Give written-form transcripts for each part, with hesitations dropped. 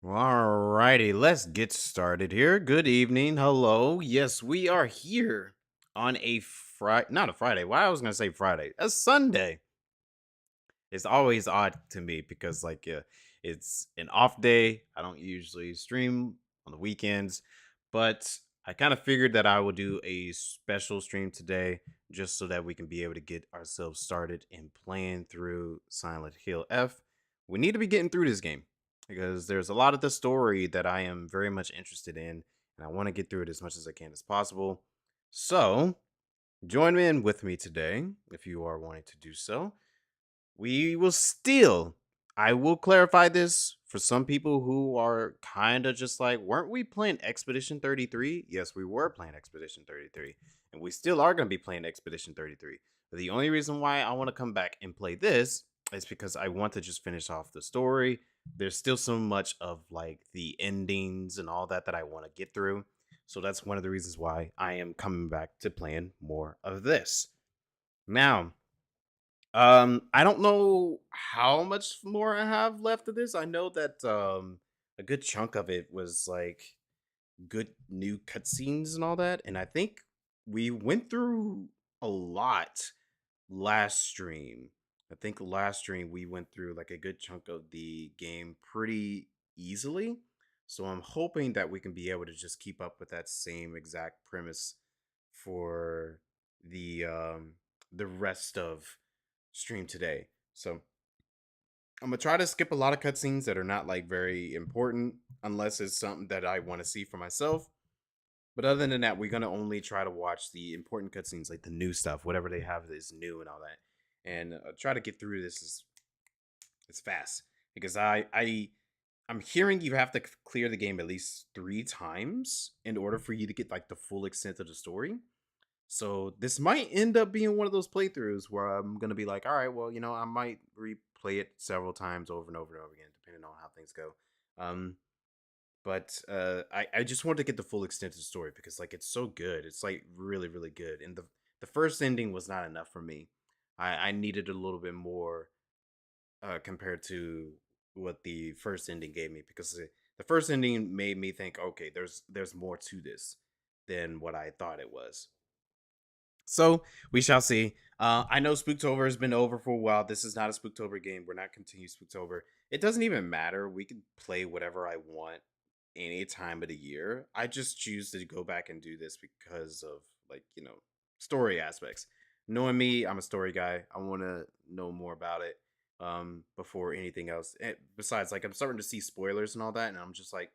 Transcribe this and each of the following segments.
Alrighty, let's get started here. Good evening. Hello. Yes, we are here on a Friday, not a Friday. Why I was gonna say Friday, a Sunday. It's always odd to me because it's an off day. I don't usually stream on the weekends, but I kind of figured that I would do a special stream today just so that we can be able to get ourselves started in playing through Silent Hill F. We need to be getting through this game because there's a lot of the story that I am very much interested in, and I want to get through it as much as I can as possible. So, join in with me today if you are wanting to do so. We will still, I will clarify this for some people who are kind of just like, weren't we playing Expedition 33? Yes, we were playing Expedition 33. And we still are going to be playing Expedition 33. But the only reason why I want to come back and play this is because I want to just finish off the story. There's still so much of like the endings and all that that I want to get through. So that's one of the reasons why I am coming back to playing more of this. Now, I don't know how much more I have left of this. I know that a good chunk of it was like good new cutscenes and all that, and I think we went through a lot last stream. I think last stream we went through like a good chunk of the game pretty easily. So I'm hoping that we can be able to just keep up with that same exact premise for the rest of stream today. So I'm gonna try to skip a lot of cutscenes that are not like very important unless it's something that I want to see for myself. But other than that, we're gonna only try to watch the important cutscenes, like the new stuff, whatever they have that is new and all that, and try to get through this as fast because I'm hearing you have to clear the game at least 3 times in order for you to get like the full extent of the story. So this might end up being one of those playthroughs where I'm gonna be like, all right, well, I might replay it several times over and over and over again, depending on how things go. Um, but I just wanted to get the full extent of the story because like it's so good. It's like really, really good. And the first ending was not enough for me. I needed a little bit more compared to what the first ending gave me because the first ending made me think, okay, there's more to this than what I thought it was. So we shall see. I know Spooktober has been over for a while. This is not a Spooktober game. We're not continuing Spooktober. It doesn't even matter. We can play whatever I want any time of the year. I just choose to go back and do this because of story aspects. Knowing me, I'm a story guy. I want to know more about it before anything else. And besides, like I'm starting to see spoilers and all that, and I'm just like,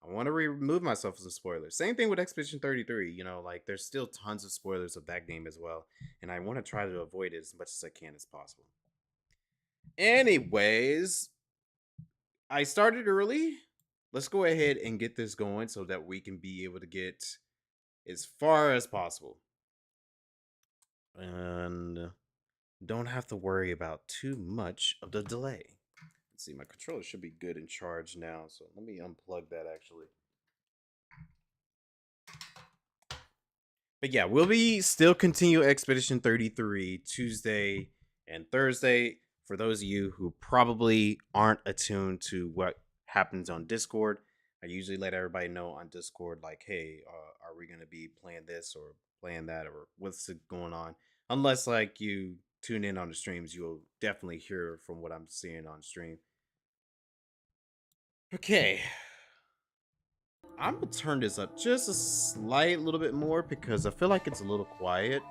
I want to remove myself from spoilers. Same thing with Expedition 33. Like there's still tons of spoilers of that game as well. And I want to try to avoid it as much as I can as possible. Anyways, I started early. Let's go ahead and get this going so that we can be able to get as far as possible. And don't have to worry about too much of the delay. Let's see, my controller should be good and charged now. So let me unplug that actually. But yeah, we'll be still continue Expedition 33 Tuesday and Thursday. For those of you who probably aren't attuned to what happens on Discord, I usually let everybody know on Discord, like, hey, are we going to be playing this or playing that or what's going on? Unless, like, you tune in on the streams, you'll definitely hear from what I'm seeing on stream. Okay, I'm gonna turn this up just a slight little bit more because I feel like it's a little quiet.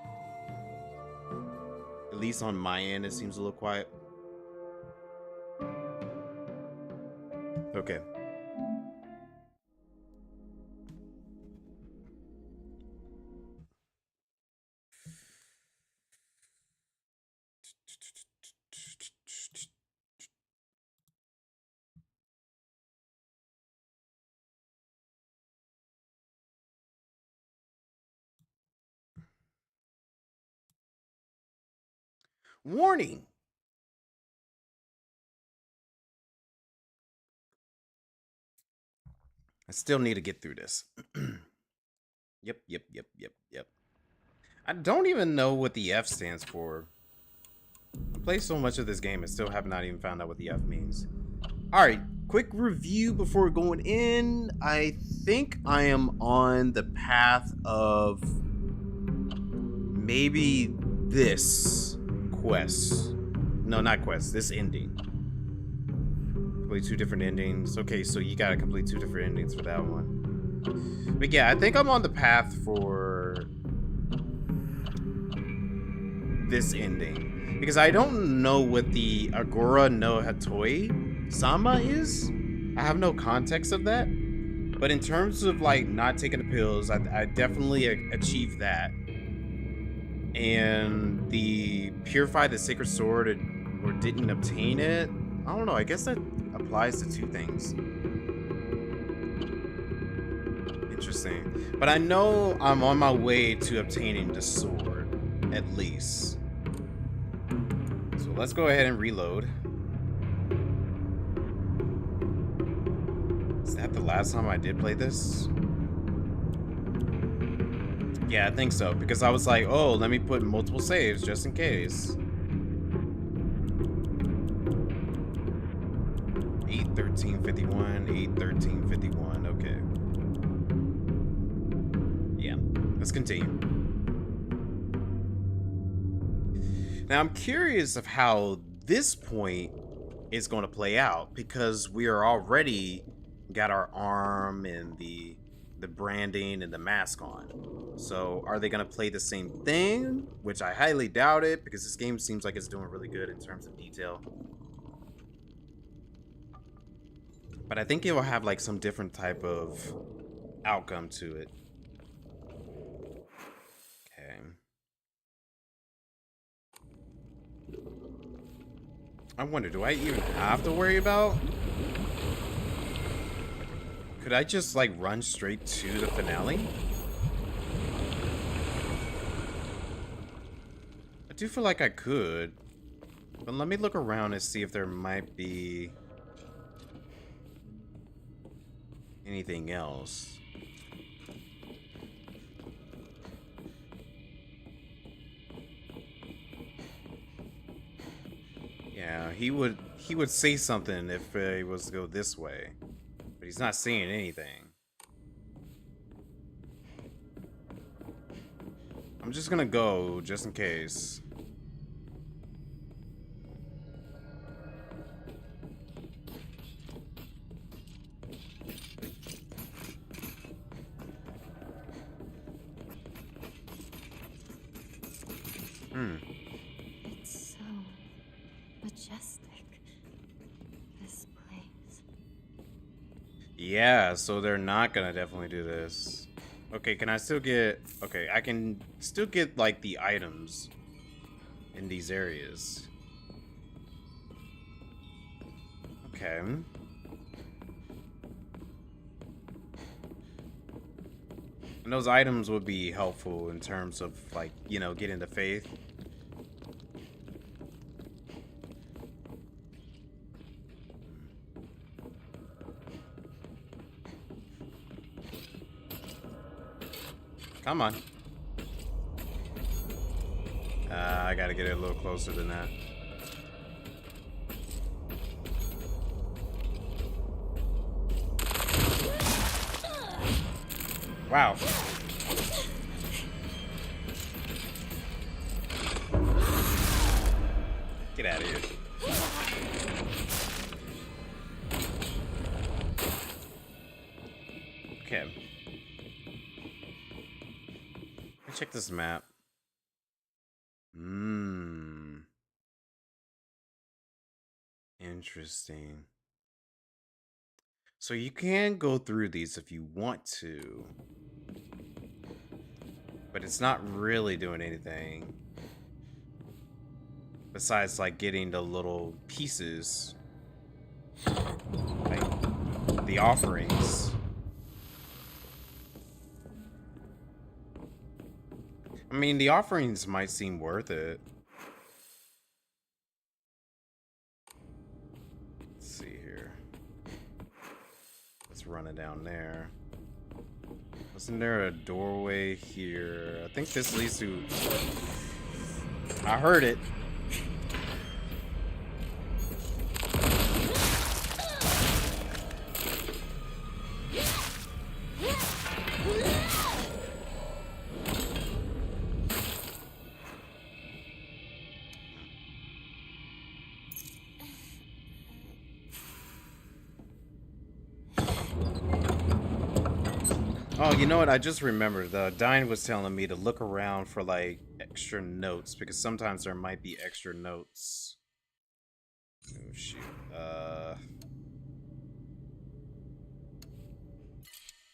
At least on my end, it seems a little quiet. Okay. Warning! I still need to get through this. Yep. I don't even know what the F stands for. I played so much of this game and still have not even found out what the F means. Alright, quick review before going in. I think I am on the path of maybe this quest. No, not quest. This ending. Complete 2 different endings. Okay, so you gotta complete 2 different endings for that one. But yeah, I think I'm on the path for this ending. Because I don't know what the Agora no Hatoi Sama is. I have no context of that. But in terms of like not taking the pills, I definitely achieved that. And the Purified the Sacred Sword or didn't obtain it. I don't know, I guess that applies to 2 things. Interesting. But I know I'm on my way to obtaining the sword, at least. So let's go ahead and reload. Is that the last time I did play this? Yeah, I think so. Because I was like, oh, let me put multiple saves just in case. 8-13-51, 8-13-51, okay. Yeah, let's continue. Now I'm curious of how this point is going to play out, because we are already got our arm and the branding and the mask on. So are they going to play the same thing? Which I highly doubt it, because this game seems like it's doing really good in terms of detail. But I think it will have like some different type of outcome to it. Okay. I wonder, do I even have to worry about? Could I just like run straight to the finale? I do feel like I could. But let me look around and see if there might be anything else. Yeah, he would say something if he was to go this way, but he's not saying anything. I'm just gonna go just in case. It's so majestic, this place. Yeah, so they're not gonna definitely do this. Okay, can I still get... Okay, I can still get, like, the items in these areas. Okay. And those items would be helpful in terms of, like, you know, getting the faith. Come on. I gotta get it a little closer than that. Wow. Get out of here. Okay. Let's check this map. Interesting. So you can go through these if you want to, but it's not really doing anything besides like getting the little pieces, like the offerings. I mean, the offerings might seem worth it. Let's see here. Let's run it down there. Wasn't there a doorway here? I think this leads to... I heard it. Oh, you know what? I just remembered. The Dine was telling me to look around for like extra notes because sometimes there might be extra notes. Oh shoot. Let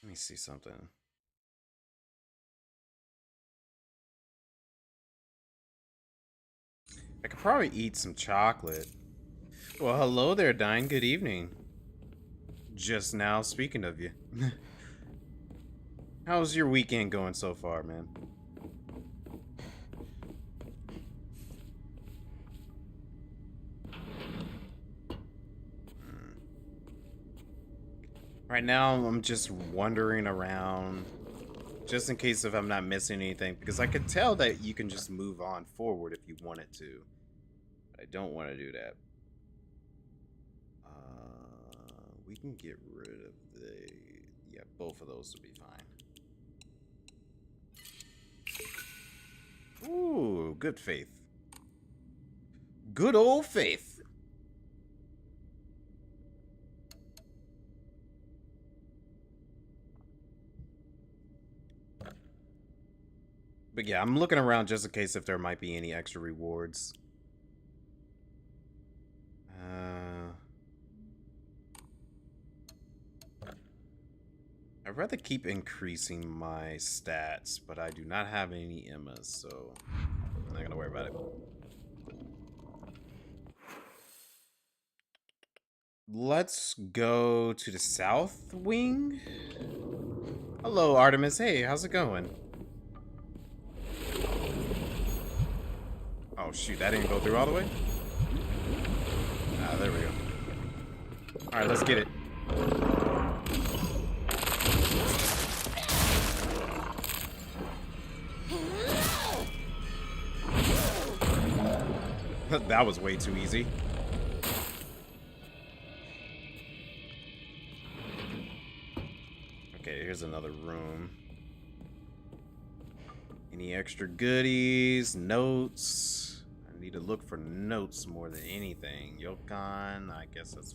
me see something. I could probably eat some chocolate. Well, hello there, Dine. Good evening. Just now speaking of you. How's your weekend going so far, man? Right now, I'm just wandering around, just in case if I'm not missing anything, because I could tell that you can just move on forward if you wanted to. But I don't want to do that. We can get rid of the... Yeah, both of those would be fine. Ooh, good faith. Good old faith. But yeah, I'm looking around just in case if there might be any extra rewards. I'd rather keep increasing my stats, but I do not have any Emmas, so I'm not gonna worry about it. Let's go to the south wing. Hello, Artemis. Hey, how's it going? Oh, shoot. That didn't go through all the way? Ah, there we go. Alright, let's get it. That was way too easy. Okay, here's another room. Any extra goodies? Notes? I need to look for notes more than anything. Yokon? I guess that's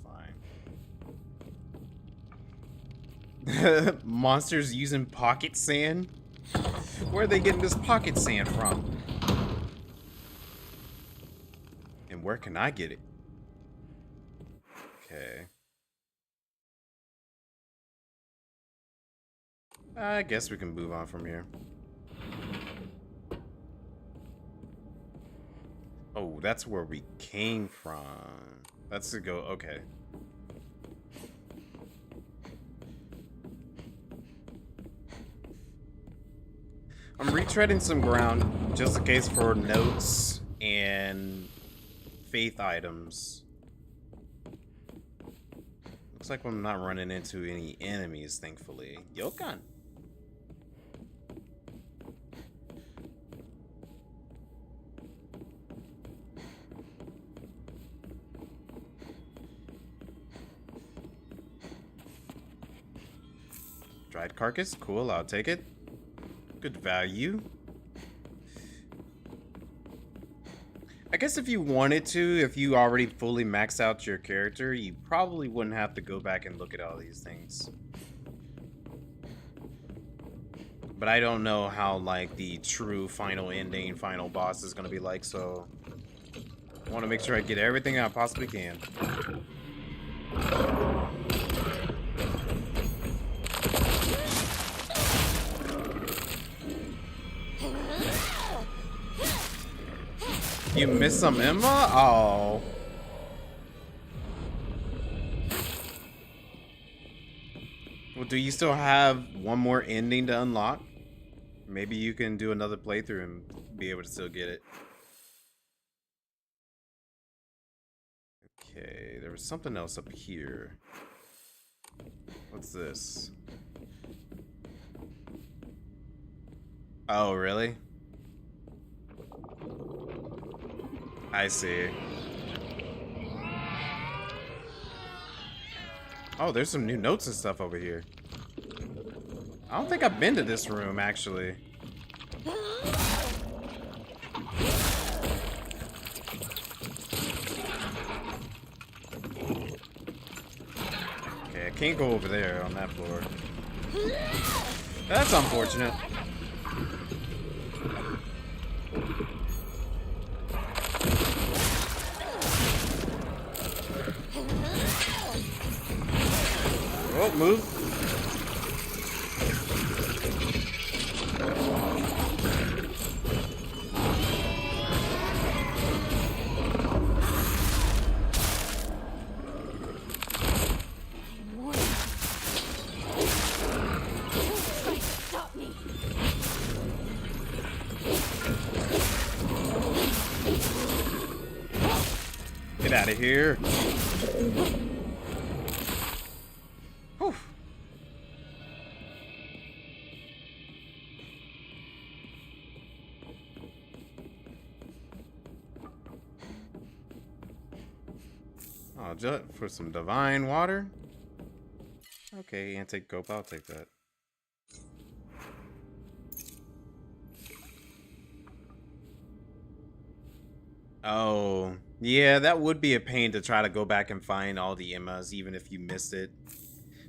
fine. Monsters using pocket sand? Where are they getting this pocket sand from? And where can I get it? Okay. I guess we can move on from here. Oh, that's where we came from. Let's go. Okay. I'm retreading some ground just in case for notes and faith items. Looks like I'm not running into any enemies, thankfully. Yokon. Dried carcass? Cool, I'll take it. Good value. I guess if you wanted to, if you already fully maxed out your character, you probably wouldn't have to go back and look at all these things. But I don't know how, like, the true final ending, final boss is going to be like, so I want to make sure I get everything I possibly can. You missed some Emma? Oh. Well, do you still have one more ending to unlock? Maybe you can do another playthrough and be able to still get it. Okay, there was something else up here. What's this? Oh, really? I see. Oh, there's some new notes and stuff over here. I don't think I've been to this room, actually. Okay, I can't go over there on that floor. That's unfortunate. Oh, move. Stop me! Get out of here. Whew. Oh, just for some divine water? Okay, anti-cope, I'll take that. Oh, yeah, that would be a pain to try to go back and find all the Emmas, even if you missed it.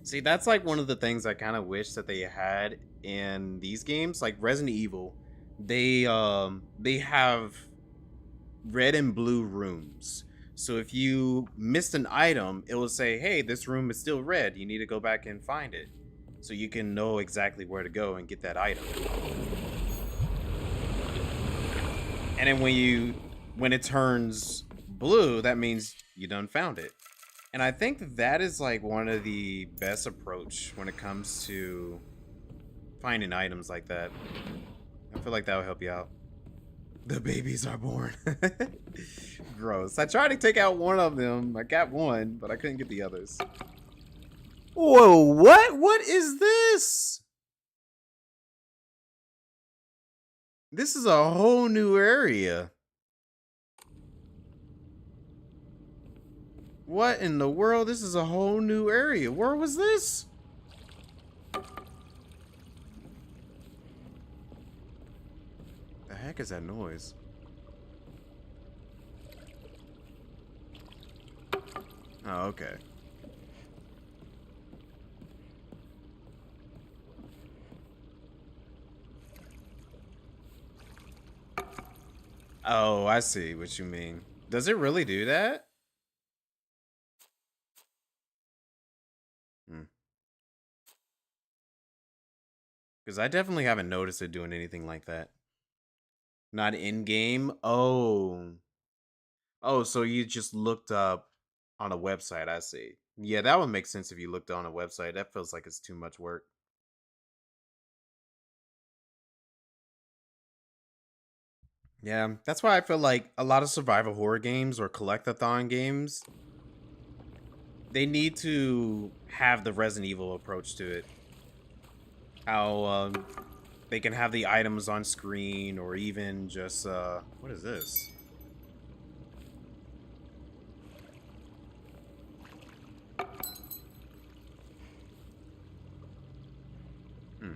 See, that's like one of the things I kind of wish that they had in these games, like Resident Evil. They have red and blue rooms. So if you missed an item, it will say, "Hey, this room is still red. You need to go back and find it." So you can know exactly where to go and get that item. And then when it turns blue, that means you done found it. And I think that is like one of the best approach when it comes to finding items like that. I feel like that will help you out. The babies are born. Gross. I tried to take out one of them. I got one, but I couldn't get the others. Whoa, what? What is this? This is a whole new area. What in the world? This is a whole new area. Where was this? The heck is that noise? Oh, okay. Oh, I see what you mean. Does it really do that? Because I definitely haven't noticed it doing anything like that. Not in game? Oh. Oh, so you just looked up on a website. I see. Yeah, that would make sense if you looked on a website. That feels like it's too much work. Yeah, that's why I feel like a lot of survival horror games or collectathon games, they need to have the Resident Evil approach to it. How they can have the items on screen, or even just what is this? Hmm.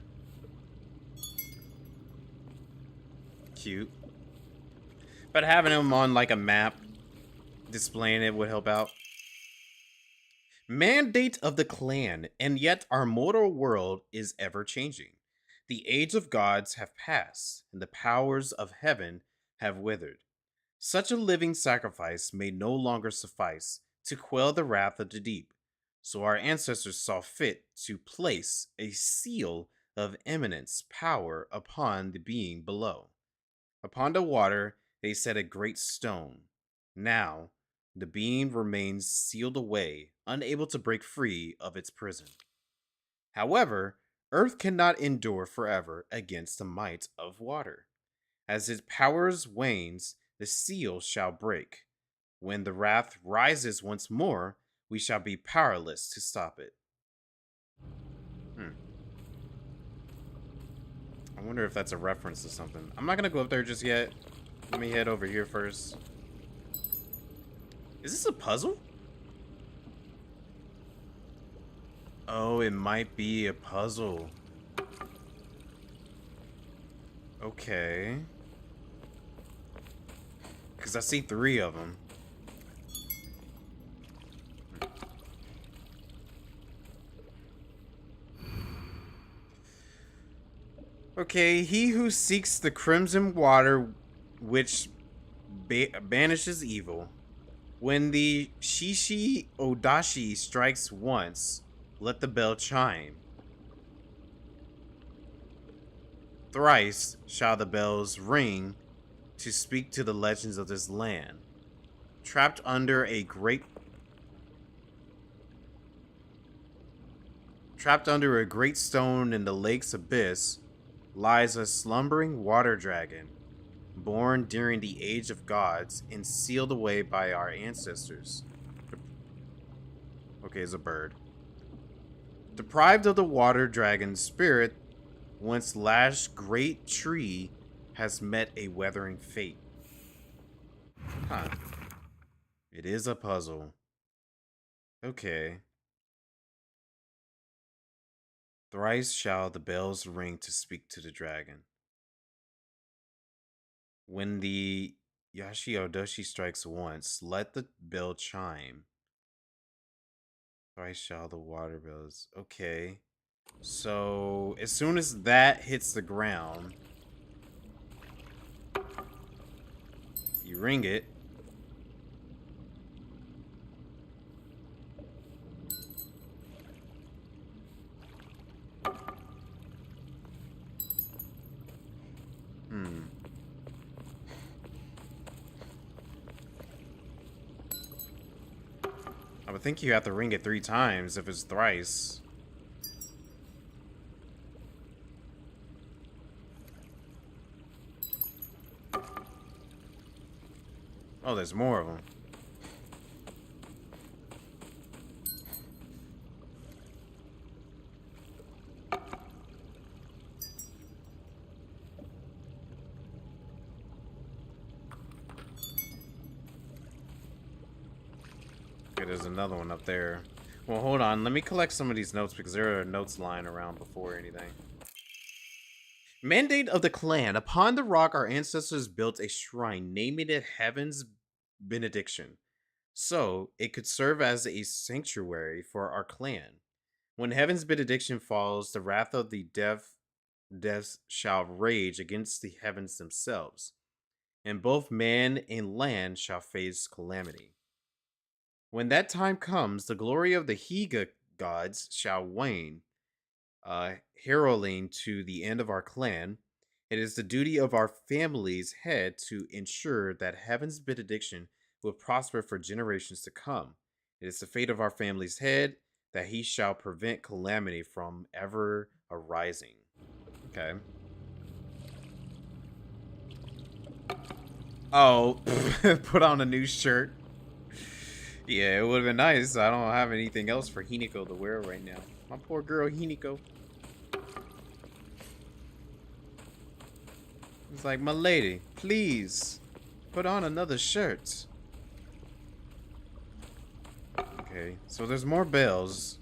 Cute. But having them on like a map, displaying it would help out. Mandate of the clan, and yet our mortal world is ever changing. The age of gods have passed, and the powers of heaven have withered. Such a living sacrifice may no longer suffice to quell the wrath of the deep. So our ancestors saw fit to place a seal of eminence power upon the being below. Upon the water they set a great stone. Now the being remains sealed away, unable to break free of its prison. However, earth cannot endure forever against the might of water. As its powers wanes, the seal shall break. When the wrath rises once more, we shall be powerless to stop it. Hmm. I wonder if that's a reference to something. I'm not gonna go up there just yet. Let me head over here first. Is this a puzzle? Oh, it might be a puzzle. Okay. Because I see 3 of them. Okay, he who seeks the crimson water which banishes evil. When the Shishi Odashi strikes once, let the bell chime. Thrice shall the bells ring to speak to the legends of this land. Trapped under a great Trapped under a great stone in the lake's abyss lies a slumbering water dragon, born during the age of gods and sealed away by our ancestors. Okay, it's a bird. Deprived of the water dragon's spirit, once lashed great tree has met a weathering fate. Huh. It is a puzzle. Okay. Thrice shall the bells ring to speak to the dragon. When the Yashi Odoshi strikes once, let the bell chime. Thrice shall the water bells. Okay. So, as soon as that hits the ground, you ring it. Hmm. I would think you have to ring it 3 times if it's thrice. Oh, there's more of them. Okay, there's another one up there. Well, hold on. Let me collect some of these notes because there are notes lying around before anything. Mandate of the clan. Upon the rock, our ancestors built a shrine, naming it Heaven's Benediction, so it could serve as a sanctuary for our clan. When Heaven's Benediction falls, the wrath of the deaths shall rage against the heavens themselves, and both man and land shall face calamity. When that time comes, the glory of the Higa gods shall wane, heralding to the end of our clan. It is the duty of our family's head to ensure that heaven's benediction will prosper for generations to come. It is the fate of our family's head that he shall prevent calamity from ever arising. Okay. Oh, put on a new shirt. Yeah, it would have been nice. I don't have anything else for Hiniko to wear right now. My poor girl Hiniko. It's like, my lady, please put on another shirt. Okay, so there's more bells.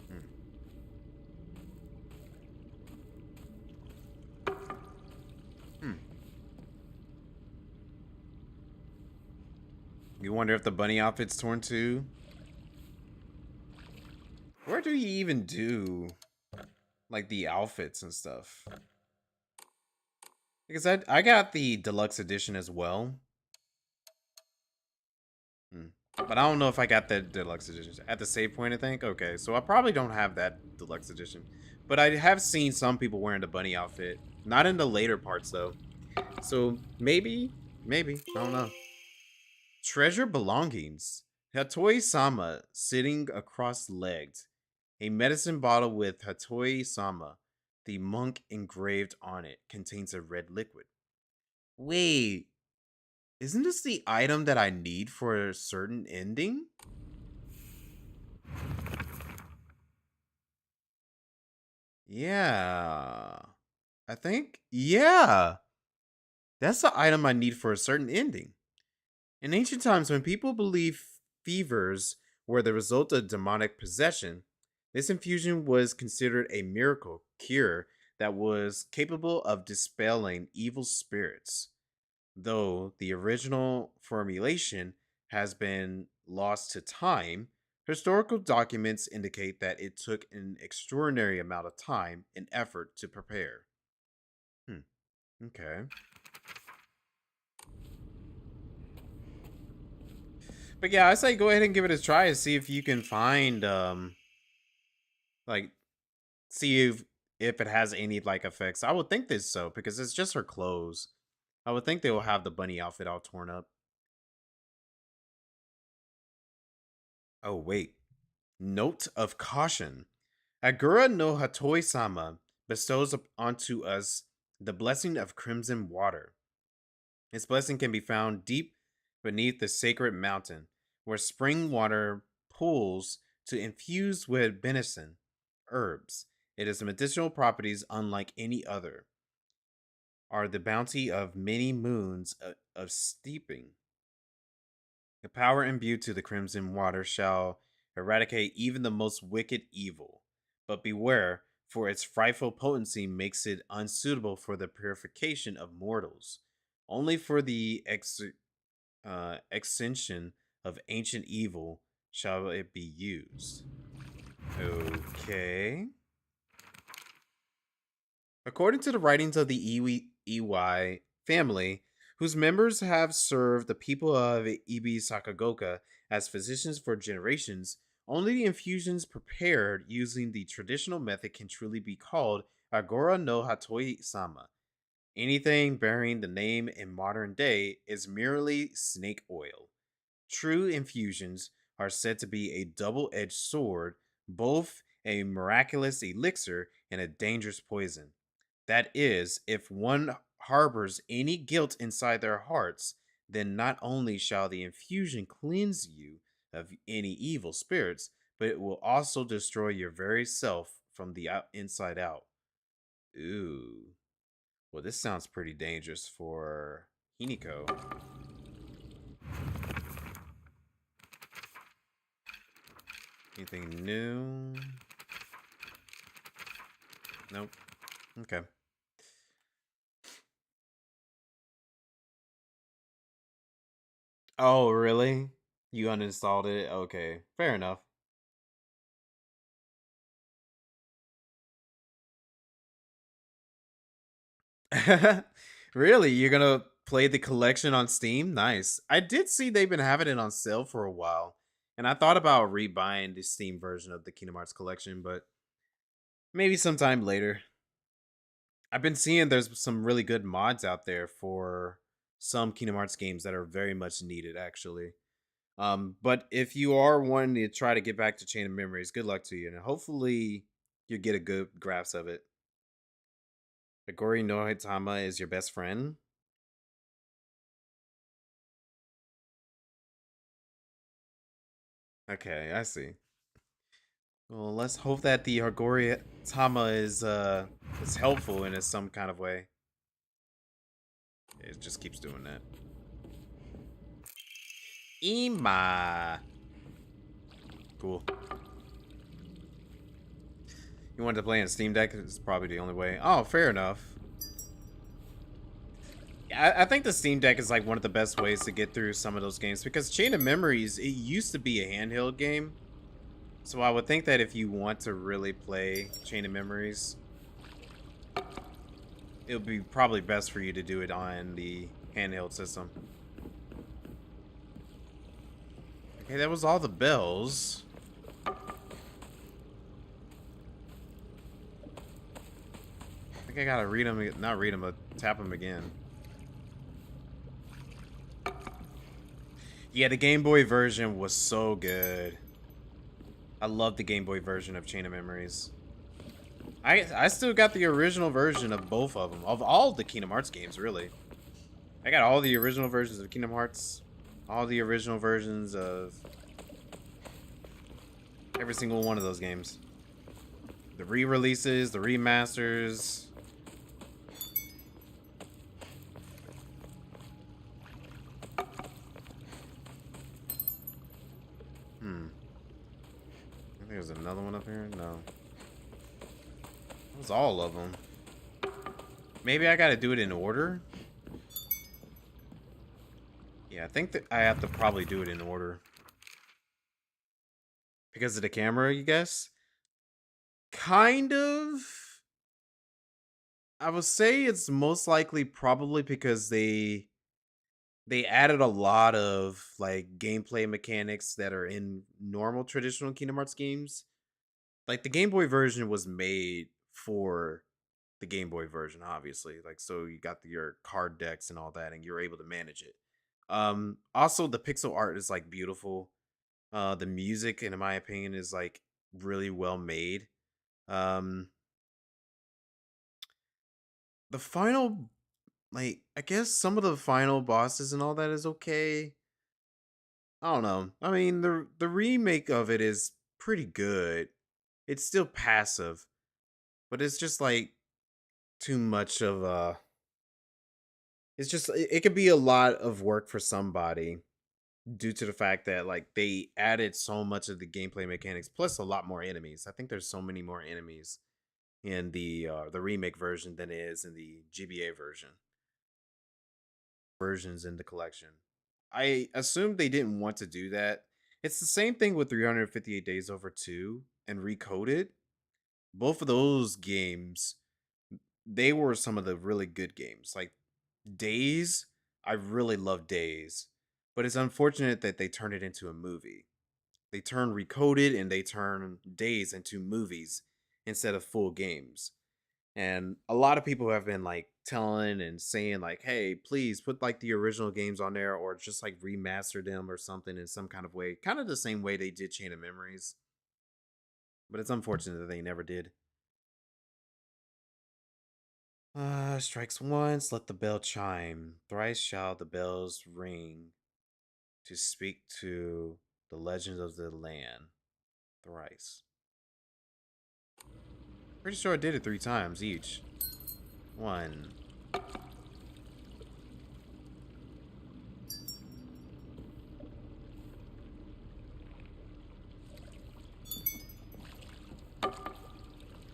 Hmm. Hmm. You wonder if the bunny outfit's torn too? Where do you even do like the outfits and stuff? Because I got the deluxe edition as well. Hmm. But I don't know if I got the deluxe edition at the save point, I think. Okay, so I probably don't have that deluxe edition. But I have seen some people wearing the bunny outfit. Not in the later parts though. So maybe, I don't know. Treasure belongings. Hattori-sama sitting across-legged. A medicine bottle with Hattori-sama, the monk engraved on it, contains a red liquid. Wait, isn't this the item that I need for a certain ending? Yeah. I think, yeah. That's the item I need for a certain ending. In ancient times, when people believed fevers were the result of demonic possession, this infusion was considered a miracle cure that was capable of dispelling evil spirits. Though the original formulation has been lost to time, Historical documents indicate that it took an extraordinary amount of time and effort to prepare. Hmm. Okay. But yeah, I say go ahead and give it a try and see if you can find like see if it has any like effects. I would think this so because it's just her clothes. I would think they will have the bunny outfit all torn up. Oh wait. Note of caution. Agura no Hatoi Sama bestows onto us the blessing of crimson water. Its blessing can be found deep beneath the sacred mountain, where spring water pools to infuse with benison herbs. It has medicinal properties unlike any other. Are the bounty of many moons of steeping. The power imbued to the crimson water shall eradicate even the most wicked evil. But beware, for its frightful potency makes it unsuitable for the purification of mortals. Only for the extinction of ancient evil shall it be used. Okay. According to the writings of the Iwai family, whose members have served the people of Ibi Sakagoka as physicians for generations, only the infusions prepared using the traditional method can truly be called Agora no Hatoi Sama. Anything bearing the name in modern day is merely snake oil. True infusions are said to be a double edged sword, both a miraculous elixir and a dangerous poison. That is, if one harbors any guilt inside their hearts, then not only shall the infusion cleanse you of any evil spirits, but it will also destroy your very self from the inside out. Ooh. Well, this sounds pretty dangerous for Hiniko. Anything new? Nope. Okay. Oh, really? You uninstalled it? Okay. Fair enough. Really? You're gonna play the collection on Steam? Nice. I did see they've been having it on sale for a while. And I thought about rebuying the Steam version of the Kingdom Hearts collection, but maybe sometime later. I've been seeing there's some really good mods out there for some Kingdom Hearts games that are very much needed, actually. But if you are wanting to try to get back to Chain of Memories, good luck to you, and hopefully you get a good grasp of it. Agori no Hitama is your best friend. Okay, I see. Well, let's hope that the Hagori Tama is helpful in some kind of way. It just keeps doing that. Ima. Cool. You wanted to play in Steam Deck? It's probably the only way. Oh, fair enough. I think the Steam Deck is like one of the best ways to get through some of those games because Chain of Memories, it used to be a handheld game. So I would think that if you want to really play Chain of Memories, it would be probably best for you to do it on the handheld system. Okay, that was all the bells. I think I gotta read them, not read them, but tap them again. Yeah, the Game Boy version was so good. I love the Game Boy version of Chain of Memories. I still got the original version of both of them, of all the Kingdom Hearts games, really. I got all the original versions of Kingdom Hearts, all the original versions of every single one of those games. The re-releases, the remasters. I think there's another one up here. No. That was all of them. Maybe I gotta do it in order? Yeah, I think that I have to probably do it in order. Because of the camera, you guess? Kind of. I would say it's most likely probably because they added a lot of like gameplay mechanics that are in normal traditional Kingdom Hearts games. Like the Game Boy version was made for the Game Boy version, obviously. Like so you got your card decks and all that, and you're able to manage it. Also the pixel art is like beautiful. The music, in my opinion, is like really well made. Um the final like I guess some of the final bosses and all that is okay. I don't know. I mean, the remake of it is pretty good. It's still passive, but it's just like too much of a. It's just it could be a lot of work for somebody due to the fact that like they added so much of the gameplay mechanics plus a lot more enemies. I think there's so many more enemies in the remake version than is in the GBA version. Versions in the collection. I assume they didn't want to do that. It's the same thing with 358 Days Over 2 and Recoded. Both of those games, they were some of the really good games. Like Days, I really love Days, but it's unfortunate that they turned it into a movie. They turned Recoded and they turned Days into movies instead of full games. And a lot of people have been like telling and saying like, "Hey, please put like the original games on there or just like remaster them or something in some kind of way." Kind of the same way they did Chain of Memories, but it's unfortunate that they never did. Strikes once, let the bell chime. Thrice shall the bells ring to speak to the legends of the land. Thrice. Pretty sure I did it 3 times each. One,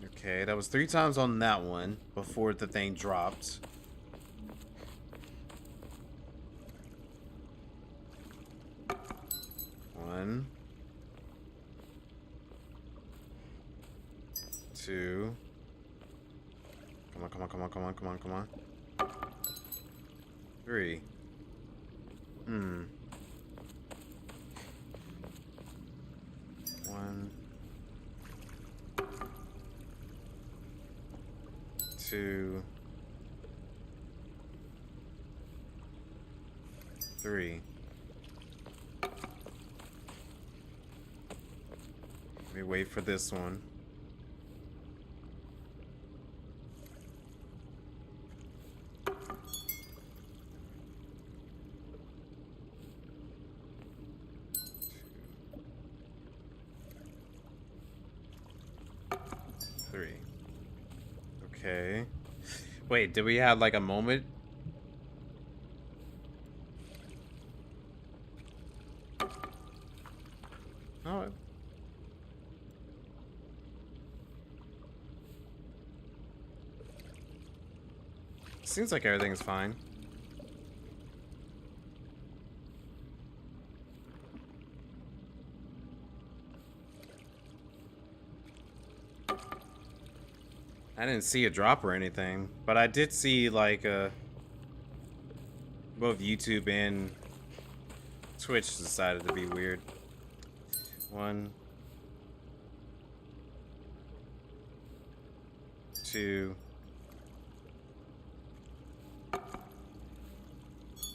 okay, that was 3 times on that one before the thing dropped. One, two. Come on, come on, come on, come on, come on, come on. Three. Hmm. One, two, three. Let me wait for this one. Three. Okay. Wait, did we have like a moment? No. Seems like everything's fine. I didn't see a drop or anything, but I did see like both YouTube and Twitch decided to be weird. One, two,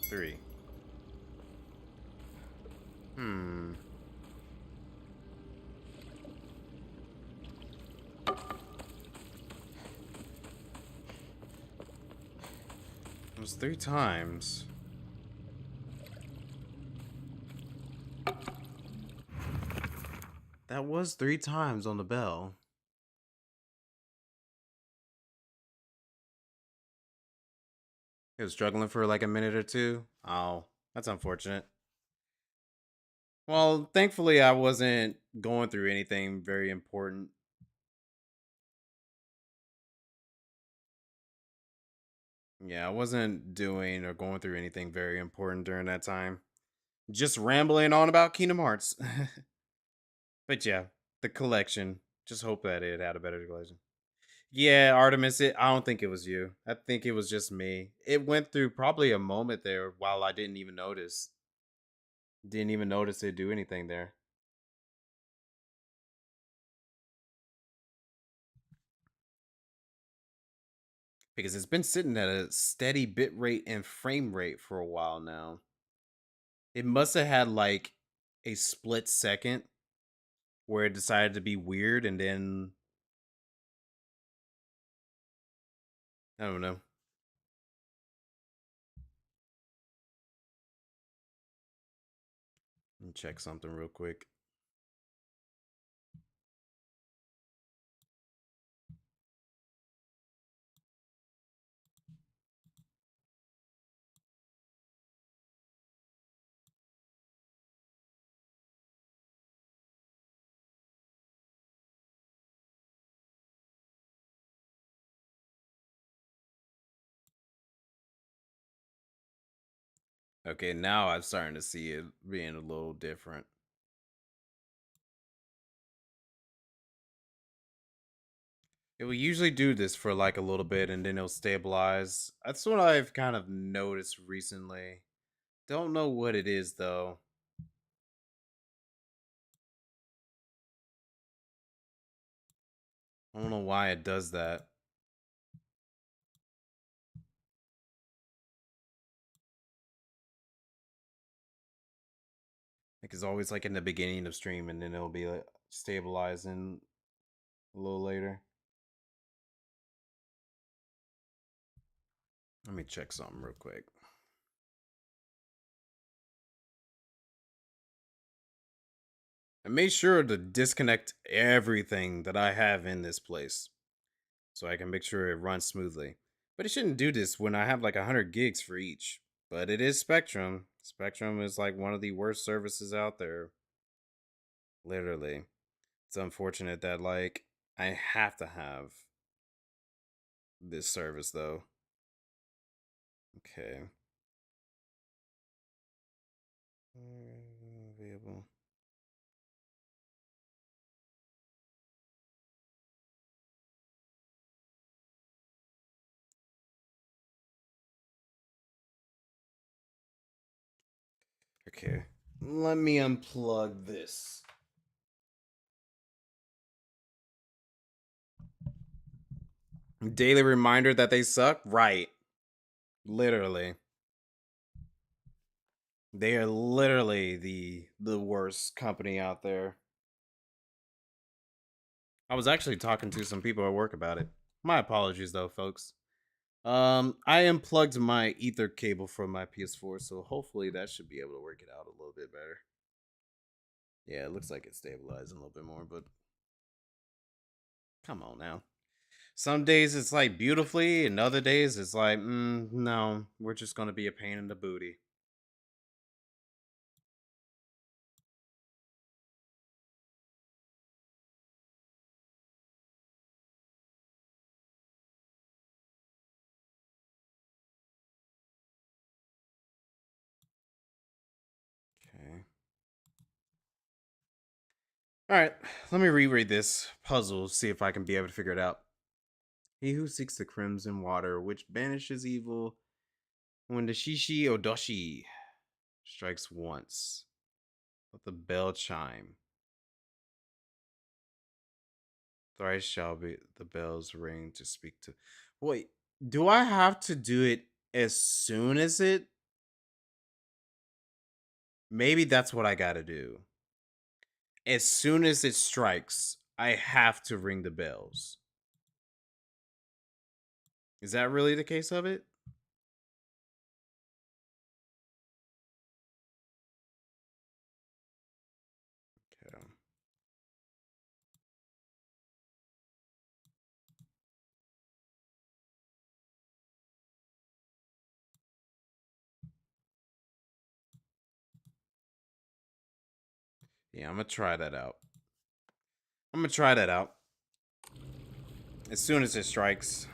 three. Hmm. It was 3 times. That was 3 times on the bell. He was struggling for like a minute or two. Oh, that's unfortunate. Well, thankfully, I wasn't going through anything very important. Yeah, I wasn't doing or going through anything very important during that time. Just rambling on about Kingdom Hearts. But yeah, the collection. Just hope that it had a better collection. Yeah, Artemis, I don't think it was you. I think it was just me. It went through probably a moment there while I didn't even notice. Didn't even notice it do anything there. Because it's been sitting at a steady bit rate and frame rate for a while now. It must have had like a split second where it decided to be weird and then I don't know. Let me check something real quick. Okay, now I'm starting to see it being a little different. It will usually do this for like a little bit and then it'll stabilize. That's what I've kind of noticed recently. Don't know what it is though. I don't know why it does that. Like it's always like in the beginning of stream and then it'll be like stabilizing a little later. Let me check something real quick. I made sure to disconnect everything that I have in this place so I can make sure it runs smoothly. But it shouldn't do this when I have like 100 gigs for each. But it is Spectrum. Spectrum is like one of the worst services out there. Literally. It's unfortunate that like I have to have this service though. Okay. Available. Okay. Let me unplug this. Daily reminder that they suck? Right. Literally. They are literally the worst company out there. I was actually talking to some people at work about it. My apologies though, folks. I unplugged my ether cable from my PS4, so hopefully that should be able to work it out a little bit better. Yeah, it looks like it's stabilizing a little bit more, but come on now. Some days it's like beautifully, and other days it's like, no, we're just gonna be a pain in the booty. Okay. All right, let me reread this puzzle, see if I can be able to figure it out. He who seeks the crimson water, which banishes evil, when the Shishi Odoshi strikes once, let the bell chime. Thrice shall be the bells ring to speak to. Wait, do I have to do it as soon as it? Maybe that's what I gotta do. As soon as it strikes, I have to ring the bells. Is that really the case of it? Okay. Yeah, I'm gonna try that out. I'm gonna try that out. As soon as it strikes.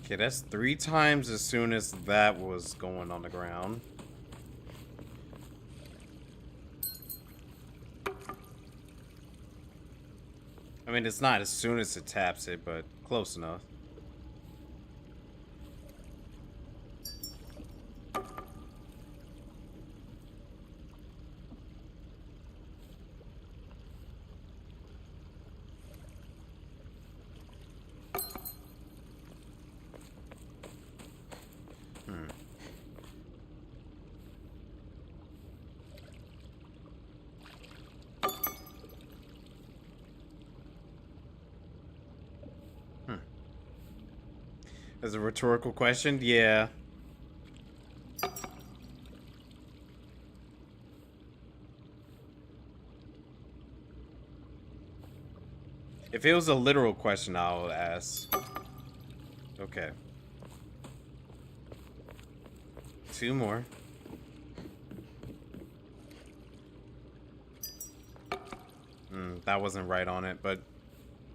Okay, that's 3 times as soon as that was going on the ground. I mean, it's not as soon as it taps it, but close enough. Hmm. Hmm. As a rhetorical question, yeah. If it was a literal question, I'll ask. Okay. 2 more. That wasn't right on it, but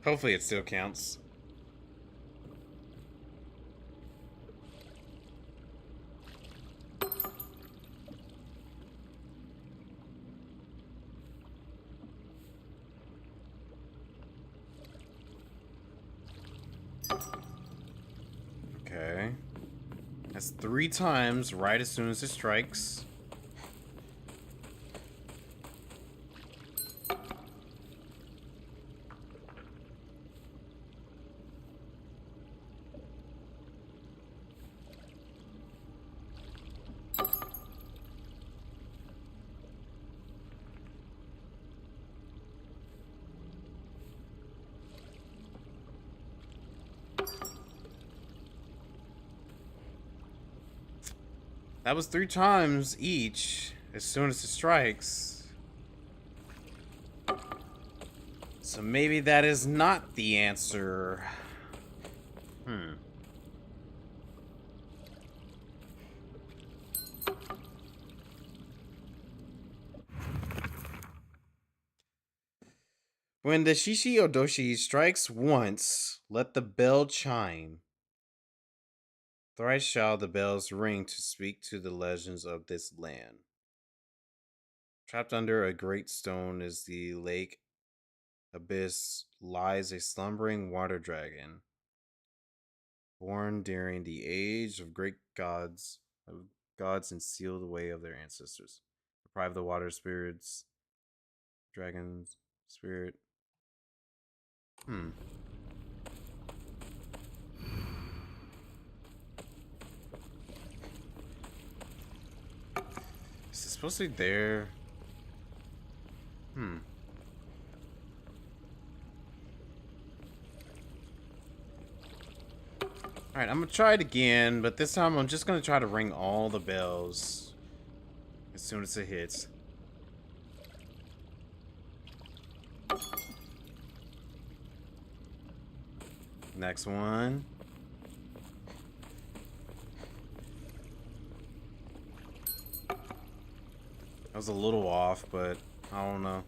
hopefully it still counts. Okay. That's 3 times right as soon as it strikes. That was 3 times each as soon as it strikes. So maybe that is not the answer. Hmm. When the Shishi Odoshi strikes once, let the bell chime. Thrice shall the bells ring to speak to the legends of this land. Trapped under a great stone is the lake abyss lies a slumbering water dragon, born during the age of great gods and sealed away of their ancestors. Deprive the water spirits, dragons, spirit. Hmm. Is it supposed to be there? Hmm. Alright, I'm gonna try it again, but this time I'm just gonna try to ring all the bells as soon as it hits. Next one. I was a little off, but I don't know.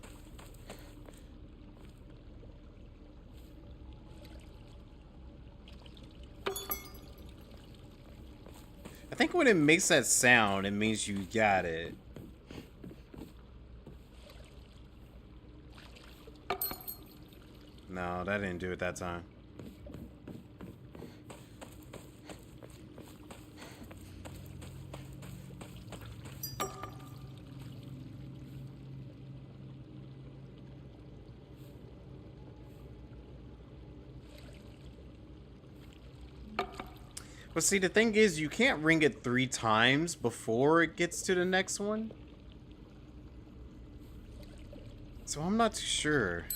I think when it makes that sound, it means you got it. No, that didn't do it that time. But see, the thing is, you can't ring it 3 times before it gets to the next one. So I'm not too sure.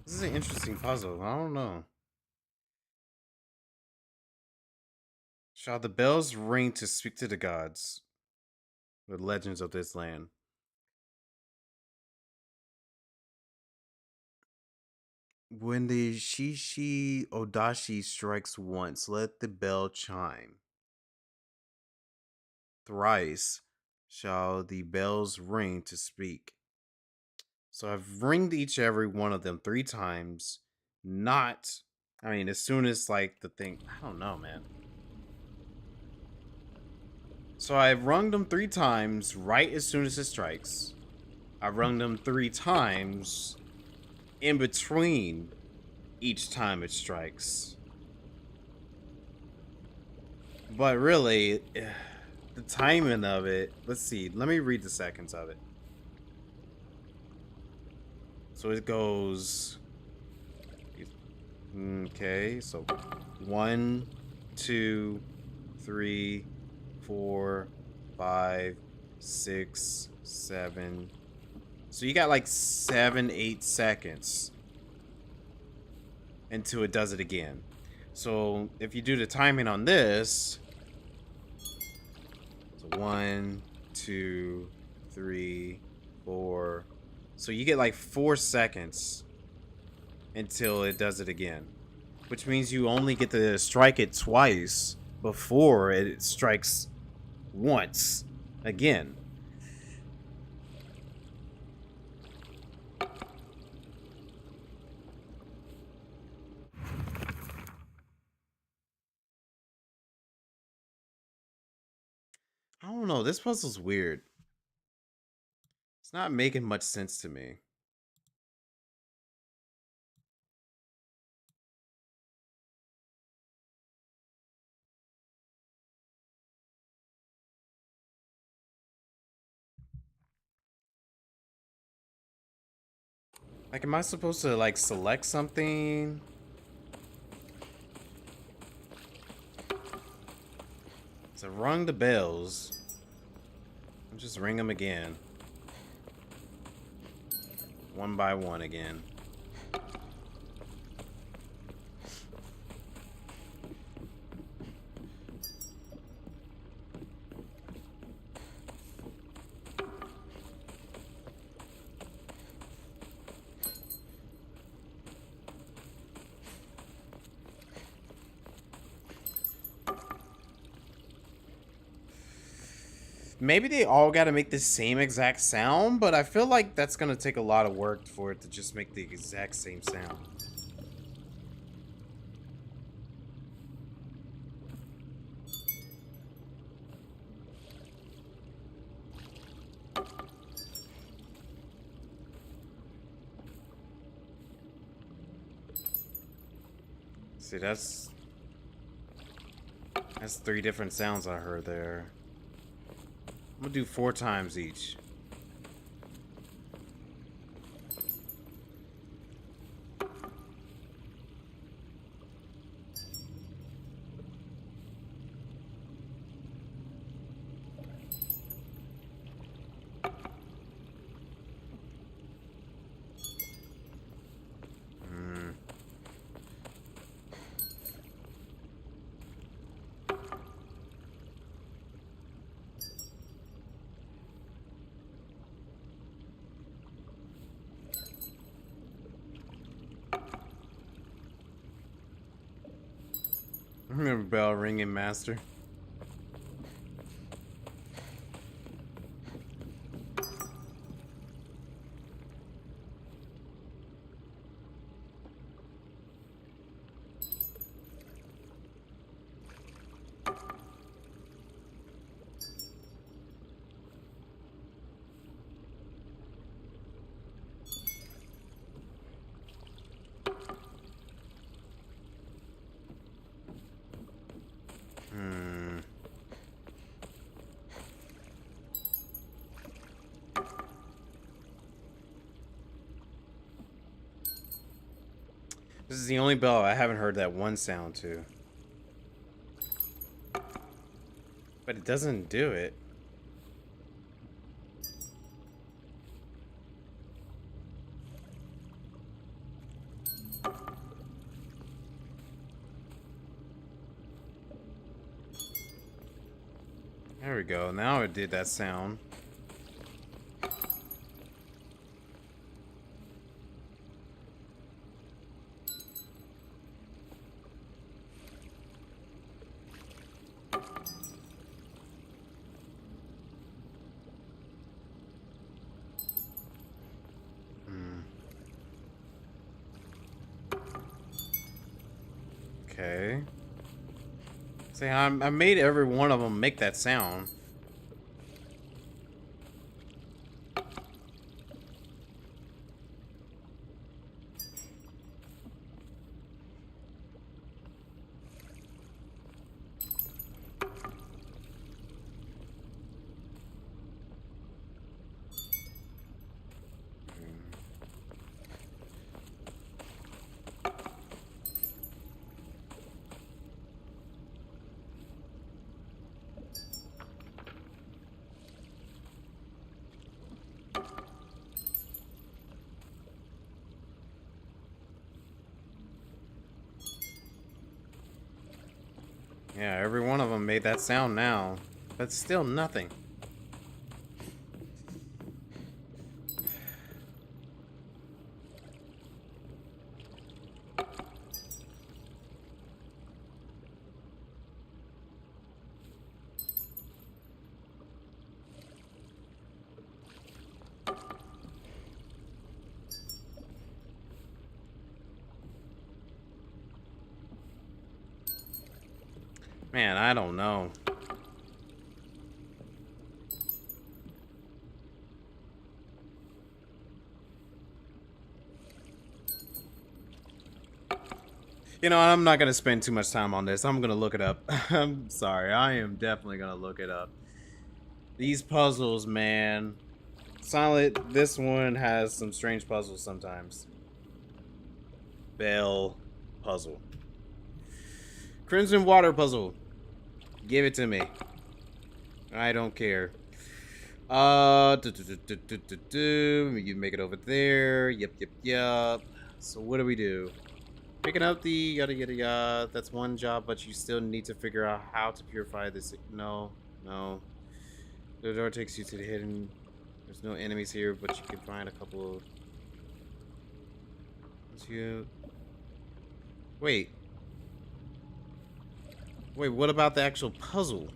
This is an interesting puzzle. I don't know. Shall the bells ring to speak to the gods? The legends of this land. When the Shishi Odashi strikes once, let the bell chime. Thrice shall the bells ring to speak. So I've ringed each every one of them 3 times, not I mean, as soon as like the thing, I don't know, man. So I've rung them 3 times right as soon as it strikes. I rung them 3 times in between each time it strikes. But really, the timing of it, let's see, let me read the seconds of it. So it goes, okay, so 1, 2, 3, 4, 5, 6, 7. So you got like 7, 8 seconds until it does it again. So if you do the timing on this, so 1, 2, 3, 4. So you get like 4 seconds until it does it again, which means you only get to strike it twice before it strikes once again. I don't know. This puzzle's weird. It's not making much sense to me. Like, am I supposed to, like, select something? So rung the bells. I'll just ring them again. One by one again. Maybe they all got to make the same exact sound, but I feel like that's going to take a lot of work for it to just make the exact same sound. See, that's 3 different sounds I heard there. I'm gonna do 4 times each. Remember bell ringing master. This is the only bell I haven't heard that one sound to. But it doesn't do it. There we go. Now it did that sound. Okay. See, I made every one of them make that sound. Yeah, every one of them made that sound now. But still nothing. Man, I don't know. You know, I'm not gonna spend too much time on this. I'm gonna look it up. I'm sorry. I am definitely gonna look it up. These puzzles, man. Silent, this one has some strange puzzles sometimes. Bell puzzle. Crimson water puzzle. Give it to me. I don't care. You make it over there. Yep. So what do we do? Picking up the yada yada yada. That's one job, but you still need to figure out how to purify this. No. The door takes you to the hidden. There's no enemies here, but you can find a couple of. Wait. Wait, what about the actual puzzle?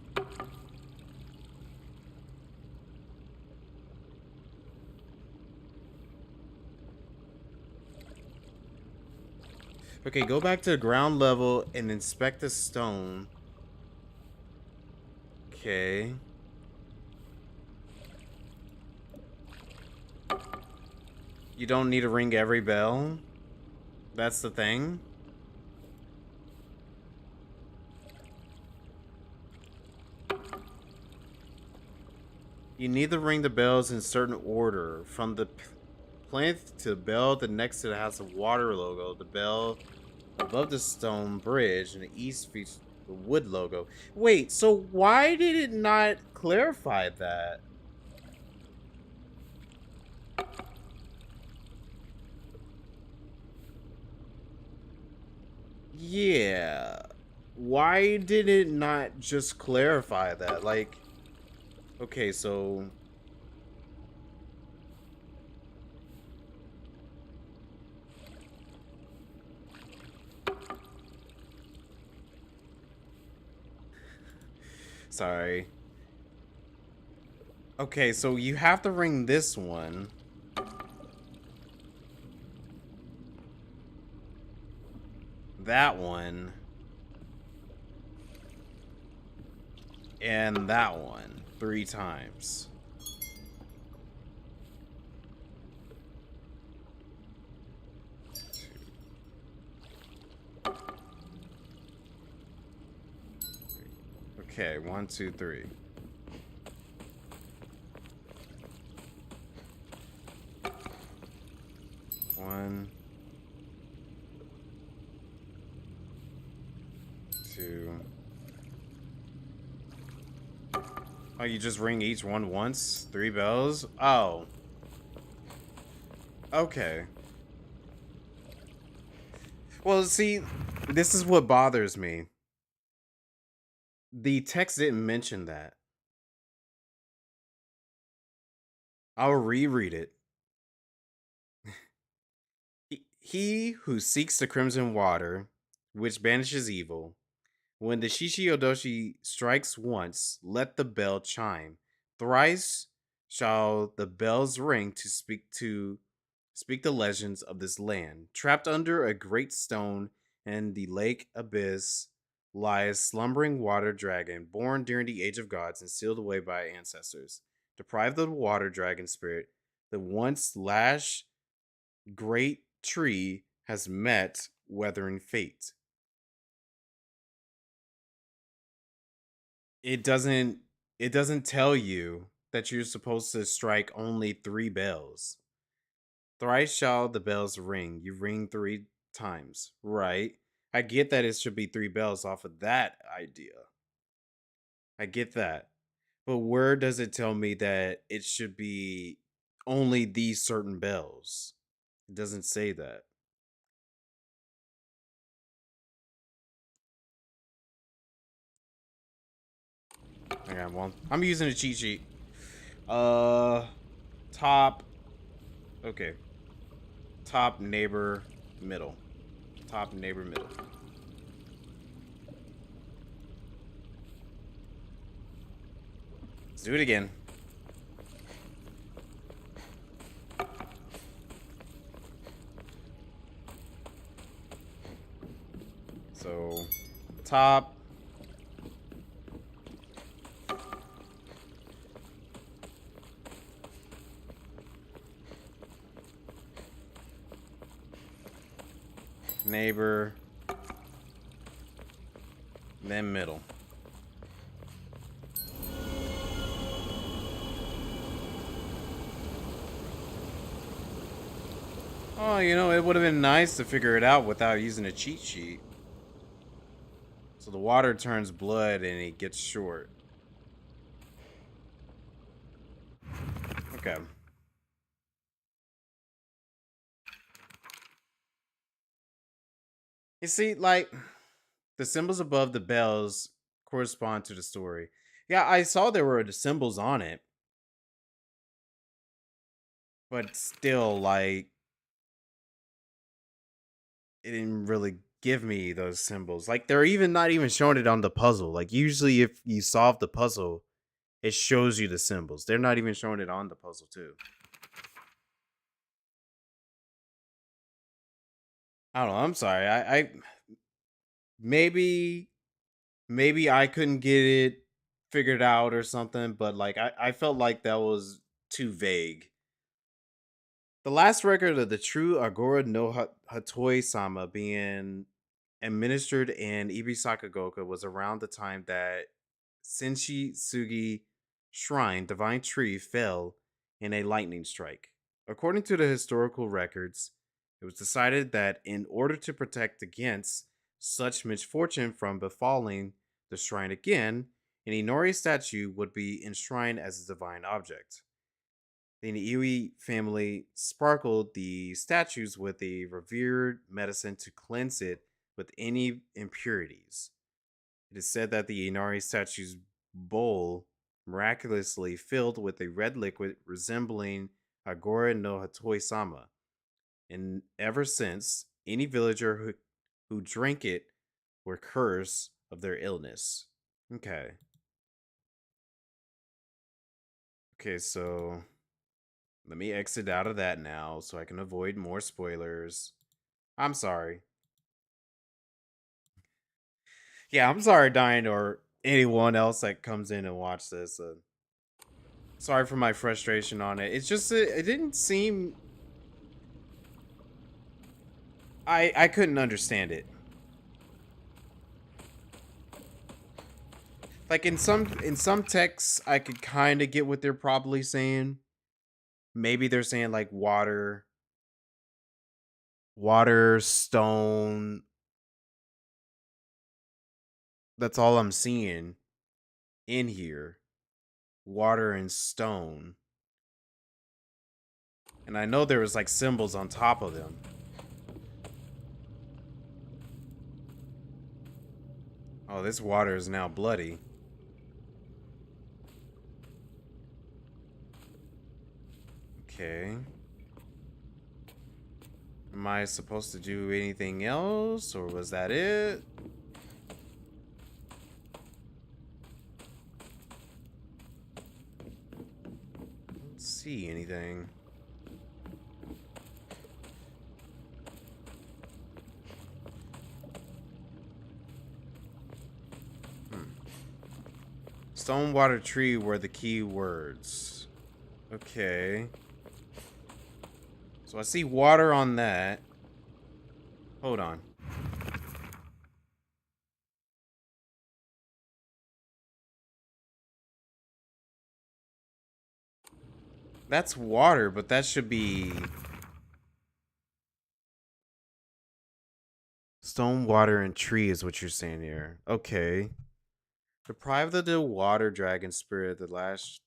Okay, go back to the ground level and inspect the stone. Okay. You don't need to ring every bell. That's the thing. You need to ring the bells in certain order. From the plinth to the bell the next to the House of Water logo. The bell above the stone bridge and the east features the wood logo. Wait, so why did it not clarify that? Yeah. Why did it not just clarify that? Like, okay, so sorry. Okay, so you have to ring this one. That one. And that one 3 times. Okay, 1, 2, 3. One, two. Oh, you just ring each one once? 3 bells? Oh. Okay. Well, see, this is what bothers me. The text didn't mention that. I'll reread it. He who seeks the crimson water, which banishes evil, when the Shishiodoshi strikes once, let the bell chime. Thrice shall the bells ring to speak the legends of this land. Trapped under a great stone In the lake abyss lies slumbering water dragon, born during the age of gods and sealed away by ancestors. Deprived of the water dragon spirit, the once lush great tree has met weathering fate. It doesn't it doesn't tell you that you're supposed to strike only 3 bells. Thrice shall the bells ring. You ring 3 times, right? I get that it should be 3 bells off of that idea. I get that. But where does it tell me that it should be only these certain bells? It doesn't say that. Okay, well, I'm using a cheat sheet. Uh, top. Okay, top neighbor middle. Top neighbor middle. Let's do it again. So, top. Neighbor. Then middle. Oh, it would have been nice to figure it out without using a cheat sheet. So the water turns blood and it gets short. Okay. You see, like, the symbols above the bells correspond to the story. Yeah, I saw there were the symbols on it, but still, like, it didn't really give me those symbols. Like, they're even not even showing it on the puzzle. Like, usually, if you solve the puzzle, it shows you the symbols. They're not even showing it on the puzzle, too. I don't know. I'm sorry. I maybe maybe I couldn't get it figured out or something, but like I felt like that was too vague. The last record of the true Agora no Hatoi Sama being administered in Ibisakagoka was around the time that Senshi Sugi Shrine Divine Tree fell in a lightning strike. According to the historical records, it was decided that in order to protect against such misfortune from befalling the shrine again, an Inori statue would be enshrined as a divine object. The Niiwi family sparkled the statues with a revered medicine to cleanse it with any impurities. It is said that the Inari statue's bowl miraculously filled with a red liquid resembling Agora no Hatoi Sama, and ever since, any villager who drank it were cursed of their illness. Okay. Okay, so let me exit out of that now so I can avoid more spoilers. I'm sorry. Yeah, I'm sorry, Diane, or anyone else that comes in and watch this. Sorry for my frustration on it. It's just it didn't seem. I couldn't understand it. Like in some texts, I could kind of get what they're probably saying. Maybe they're saying like water, stone. That's all I'm seeing in here. Water and stone. And I know there was like symbols on top of them. Oh, this water is now bloody. Okay. Am I supposed to do anything else, or was that it? Don't see anything. Stone, water, tree were the key words. Okay. So I see water on that. Hold on. That's water, but that should be stone, water, and tree is what you're saying here. Okay. Deprived of the water dragon spirit, the last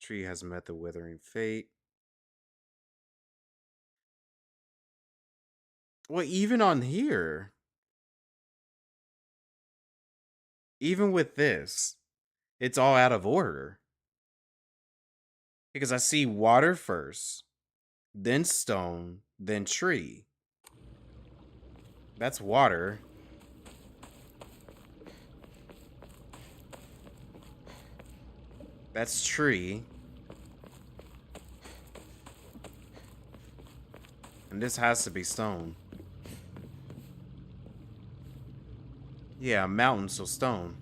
tree has met the withering fate. Well, even on here, even with this, it's all out of order. Because I see water first, then stone, then tree. That's water. That's tree. And this has to be stone. Yeah, mountain, so stone.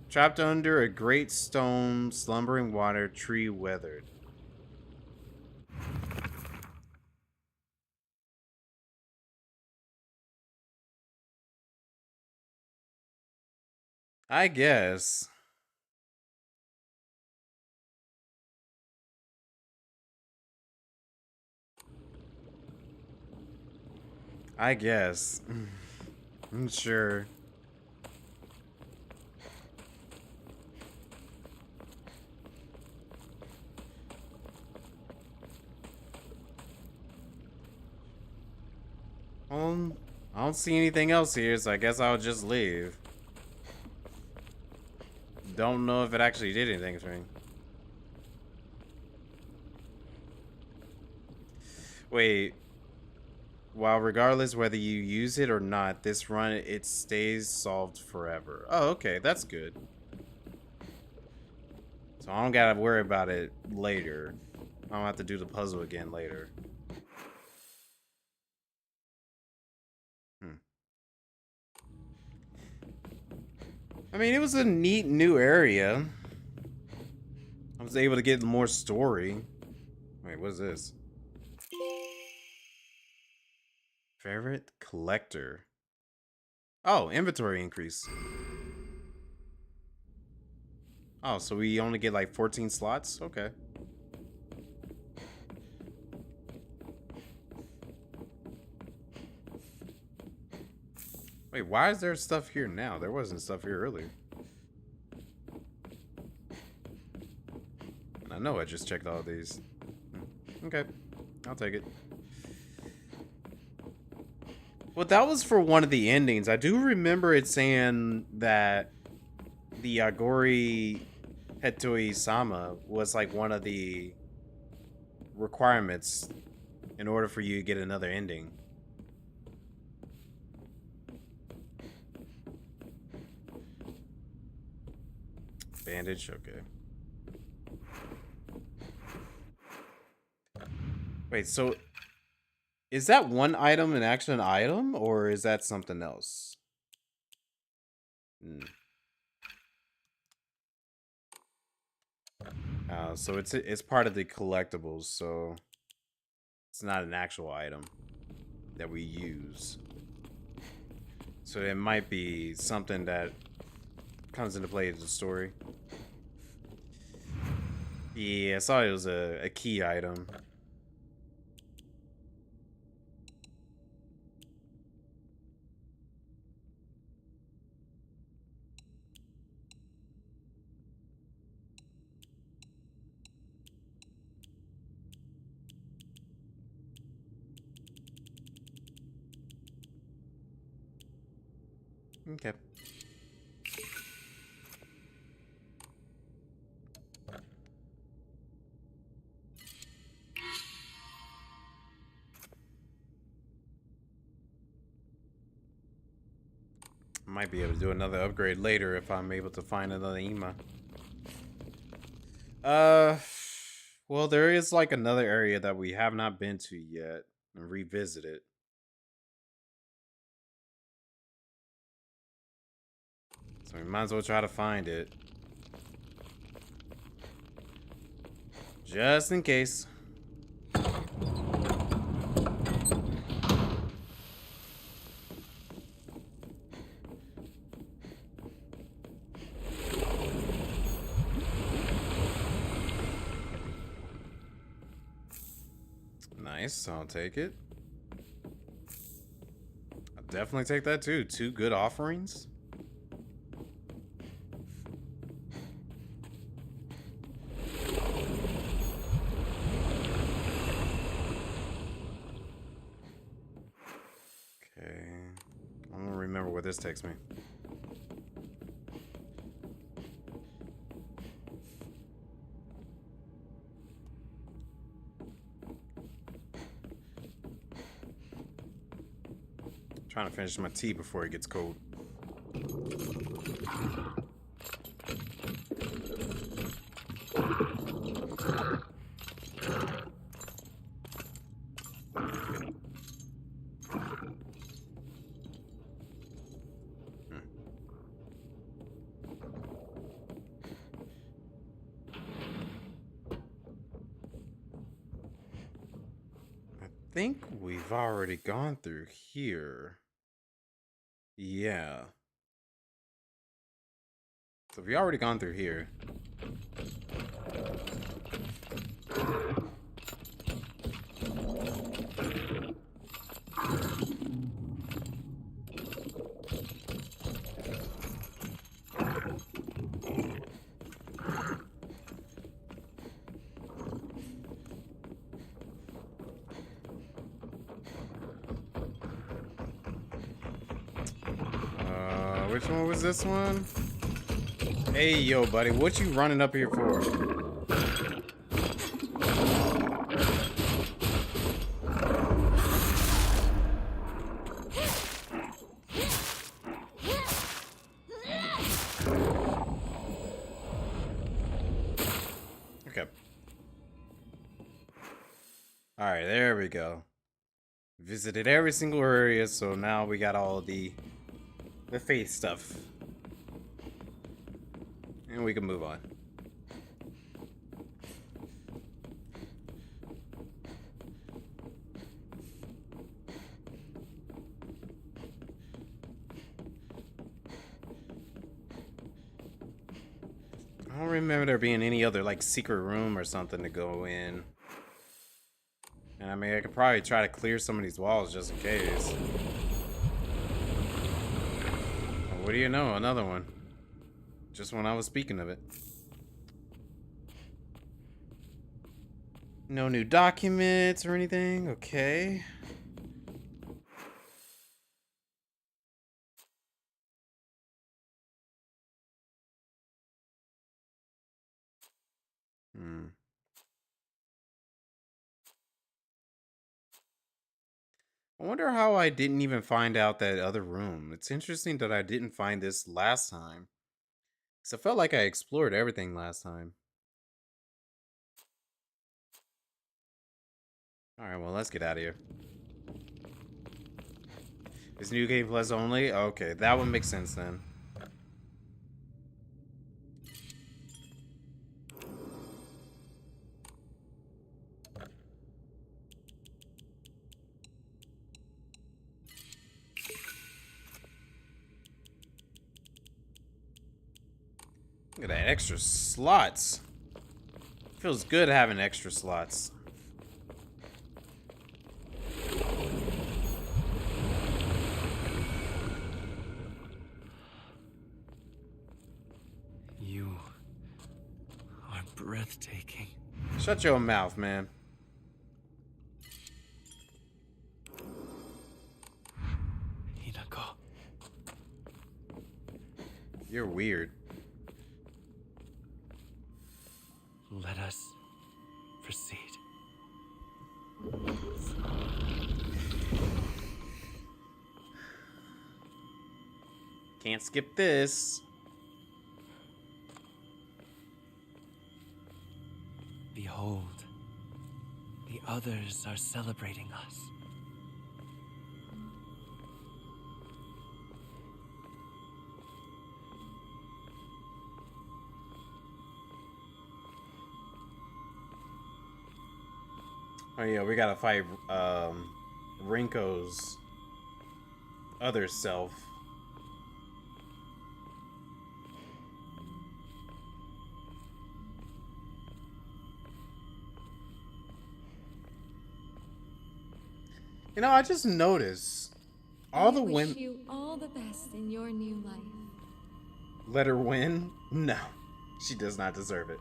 Trapped under a great stone, slumbering water, tree weathered. I guess. I guess. I'm sure. I don't see anything else here, so I guess I'll just leave. Don't know if it actually did anything for me. Wait. While regardless whether you use it or not, this run, it stays solved forever. Oh, okay. That's good. So I don't gotta worry about it later. I don't have to do the puzzle again later. Hmm. I mean, it was a neat new area. I was able to get more story. Wait, what is this? Favorite collector. Oh, inventory increase. Oh, so we only get like 14 slots? Okay. Wait, why is there stuff here now? There wasn't stuff here earlier. And I know I just checked all these. Okay, I'll take it. Well, that was for one of the endings. I do remember it saying that the Agori Hetoi Sama was like one of the requirements in order for you to get another ending. Bandage, okay. Wait, so is that one item an actual item, or is that something else? Hmm. So it's part of the collectibles, so it's not an actual item that we use. So it might be something that comes into play in the story. Yeah, I saw it was a key item. Okay. Might be able to do another upgrade later if I'm able to find another Ema. Well, there is like another area that we have not been to yet and revisit it. So we might as well try to find it. Just in case. Nice, I'll take it. I'll definitely take that too. 2 good offerings. Okay. I'm gonna remember where this takes me. Trying to finish my tea before it gets cold. I think we've already gone through here. Yeah. So we already gone through here. Which one was this one? Hey, yo, buddy, what you running up here for? Okay. All right, there we go. Visited every single area, so now we got all the faith stuff. And we can move on. I don't remember there being any other like secret room or something to go in. And I mean, I could probably try to clear some of these walls just in case. What do you know? Another one. Just when I was speaking of it. No new documents or anything? Okay. I wonder how I didn't even find out that other room. It's interesting that I didn't find this last time. Because I felt like I explored everything last time. Alright, well, let's get out of here. Is New Game Plus only? Okay, that would make sense then. Look at that, extra slots. Feels good having extra slots. You are breathtaking. Shut your mouth, man. Hinako. You're weird. Let us proceed. Can't skip this. Behold, the others are celebrating us. Oh yeah, we gotta fight Rinko's other self. You know, I just noticed all the I wish women. you all the best in your new life. Let her win? No, she does not deserve it.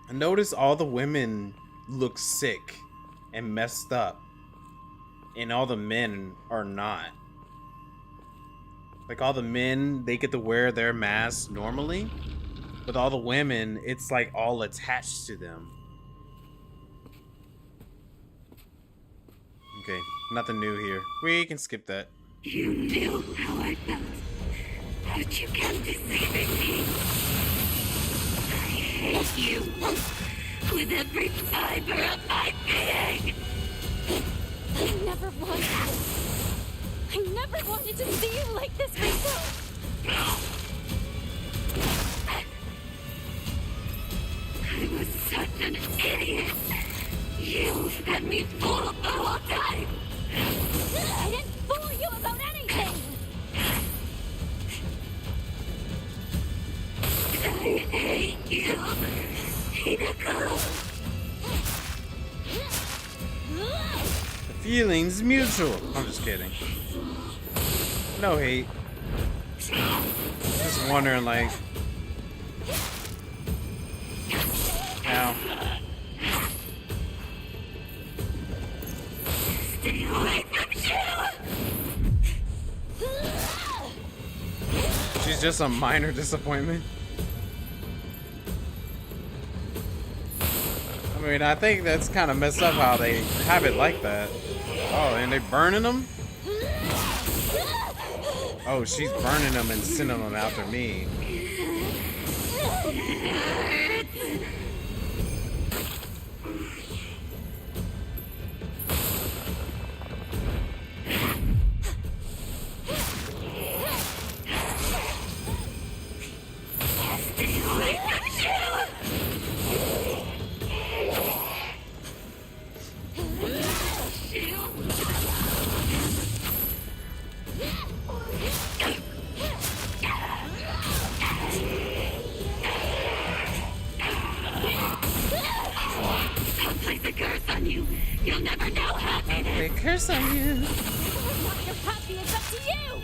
I notice all the women look sick and messed up, and all the men are not. Like, all the men, they get to wear their masks normally, but all the women, it's like all attached to them. Okay, nothing new here. We can skip that. You knew how I felt, but you kept deceiving me. I hate you with every fiber of my being. I never wanted to see you like this, Rico. I was such an idiot. You had me fooled the whole time. I didn't fool you about anything. I hate you, Hinako. The feeling's mutual. I'm just kidding. No hate. Just wondering, like, now. Stay away from you. She's just a minor disappointment. I mean, I think that's kind of messed up how they have it like that. Oh, and they burning them? Oh, she's burning them and sending them after me. You'll never know happiness. They curse on you. Not your happy, it's up to you.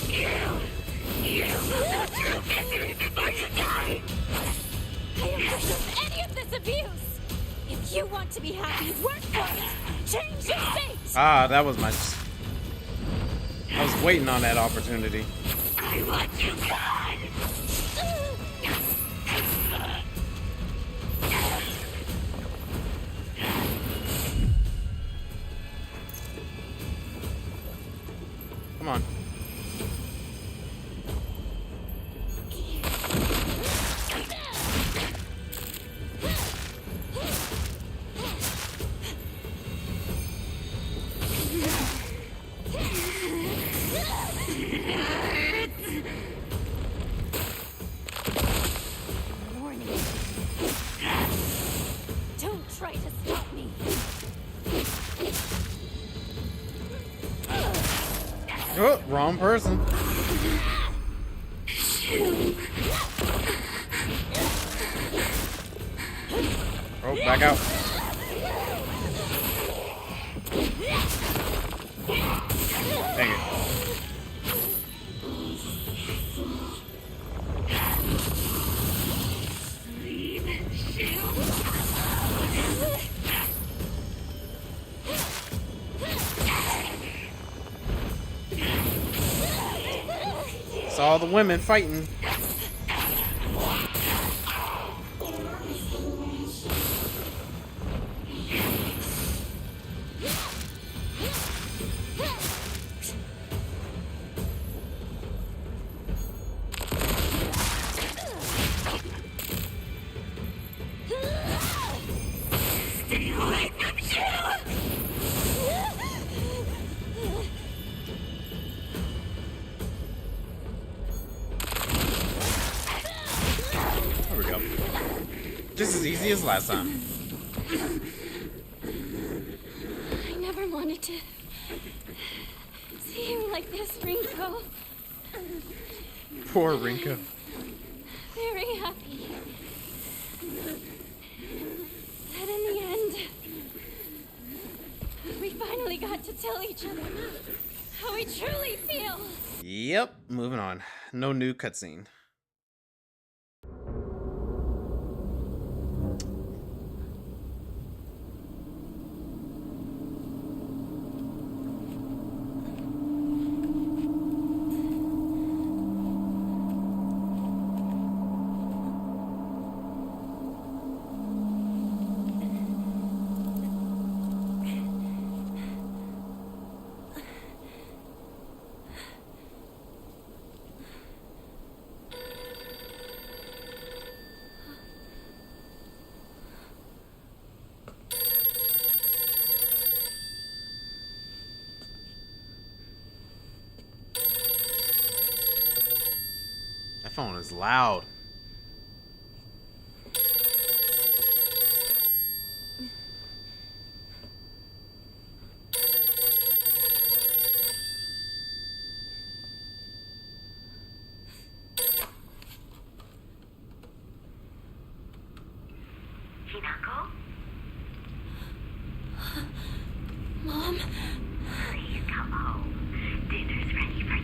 You will go through misery before you die. I don't deserve any of this abuse. If you want to be happy, work for it. Change your fate. Ah, that was my... I was waiting on that opportunity. I want you gone. Come on. Warning. Don't try to stop me. Oh, wrong person. Oh, back out. Dang it. Saw the women fighting. Yep. Just as easy as last time. I never wanted to see you like this, Rinko. Poor Rinko. Very happy. That in the end, we finally got to tell each other how we truly feel. Yep, moving on. No new cutscene. That phone is loud. Hinako? Mom? Please come home. Dinner's ready for you.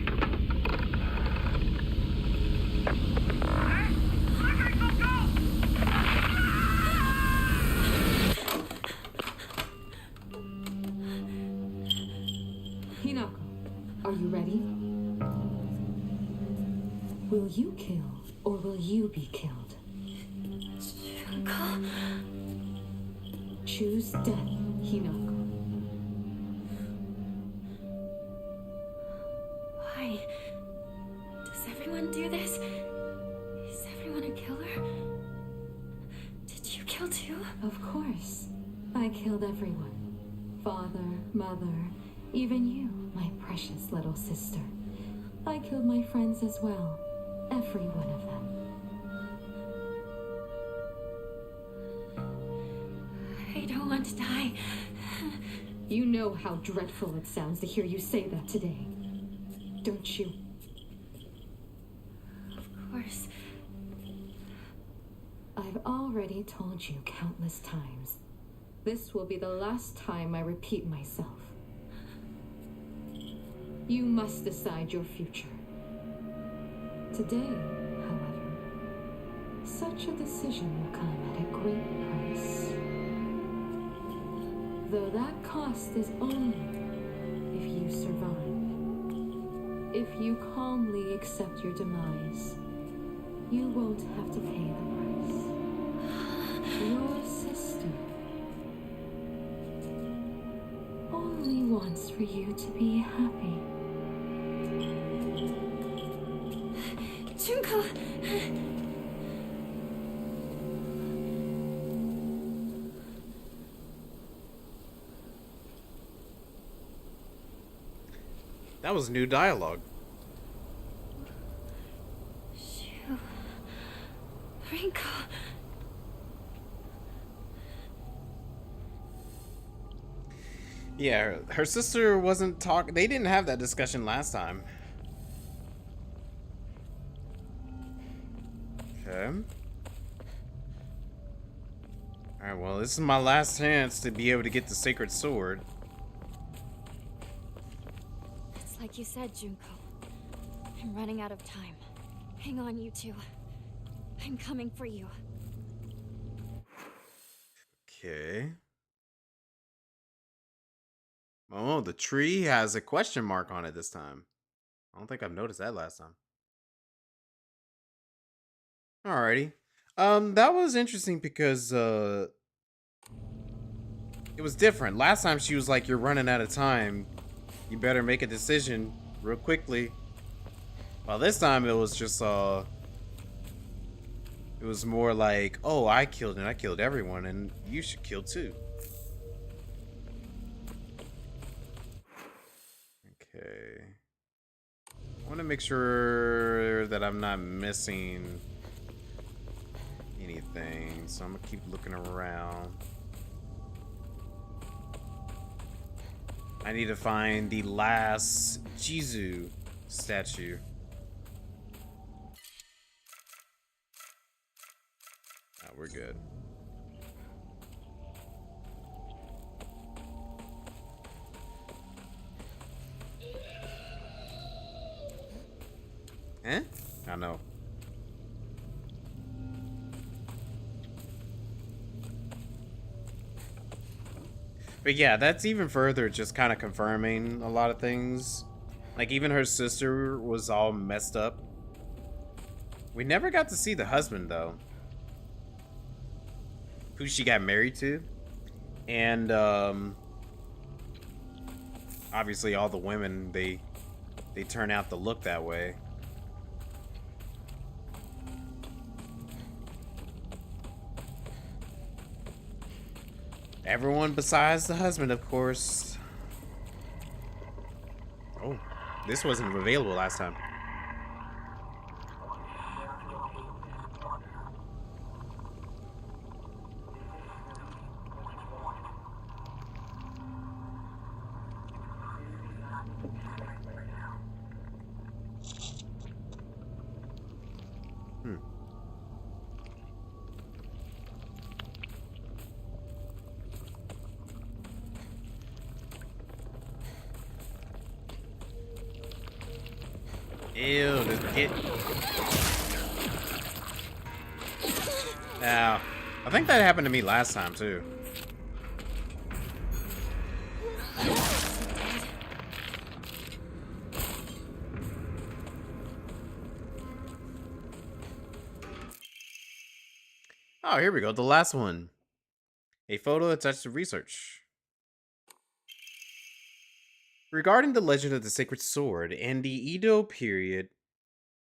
Hinako, are you ready? Will you kill or will you be killed? Junko? Choose death, Hinako. Why? Does everyone do this? Is everyone a killer? Did you kill too? Of course. I killed everyone. Father, mother, even you, my precious little sister. I killed my friends as well. Every one of them. I don't want to die. You know how dreadful it sounds to hear you say that today. Don't you? Of course. I've already told you countless times. This will be the last time I repeat myself. You must decide your future. Today, however, such a decision will come at a great price. Though that cost is only if you survive. If you calmly accept your demise, you won't have to pay the price. Your sister only wants for you to be happy. Junko! That was new dialogue. Shoo. Rinko. Yeah, her sister wasn't talking. They didn't have that discussion last time. Okay. Alright, well, this is my last chance to be able to get the sacred sword. It's like you said, Junko. I'm running out of time. Hang on, you two. I'm coming for you. Okay. Oh, the tree has a question mark on it this time. I don't think I've noticed that last time. Alrighty. That was interesting because it was different. Last time she was like, "You're running out of time. You better make a decision real quickly." Well, this time it was just it was more like, "Oh, I killed and I killed everyone, and you should kill too." Okay. I want to make sure that I'm not missing anything, so I'm gonna keep looking around. I need to find the last Jizu statue. Oh, we're good. Eh? I know. But yeah, that's even further just kind of confirming a lot of things. Like, even her sister was all messed up. We never got to see the husband, though. Who she got married to. And, obviously all the women, they turn out to look that way. Everyone besides the husband, of course. Oh, this wasn't available last time. Ew, this kid. Now, I think that happened to me last time too. Oh, here we go. The last one. A photo attached to research. Regarding the legend of the sacred sword, in the Edo period,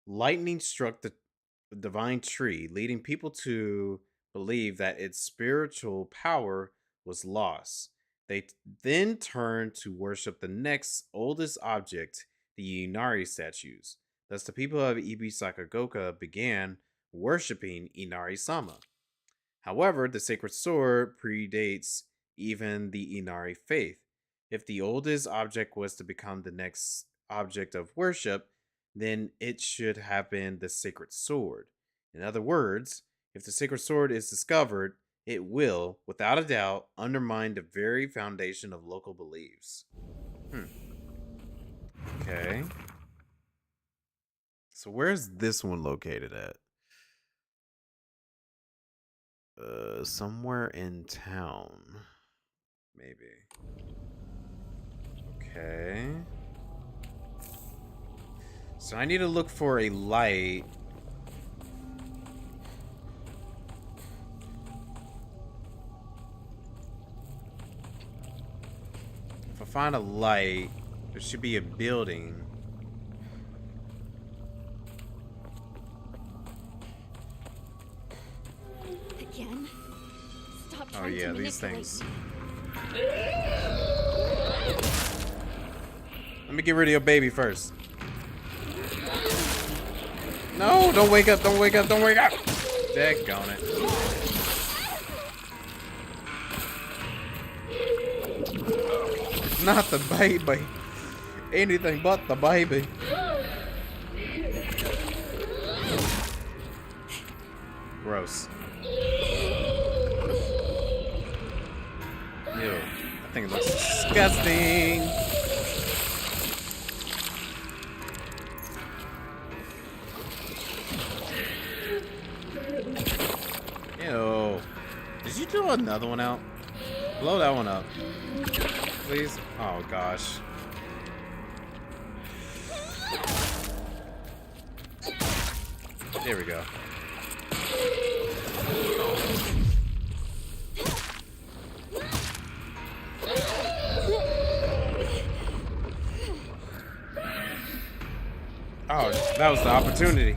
lightning struck the divine tree, leading people to believe that its spiritual power was lost. They then turned to worship the next oldest object, the Inari statues. Thus, the people of Ibisakagoka began worshiping Inari-sama. However, the sacred sword predates even the Inari faith. If the oldest object was to become the next object of worship, then it should have been the sacred sword. In other words, if the sacred sword is discovered, it will, without a doubt, undermine the very foundation of local beliefs. Okay. So where's this one located at? Somewhere in town. Maybe. Okay. So I need to look for a light. If I find a light, there should be a building. Again? Stop Oh trying yeah, to these manipulate things. me. Let me get rid of your baby first. No, don't wake up, don't wake up, don't wake up! Daggone it. Not the baby. Anything but the baby. Gross. Ew. That thing looks disgusting. Ew. Did you throw another one out? Blow that one up. Please? Oh gosh. There we go. Oh, that was the opportunity.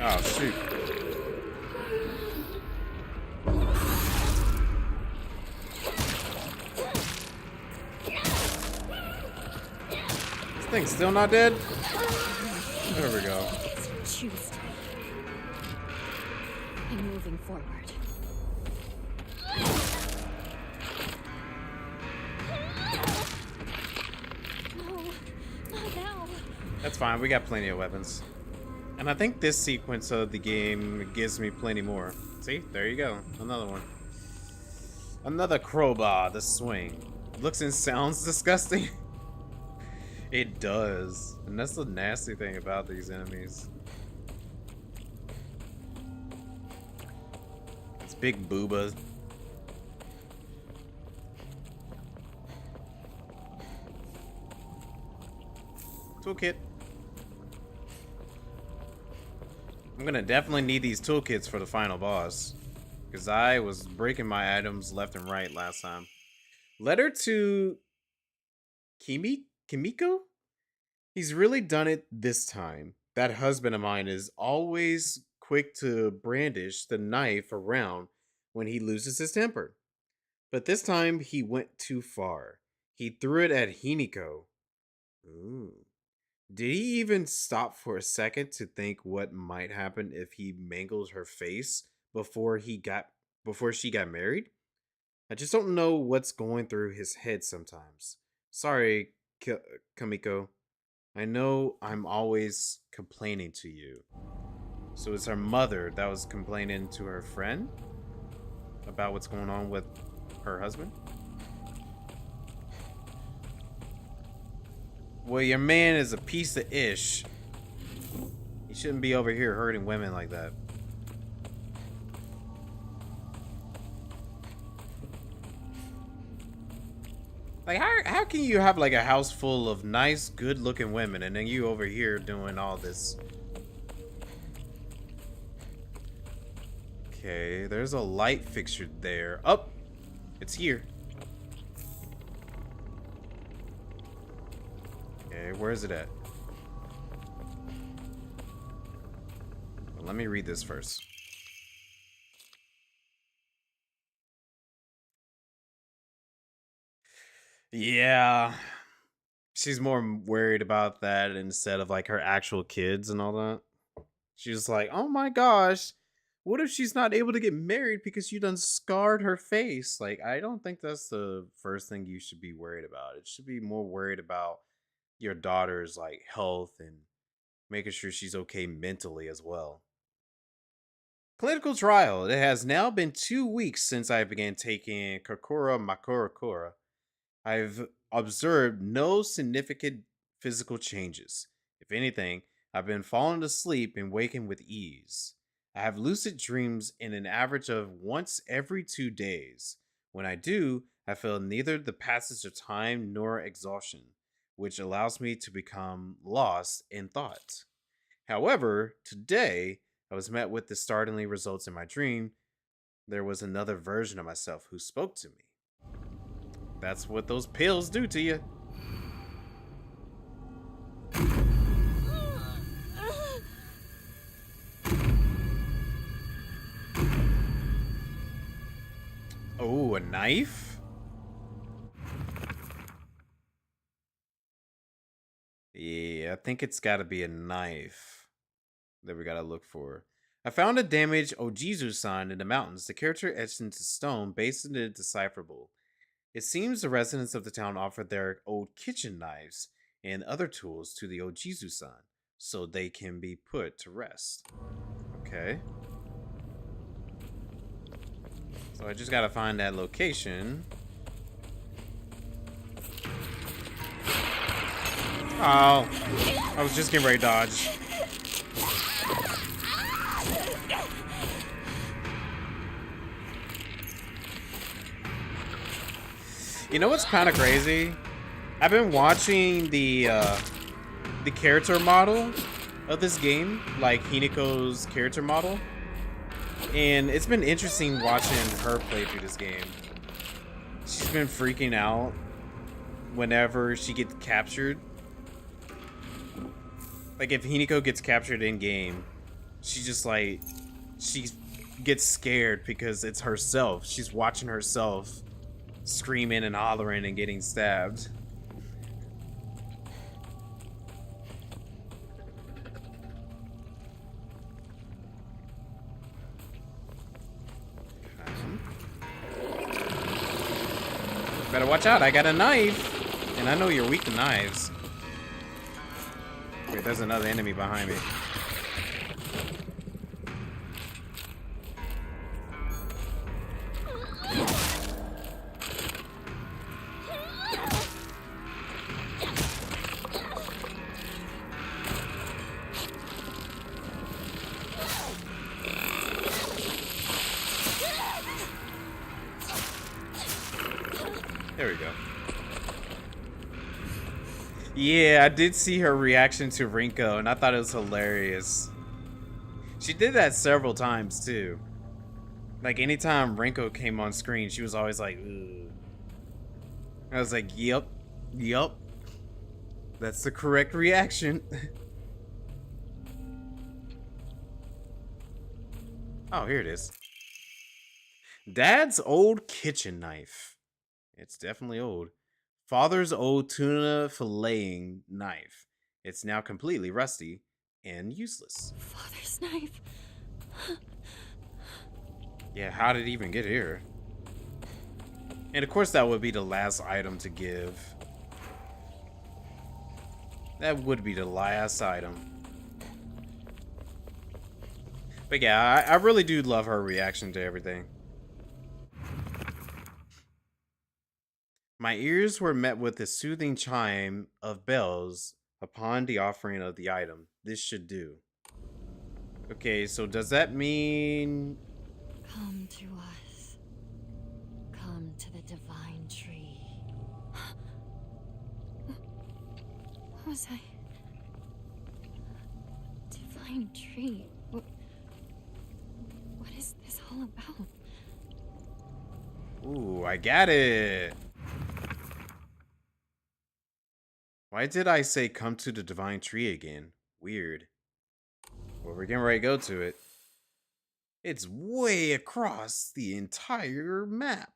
Oh, shoot. This thing's still not dead? There we go. Choose to. I'm moving forward. No, not now. That's fine. We got plenty of weapons. And I think this sequence of the game gives me plenty more. See? There you go. Another one. Another crowbar, the swing. Looks and sounds disgusting. It does. And that's the nasty thing about these enemies. It's big boobas. Toolkit. I'm gonna definitely need these toolkits for the final boss. Because I was breaking my items left and right last time. Letter to Kimiko? He's really done it this time. That husband of mine is always quick to brandish the knife around when he loses his temper. But this time he went too far. He threw it at Hiniko. Ooh. Did he even stop for a second to think what might happen if he mangled her face before she got married? I just don't know what's going through his head sometimes. Sorry, Kamiko. I know I'm always complaining to you. So it's her mother that was complaining to her friend about what's going on with her husband? Well, your man is a piece of ish. He shouldn't be over here hurting women like that. Like, how can you have like a house full of nice, good-looking women, and then you over here doing all this? Okay, there's a light fixture there. Oh, it's here. Okay, where is it at? Well, let me read this first. Yeah. She's more worried about that instead of like her actual kids and all that. She's like, oh my gosh, what if she's not able to get married because you done scarred her face? Like, I don't think that's the first thing you should be worried about. It should be more worried about your daughter's like health and making sure she's okay mentally as well. Clinical trial. It has now been 2 weeks since I began taking Kakura Makurakura. I've observed no significant physical changes. If anything, I've been falling asleep and waking with ease. I have lucid dreams in an average of once every 2 days. When I do, I feel neither the passage of time nor exhaustion, which allows me to become lost in thought. However, today, I was met with the startling results in my dream. There was another version of myself who spoke to me. That's what those pills do to you. Oh, a knife? Yeah, I think it's got to be a knife that we got to look for. I found a damaged Ojizu sign in the mountains. The character etched into stone, based in indecipherable. It seems the residents of the town offered their old kitchen knives and other tools to the Ojizu-san, so they can be put to rest. Okay. So I just gotta find that location. Oh, I was just getting ready to dodge. You know what's kind of crazy? I've been watching the character model of this game, like Hiniko's character model, and it's been interesting watching her play through this game. She's been freaking out whenever she gets captured. Like if Hiniko gets captured in game, She just like, she gets scared because it's herself. She's watching herself screaming and hollering and getting stabbed. Better watch out, I got a knife. And I know you're weak to knives. Wait, there's another enemy behind me. There we go. Yeah, I did see her reaction to Rinko, and I thought it was hilarious. She did that several times, too. Like, anytime Rinko came on screen, she was always like, ugh. I was like, yep, yep. That's the correct reaction. Oh, here it is. Dad's old kitchen knife. It's definitely old. Father's old tuna filleting knife. It's now completely rusty and useless. Father's knife. Yeah, how did it even get here? And of course that would be the last item to give. That would be the last item. But yeah, I really do love her reaction to everything. My ears were met with the soothing chime of bells upon the offering of the item. This should do. Okay, so does that mean... Come to us. Come to the divine tree. What was I? Divine tree? What is this all about? Ooh, I got it. Why did I say come to the divine tree again? Weird. Well, we're getting ready to go to it. It's way across the entire map.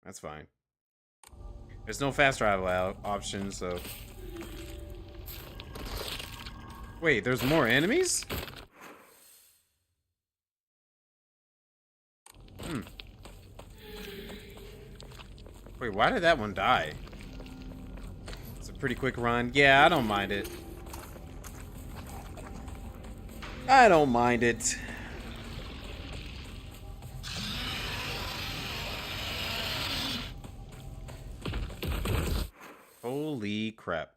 That's fine. There's no fast travel option, so... Wait, there's more enemies? Wait, why did that one die? It's a pretty quick run. Yeah, I don't mind it. I don't mind it. Holy crap.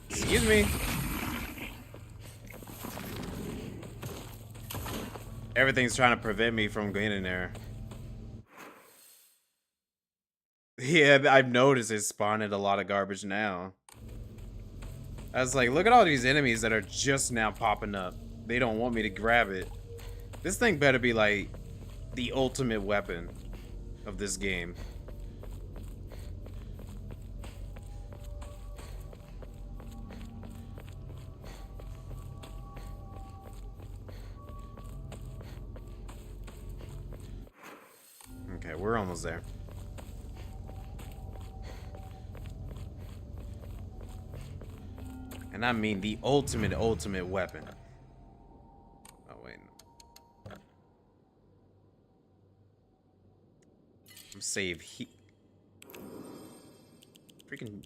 Excuse me. Everything's trying to prevent me from getting in there. Yeah, I've noticed it's spawning a lot of garbage now. I was like, look at all these enemies that are just now popping up. They don't want me to grab it. This thing better be like the ultimate weapon of this game. Okay, we're almost there. And I mean the ultimate weapon. Oh, wait. Save he. Freaking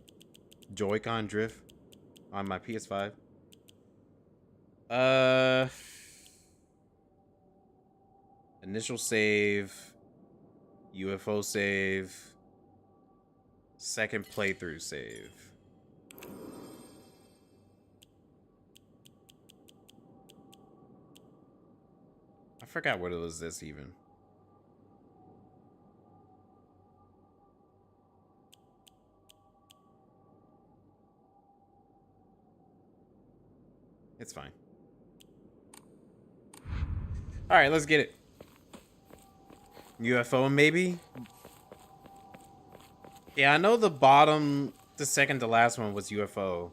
Joy-Con drift on my PS5. Initial save. UFO save. Second playthrough save. I forgot what it was this even. It's fine. All right, let's get it. UFO maybe? Yeah, I know the bottom The second to last one was UFO.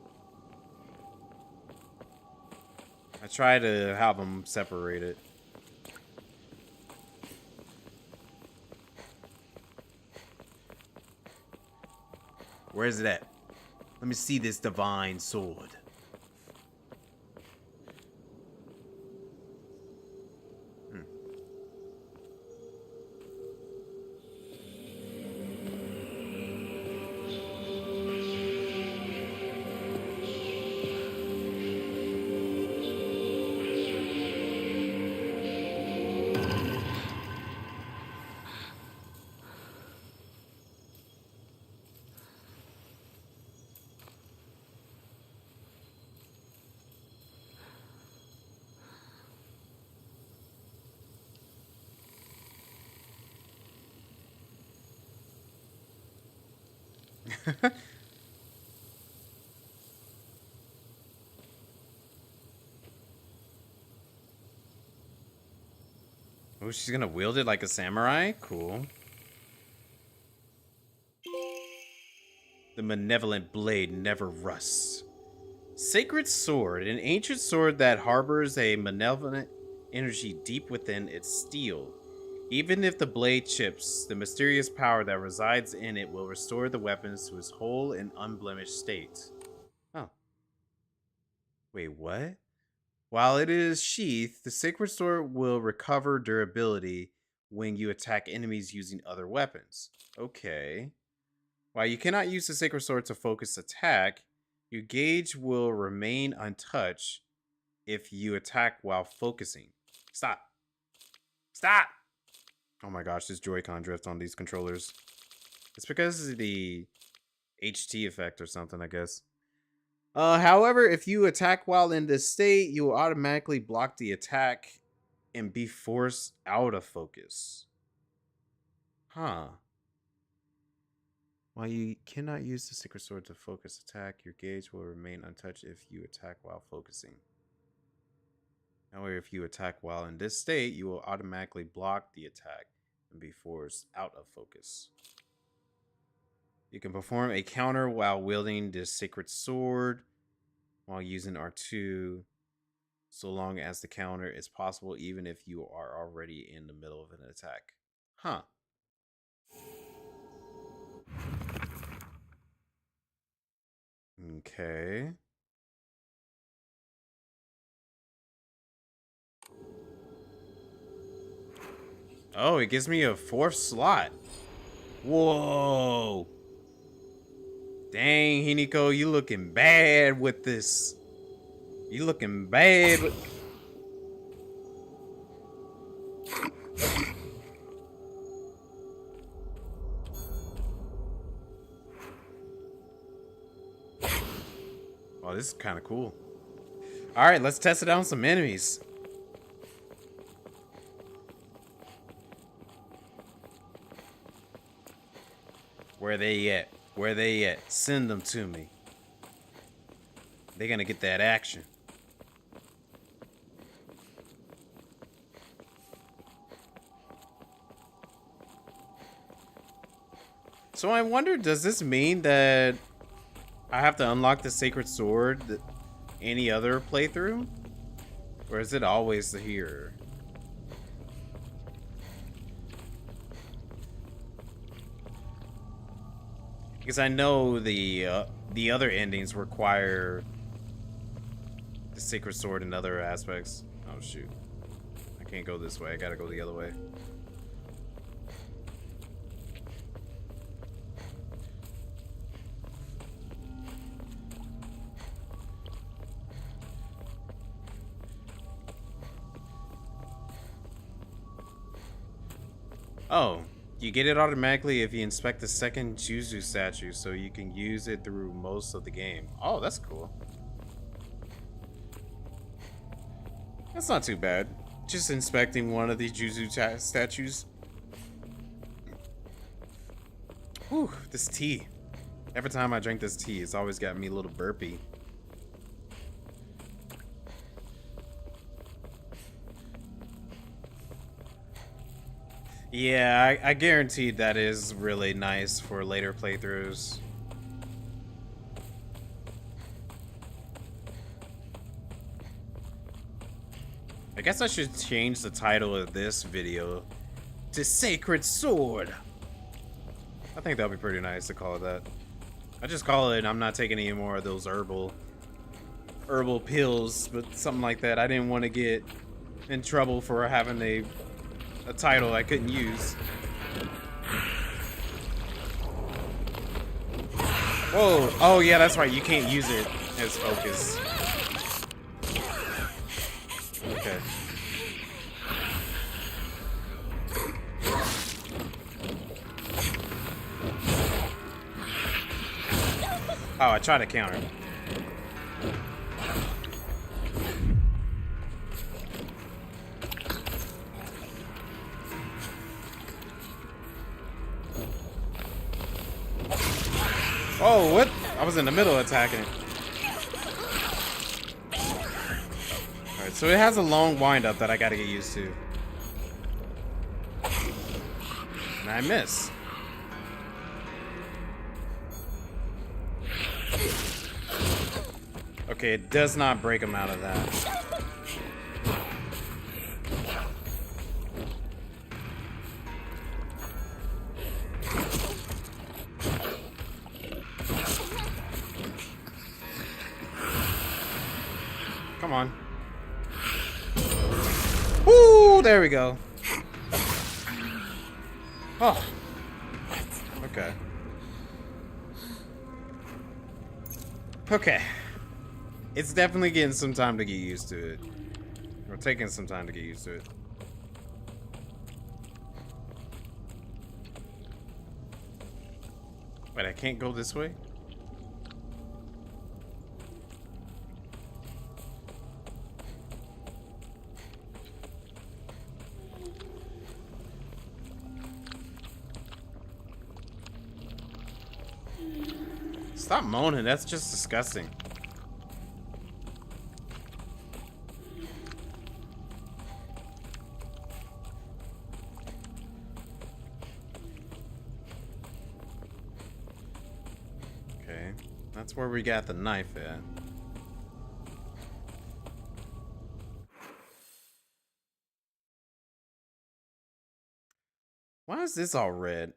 I try to have them separated. Where is it at? Let me see this divine sword. Oh, she's gonna wield it like a samurai? Cool. The malevolent blade never rusts. Sacred sword, an ancient sword that harbors a malevolent energy deep within its steel. Even if the blade chips, the mysterious power that resides in it will restore the weapons to its whole and unblemished state. Oh. Wait, what? While it is sheathed, the sacred sword will recover durability when you attack enemies using other weapons. Okay. While you cannot use the sacred sword to focus attack, your gauge will remain untouched if you attack while focusing. Stop. Stop! Oh my gosh, this Joy-Con drift on these controllers. It's because of the HT effect or something, I guess. However, if you attack while in this state, you will automatically block the attack and be forced out of focus. Huh. While you cannot use the sacred sword to focus attack, your gauge will remain untouched if you attack while focusing. However, if you attack while in this state, you will automatically block the attack and be forced out of focus. You can perform a counter while wielding this sacred sword while using R2, so long as the counter is possible even if you are already in the middle of an attack. Huh. Okay. Oh, it gives me a 4th slot. Whoa. Dang, Hiniko, you looking bad with this. You looking bad with... Oh, this is kind of cool. All right, let's test it out on some enemies. Where they at? Where they at? Send them to me. They're gonna get that action. So I wonder, does this mean that I have to unlock the sacred sword any other playthrough? Or is it always here? Because I know the other endings require the sacred sword in other aspects. Oh shoot. I can't go this way. I gotta go the other way. Oh, you get it automatically if you inspect the second Juzu statue, so you can use it through most of the game. Oh, that's cool. That's not too bad. Just inspecting one of the Juzu statues. Whew, this tea. Every time I drink this tea, it's always got me a little burpy. Yeah, I guarantee that is really nice for later playthroughs. I guess I should change the title of this video to Sacred Sword. I think that'll be pretty nice to call it that. I just call it, I'm not taking any more of those herbal pills, but something like that. I didn't want to get in trouble for having a title I couldn't use. Whoa. Oh yeah, that's right. You can't use it as focus. Okay. Oh, I tried to counter. Oh, what? I was in the middle of attacking it. Alright, so it has a long windup that I gotta get used to. And I miss. Okay, it does not break him out of that. Come on. Woo! There we go. Oh. Okay. Okay. It's definitely getting some time to get used to it. Or taking some time to get used to it. Wait, I can't go this way? Stop moaning, that's just disgusting. Okay, that's where we got the knife at. Why is this all red?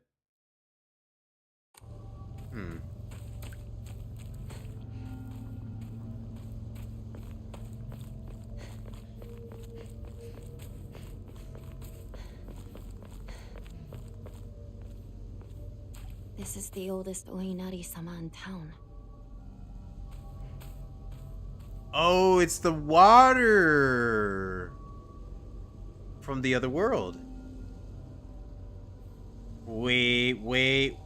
This is the oldest Oinari-sama in town. Oh, it's the water from the other world. Wait.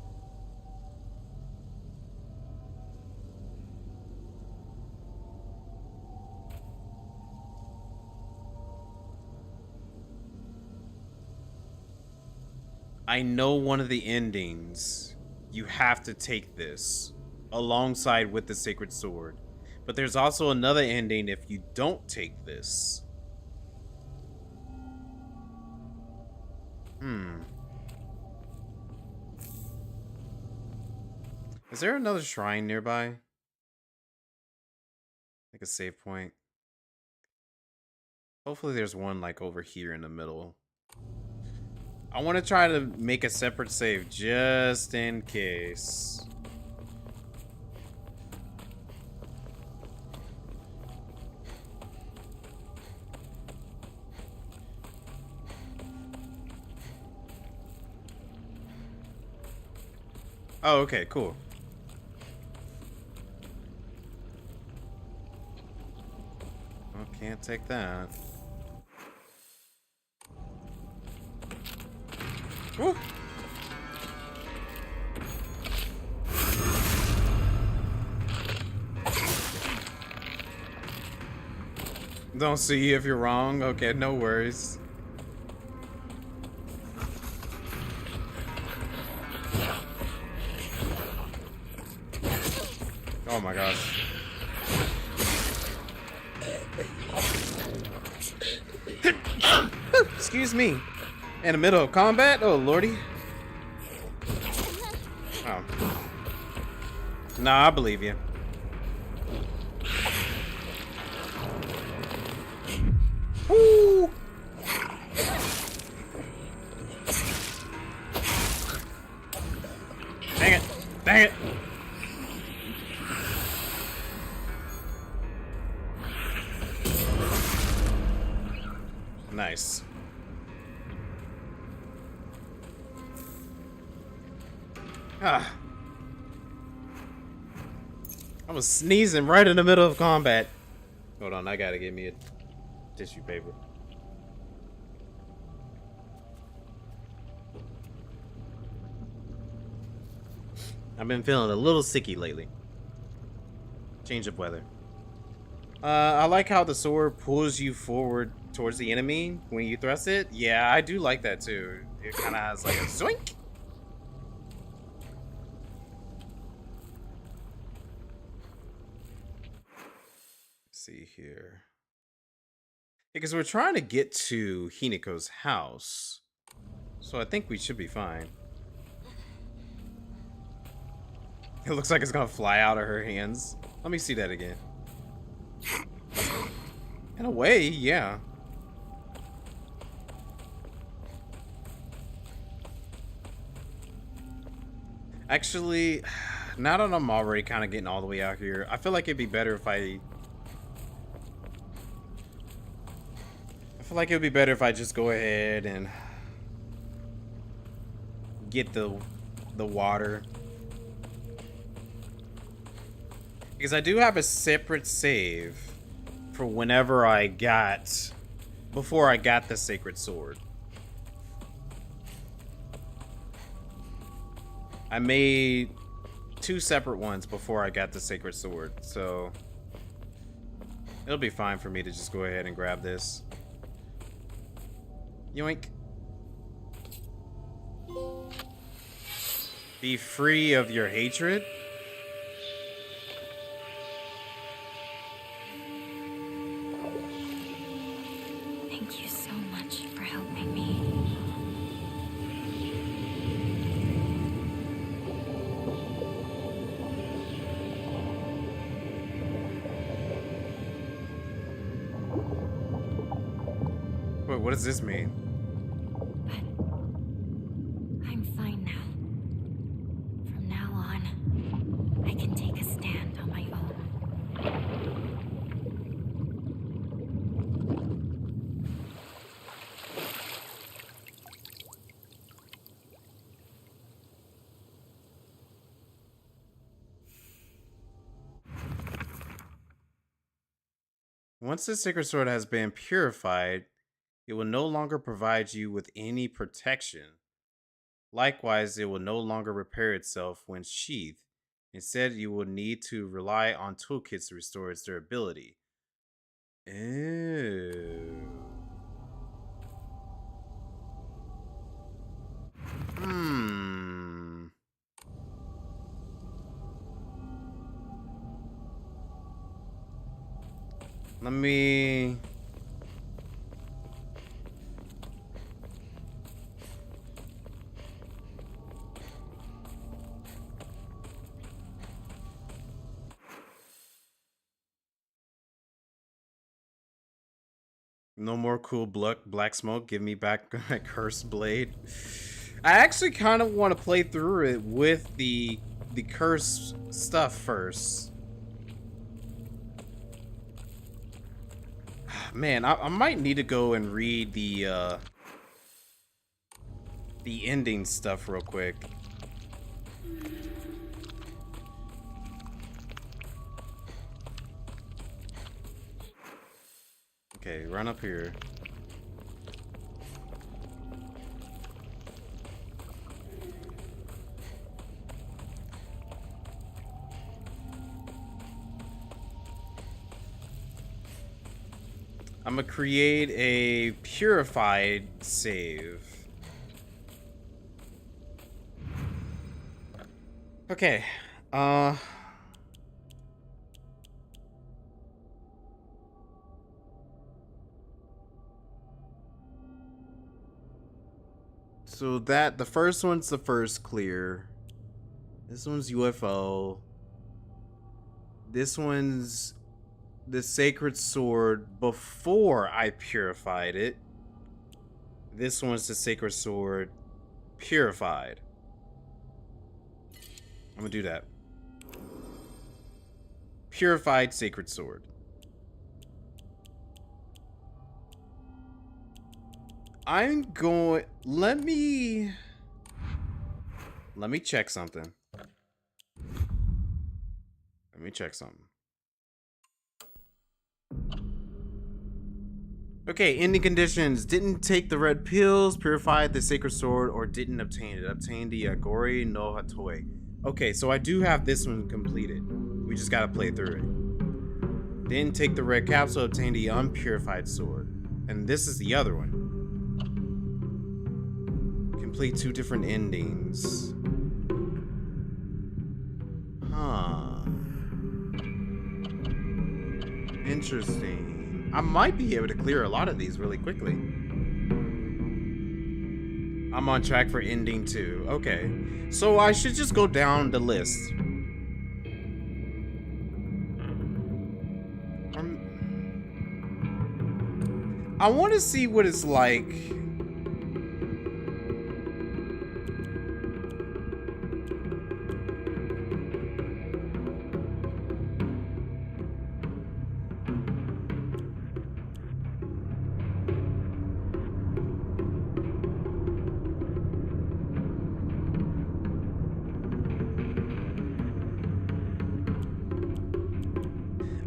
I know one of the endings. You have to take this alongside with the sacred sword. But there's also another ending if you don't take this. Is there another shrine nearby? Like a save point? Hopefully there's one like over here in the middle. I want to try to make a separate save just in case. Oh, okay, cool. Well, can't take that. Woo. Don't see if you're wrong. Okay, no worries. Oh my gosh. Excuse me. In the middle of combat? Oh, lordy. Oh. Nah, I believe you. Woo! Nice. Ah. I was sneezing right in the middle of combat. Hold on, I gotta get me a tissue paper. I've been feeling a little sicky lately. Change of weather. I like how the sword pulls you forward towards the enemy when you thrust it. Yeah, I do like that too. It kind of has like a zoink. Let's see here. Because we're trying to get to Hinako's house. So I think we should be fine. It looks like it's gonna fly out of her hands. Let me see that again. In a way, yeah. Actually, now that I'm already kind of getting all the way out here, I feel like it'd be better if I feel like it would be better if I just go ahead and get the water. Because I do have a separate save for whenever before I got the sacred sword. I made 2 separate ones before I got the sacred sword, so it'll be fine for me to just go ahead and grab this. Yoink. Be free of your hatred. Thank you so much for helping me. Wait, what does this mean? But I'm fine now. From now on, I can take a stand on my own. Once the sacred sword has been purified, it will no longer provide you with any protection. Likewise, it will no longer repair itself when sheathed. Instead, you will need to rely on toolkits to restore its durability. Ew. Hmm. Let me... No more cool black smoke. Give me back my cursed blade. I actually kind of want to play through it with the cursed stuff first. Man, I might need to go and read the ending stuff real quick. Okay, run up here. I'm gonna create a purified save. Okay. So the first one's the first clear. This one's UFO. This one's the sacred sword before I purified it. This one's the sacred sword purified. I'm gonna do that. Purified sacred sword. I'm going... Let me check something. Let me check something. Okay, ending conditions. Didn't take the red pills, purified the sacred sword, or didn't obtain it. Obtained the Gori no Hatoi. Okay, so I do have this one completed. We just gotta play through it. Didn't take the red capsule, obtained the unpurified sword. And this is the other one. Complete 2 different endings. Huh. Interesting. I might be able to clear a lot of these really quickly. I'm on track for ending 2. Okay. So I should just go down the list. I want to see what it's like.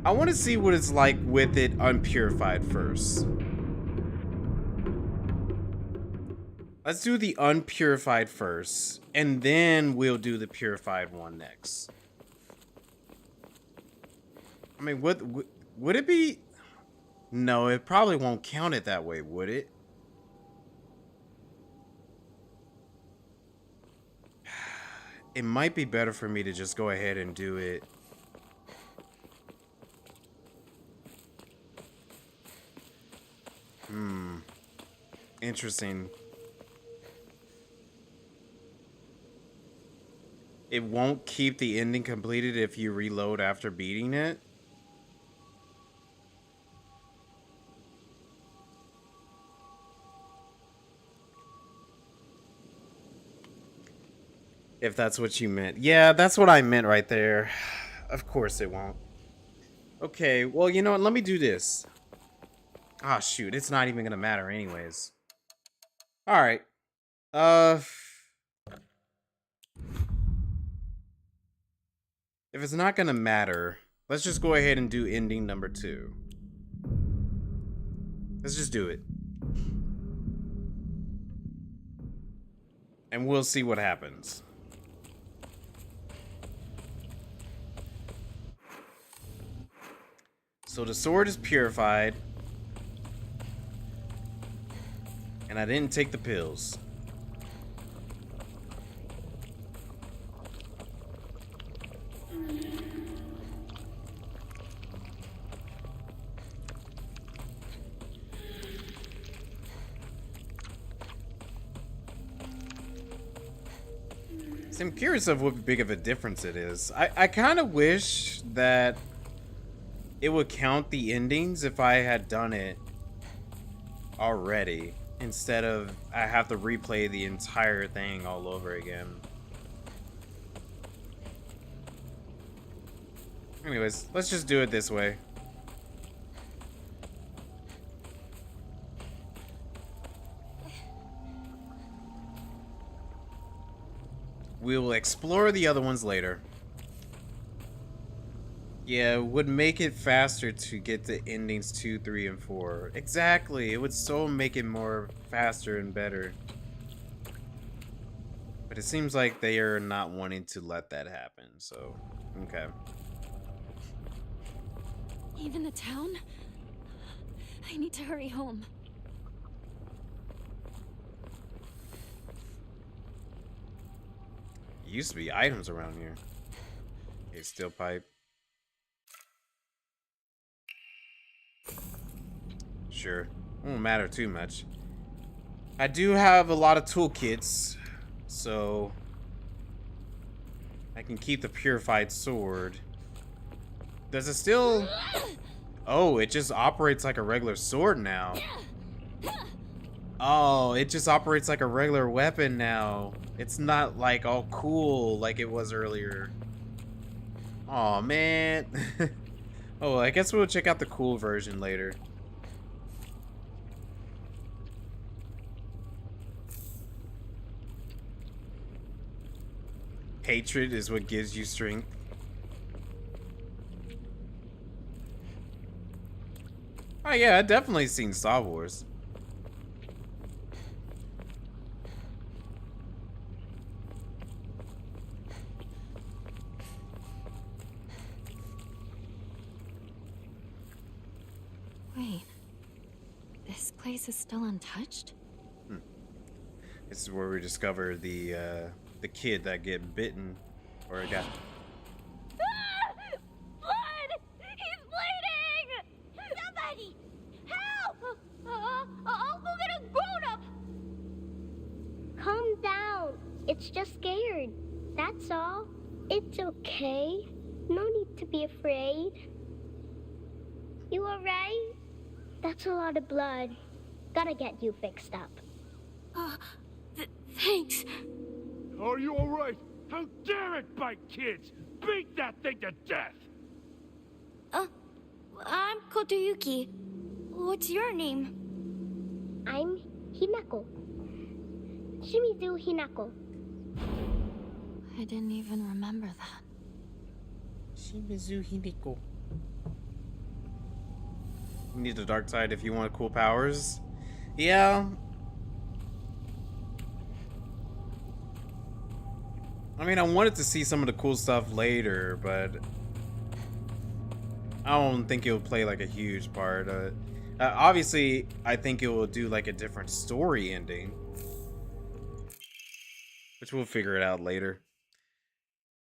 I want to see what it's like with it unpurified first. Let's do the unpurified first, and then we'll do the purified one next. I mean, would it be? No, it probably won't count it that way, would it? It might be better for me to just go ahead and do it. Interesting. It won't keep the ending completed if you reload after beating it. If that's what you meant. Yeah, that's what I meant right there. Of course it won't. Okay, well, you know what? Let me do this. Ah, shoot. It's not even gonna matter anyways. Alright. If it's not gonna matter, let's just go ahead and do ending number 2. Let's just do it. And we'll see what happens. So the sword is purified. And I didn't take the pills. So I'm curious of what big of a difference it is. I kind of wish that it would count the endings if I had done it already, instead of I have to replay the entire thing all over again. Anyways, let's just do it this way. We will explore the other ones later. Yeah, it would make it faster to get the endings 2, 3, and 4. Exactly, it would so make it more faster and better. But it seems like they are not wanting to let that happen, so, okay. Even the town? I need to hurry home. Used to be items around here. Okay, steel pipe. Sure, won't matter too much. I do have a lot of toolkits, so I can keep the purified sword. Does it still... Oh, it just operates like a regular sword now. Oh, it just operates like a regular weapon now. It's not like all cool like it was earlier. Oh man. Oh, I guess we'll check out the cool version later. Hatred is what gives you strength. Oh yeah, I definitely seen Star Wars. Wait. This place is still untouched? This is where we discover the kid that get bitten or got. Blood! He's bleeding! Somebody! Help! I'll go get his grown-up! Calm down. It's just scared. That's all. It's okay. No need to be afraid. You alright? That's a lot of blood. Gotta get you fixed up. Thanks. Are you all right? How dare it bite kids? Beat that thing to death! I'm Kotoyuki. What's your name? I'm Hinako. Shimizu Hinako. I didn't even remember that. Shimizu Hinako. You need the dark side if you want cool powers. Yeah. I mean, I wanted to see some of the cool stuff later, but I don't think it'll play like a huge part. Obviously, I think it will do like a different story ending, which we'll figure it out later.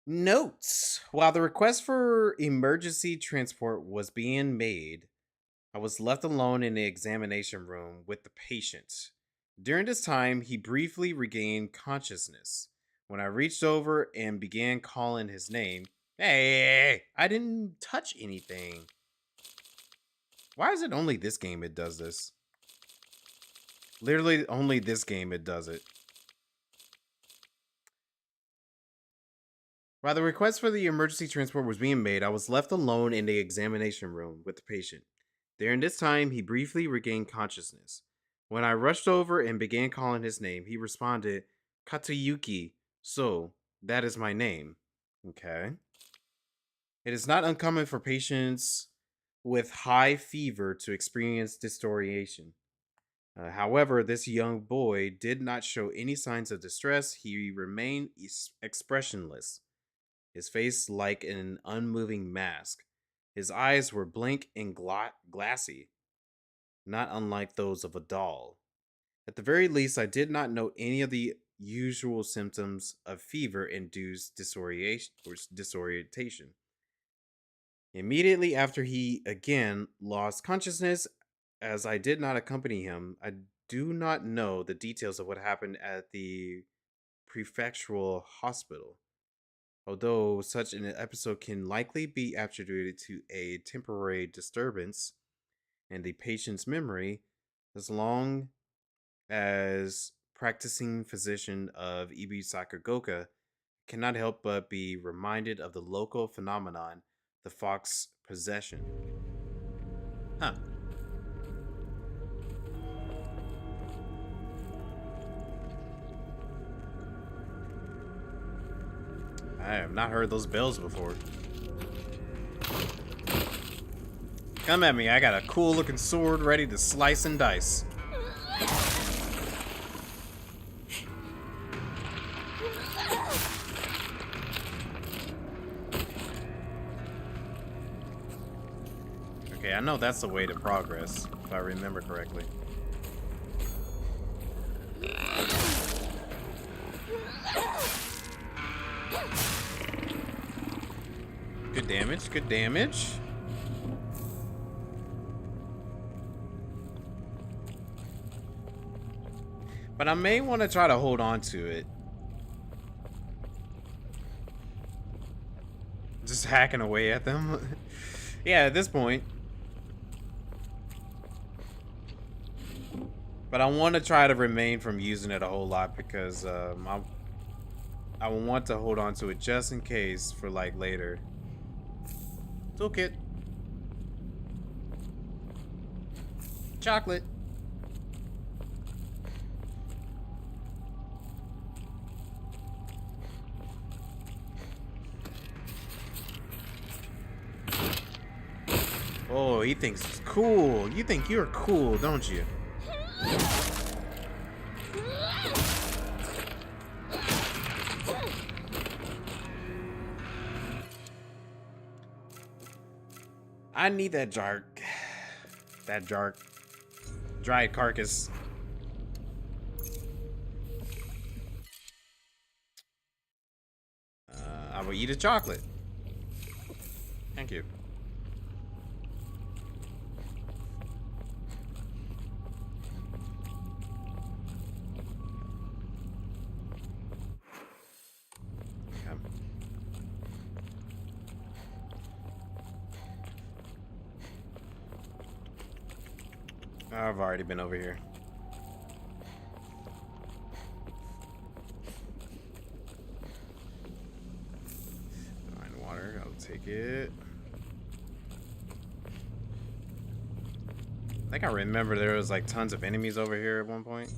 Notes: while the request for emergency transport was being made, I was left alone in the examination room with the patient. During this time, he briefly regained consciousness. When I reached over and began calling his name, hey, I didn't touch anything. Why is it only this game it does this? Literally only this game it does it. While the request for the emergency transport was being made, I was left alone in the examination room with the patient. During this time, he briefly regained consciousness. When I rushed over and began calling his name, he responded, Katayuki. So, that is my name. Okay. It is not uncommon for patients with high fever to experience disorientation. However, this young boy did not show any signs of distress. He remained expressionless, his face like an unmoving mask. His eyes were blank and glassy, not unlike those of a doll. At the very least, I did not know any of the usual symptoms of fever-induced disorientation. Immediately after he again lost consciousness, as I did not accompany him, I do not know the details of what happened at the prefectural hospital. Although such an episode can likely be attributed to a temporary disturbance in the patient's memory, as long as practicing physician of Ibi Sakagoka cannot help but be reminded of the local phenomenon, the fox possession. Huh. I have not heard those bells before. Come at me, I got a cool looking sword ready to slice and dice. Okay, I know that's the way to progress, if I remember correctly. Good damage, good damage. But I may want to try to hold on to it. Just hacking away at them. Yeah, at this point. But I want to try to remain from using it a whole lot because I want to hold on to it just in case for like later. Toolkit. Chocolate. he thinks he's cool. You think you're cool, don't you? I need that jark. That jark. Dried carcass. I will eat a chocolate. Thank you. Okay. I've already been over here. Fine water, I'll take it. I think I remember there was like tons of enemies over here at one point.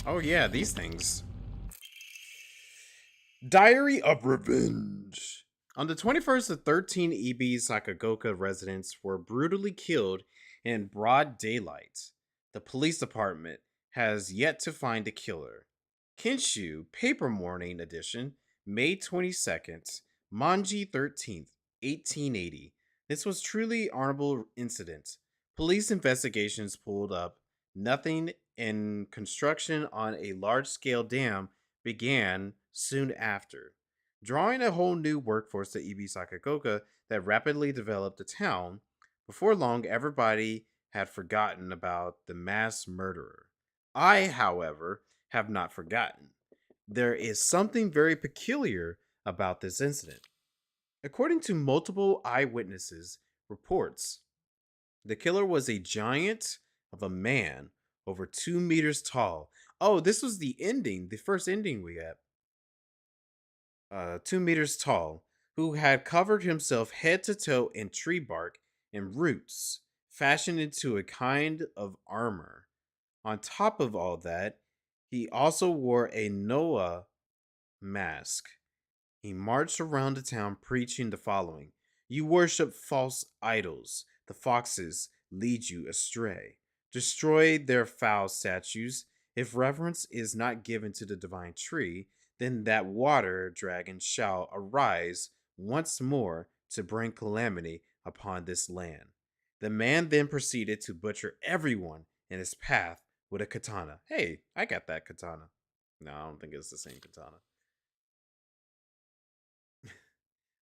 Oh yeah, these things. Diary of Revenge. On the 21st of 13 EB Sakagoka residents were brutally killed in broad daylight. The police department has yet to find the killer. Kinshu, Paper Morning Edition, May 22nd, Manji 13th, 1880. This was truly honorable incident. Police investigations pulled up nothing, and construction on a large-scale dam began soon after, drawing a whole new workforce to Ibi Sakagoka that rapidly developed the town. Before long, everybody had forgotten about the mass murderer. I, however, have not forgotten. There is something very peculiar about this incident. According to multiple eyewitnesses' reports, the killer was a giant of a man over 2 meters tall. Oh, this was the ending, the first ending we got. 2 meters tall, who had covered himself head to toe in tree bark and roots, fashioned into a kind of armor. On top of all that, he also wore a Noah mask. He marched around the town preaching the following: "You worship false idols. The foxes lead you astray. Destroy their foul statues. If reverence is not given to the divine tree, then that water dragon shall arise once more to bring calamity upon this land." The man then proceeded to butcher everyone in his path with a katana. Hey, I got that katana. No, I don't think it's the same katana.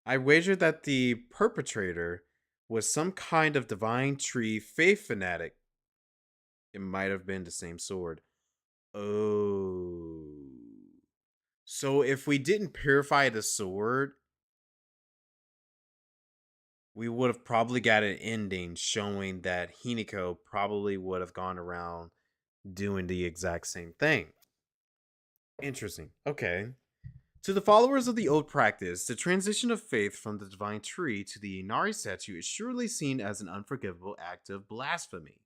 I wager that the perpetrator was some kind of divine tree faith fanatic. It might have been the same sword. Oh. So if we didn't purify the sword, we would have probably got an ending showing that Hinako probably would have gone around doing the exact same thing. Interesting. Okay. To the followers of the old practice, the transition of faith from the divine tree to the Inari statue is surely seen as an unforgivable act of blasphemy.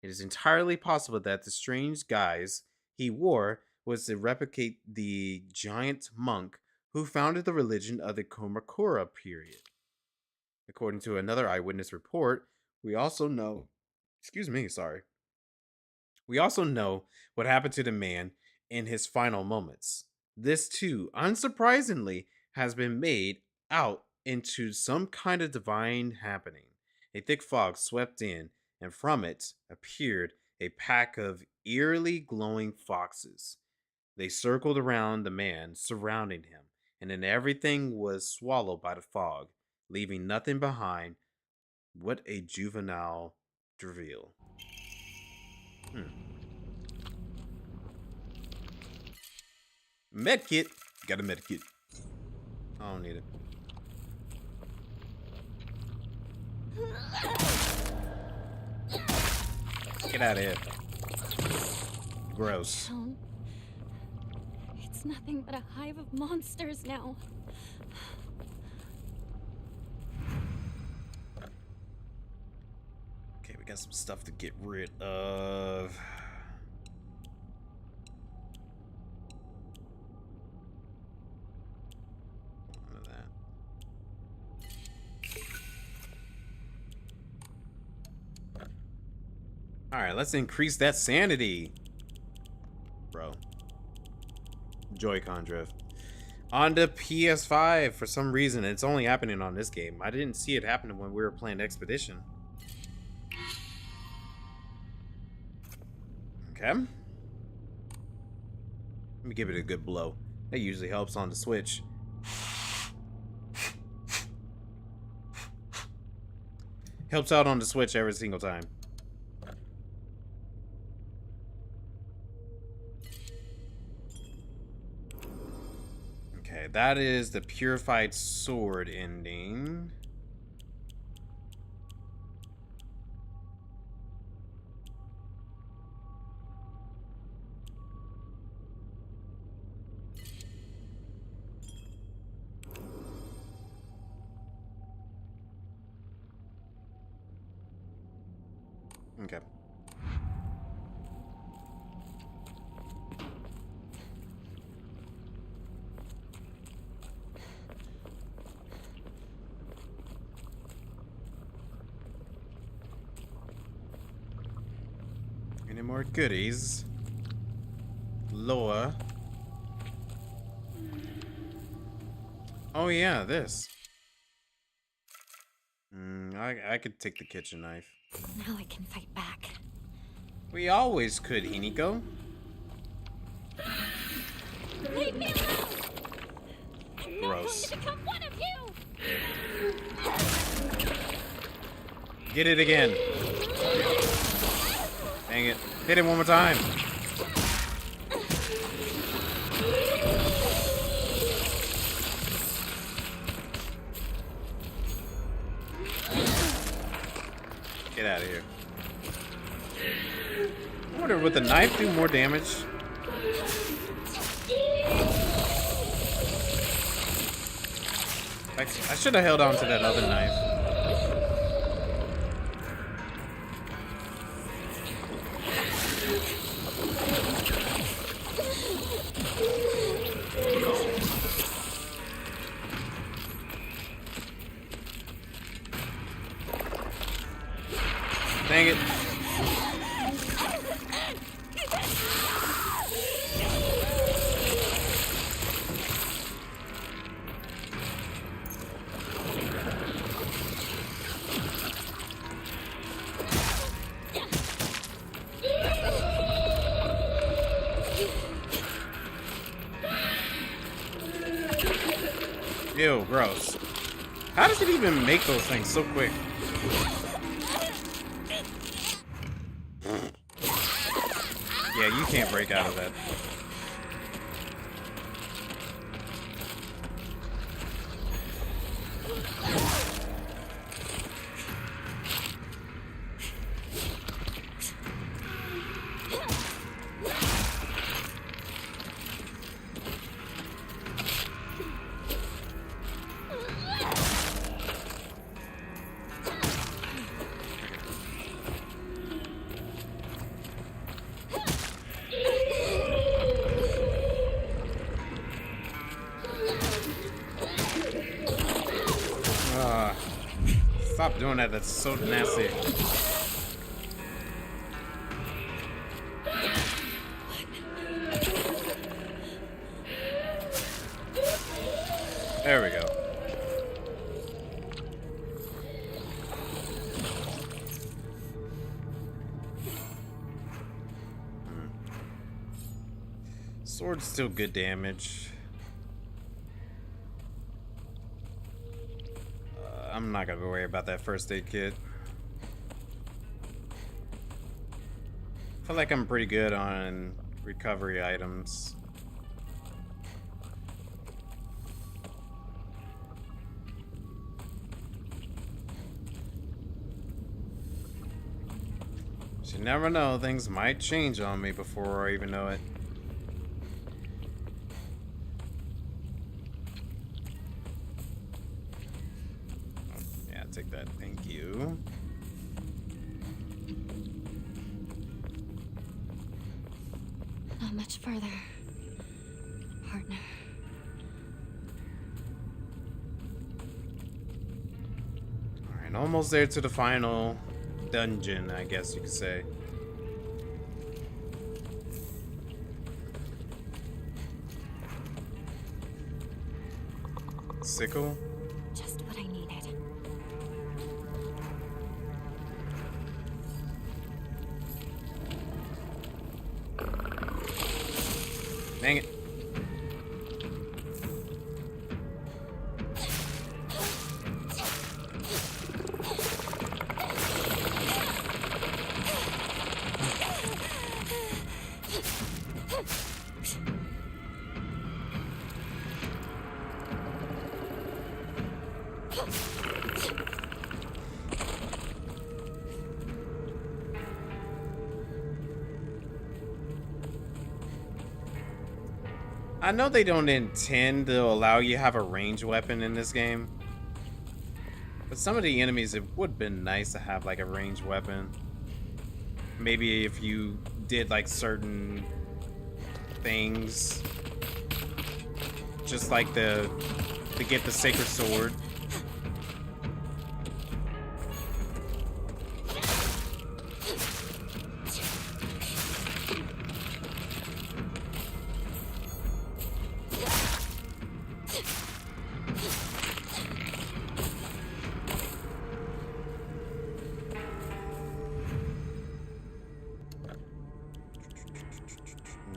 It is entirely possible that the strange guise he wore was to replicate the giant monk who founded the religion of the Komakura period. According to another eyewitness report, we also know, we also know what happened to the man in his final moments. This too, unsurprisingly, has been made out into some kind of divine happening. A thick fog swept in, and from it appeared a pack of eerily glowing foxes. They circled around the man, surrounding him, and then everything was swallowed by the fog, leaving nothing behind. What a juvenile reveal. Medkit. Got a medkit. I don't need it. Get out of here. Gross. Town. It's nothing but a hive of monsters now. Okay, we got some stuff to get rid of. Alright, let's increase that sanity. Bro. Joy-Con drift. On the PS5, for some reason, it's only happening on this game. I didn't see it happening when we were playing Expedition. Okay. Let me give it a good blow. That usually helps on the Switch. Helps out on the Switch every single time. Okay, that is the Purified Sword ending. Okay. Any more goodies? Loa. Oh yeah, this. I could take the kitchen knife. Now I can fight back. We always could, Hiniko. Leave me alone! I'm not Gross. going to become one of you! Get it again. Dang it. Hit it one more time. Get out of here. I wonder, would the knife do more damage? I should have held on to that other knife. Dang it. Ew, gross. How does it even make those things so quick? Yeah, you can't break out of that. Stop doing that, that's so nasty. There we go. Sword's still good damage. I'm not gonna worry about that first aid kit. I feel like I'm pretty good on recovery items. But you never know, things might change on me before I even know it. Take that, thank you. Not much further, partner. Alright, almost there to the final dungeon, I guess you could say. Sickle? Just what I needed. Dang it. I know they don't intend to allow you to have a ranged weapon in this game, but some of the enemies, it would have been nice to have like a ranged weapon. Maybe if you did like certain things, just like to get the sacred sword.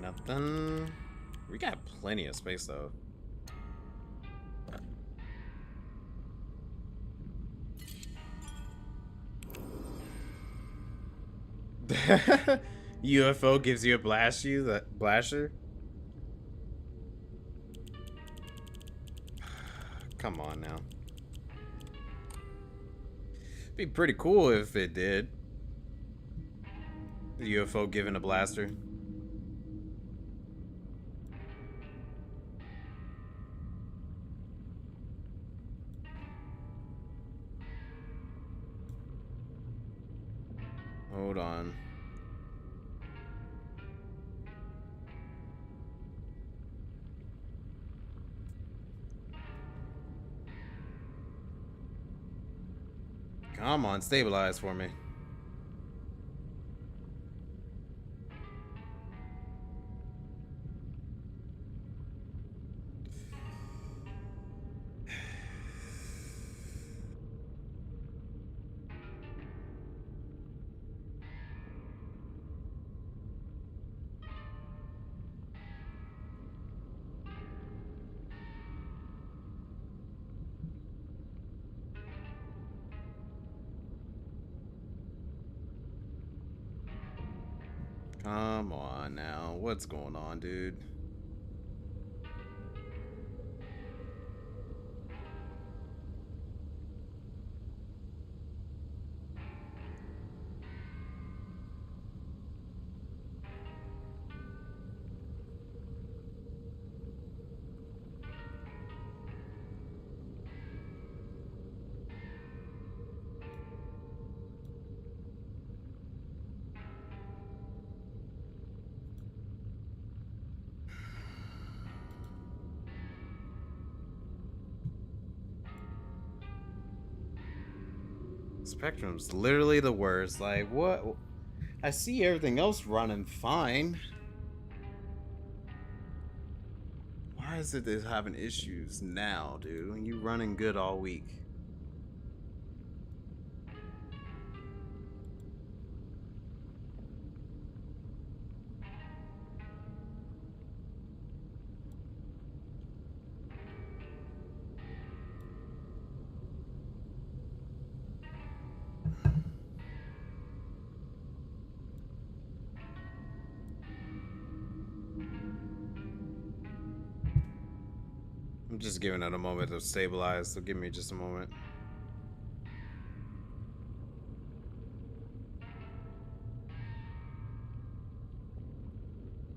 Nothing. We got plenty of space though. UFO gives you a blaster. Come on now. Be pretty cool if it did. The UFO giving a blaster. Hold on. Come on, stabilize for me. Come on now. What's going on, dude? Spectrum's literally the worst. Like, what? I see everything else running fine. Why is it they're having issues now, dude? You running good all week. I'm just giving it a moment to stabilize, so give me just a moment.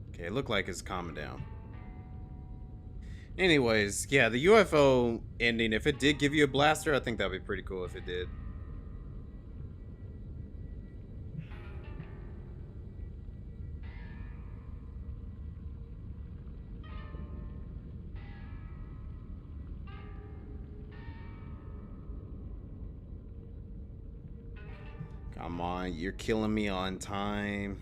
Okay, it looked like it's calming down. Anyways, yeah, the UFO ending, if it did give you a blaster, I think that'd be pretty cool if it did. Come on, you're killing me on time.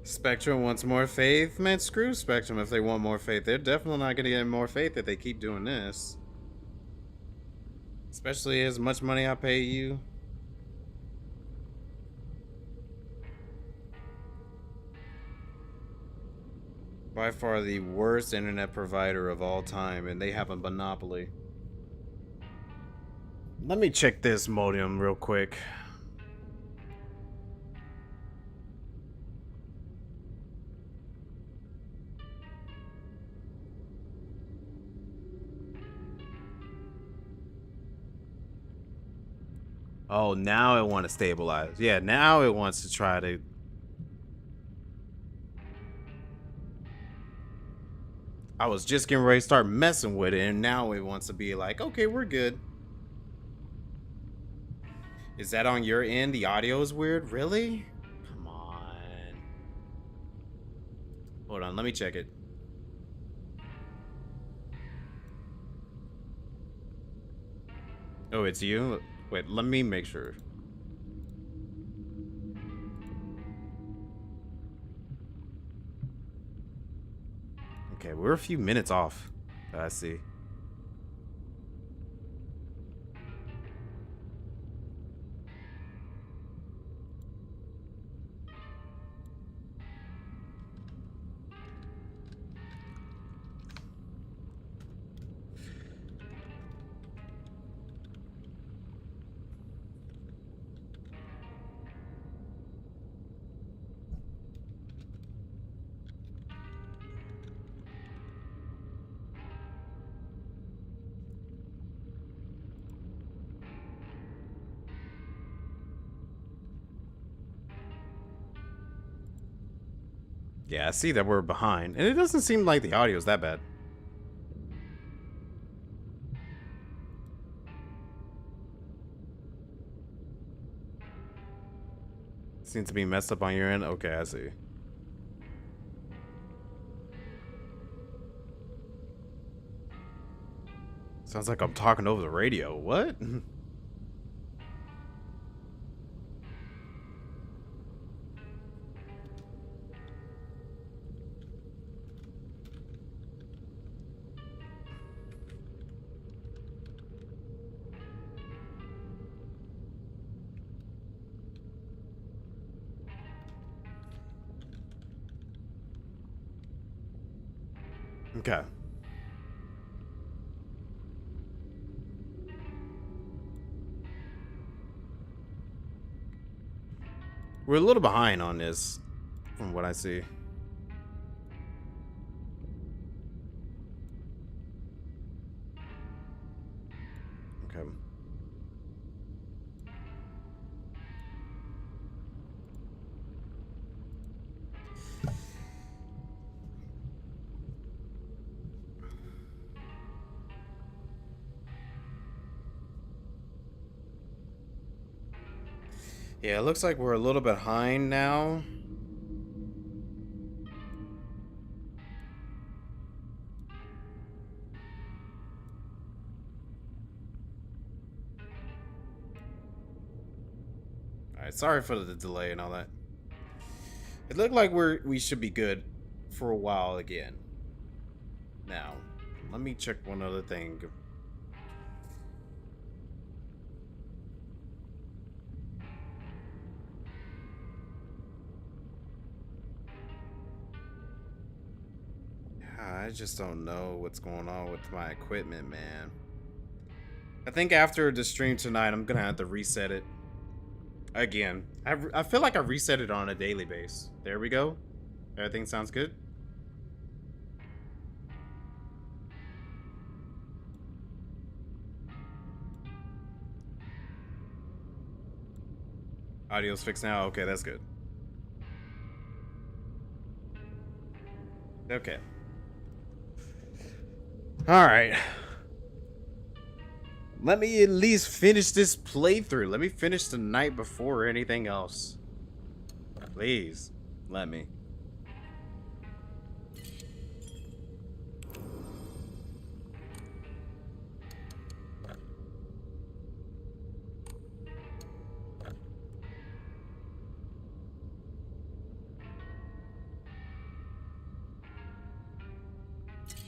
Spectrum wants more faith? Man, screw Spectrum if they want more faith. They're definitely not gonna get more faith if they keep doing this. Especially as much money I pay you. By far the worst internet provider of all time, and they have a monopoly. Let me check this modem real quick. Oh, now it wants to stabilize. Yeah, now it wants to try to. I was just getting ready to start messing with it, and now it wants to be like, okay, we're good. Is that on your end? The audio is weird? Really? Come on. Hold on, let me check it. Oh, it's you? Wait, let me make sure. Okay, we're a few minutes off. I see. Yeah, I see that we're behind, and it doesn't seem like the audio is that bad. Seems to be messed up on your end. Okay, I see. Sounds like I'm talking over the radio. What? Okay. We're a little behind on this, from what I see. Okay. Yeah, it looks like we're a little behind now. Alright, sorry for the delay and all that. It looked like we should be good for a while again. Now, let me check one other thing. I just don't know what's going on with my equipment, man. I think after the stream tonight, I'm gonna have to reset it again. I feel like I reset it on a daily basis. There we go. Everything sounds good. Audio's fixed now. Okay, that's good. Okay. Alright. Let me at least finish this playthrough. Let me finish the night before anything else. Please, let me.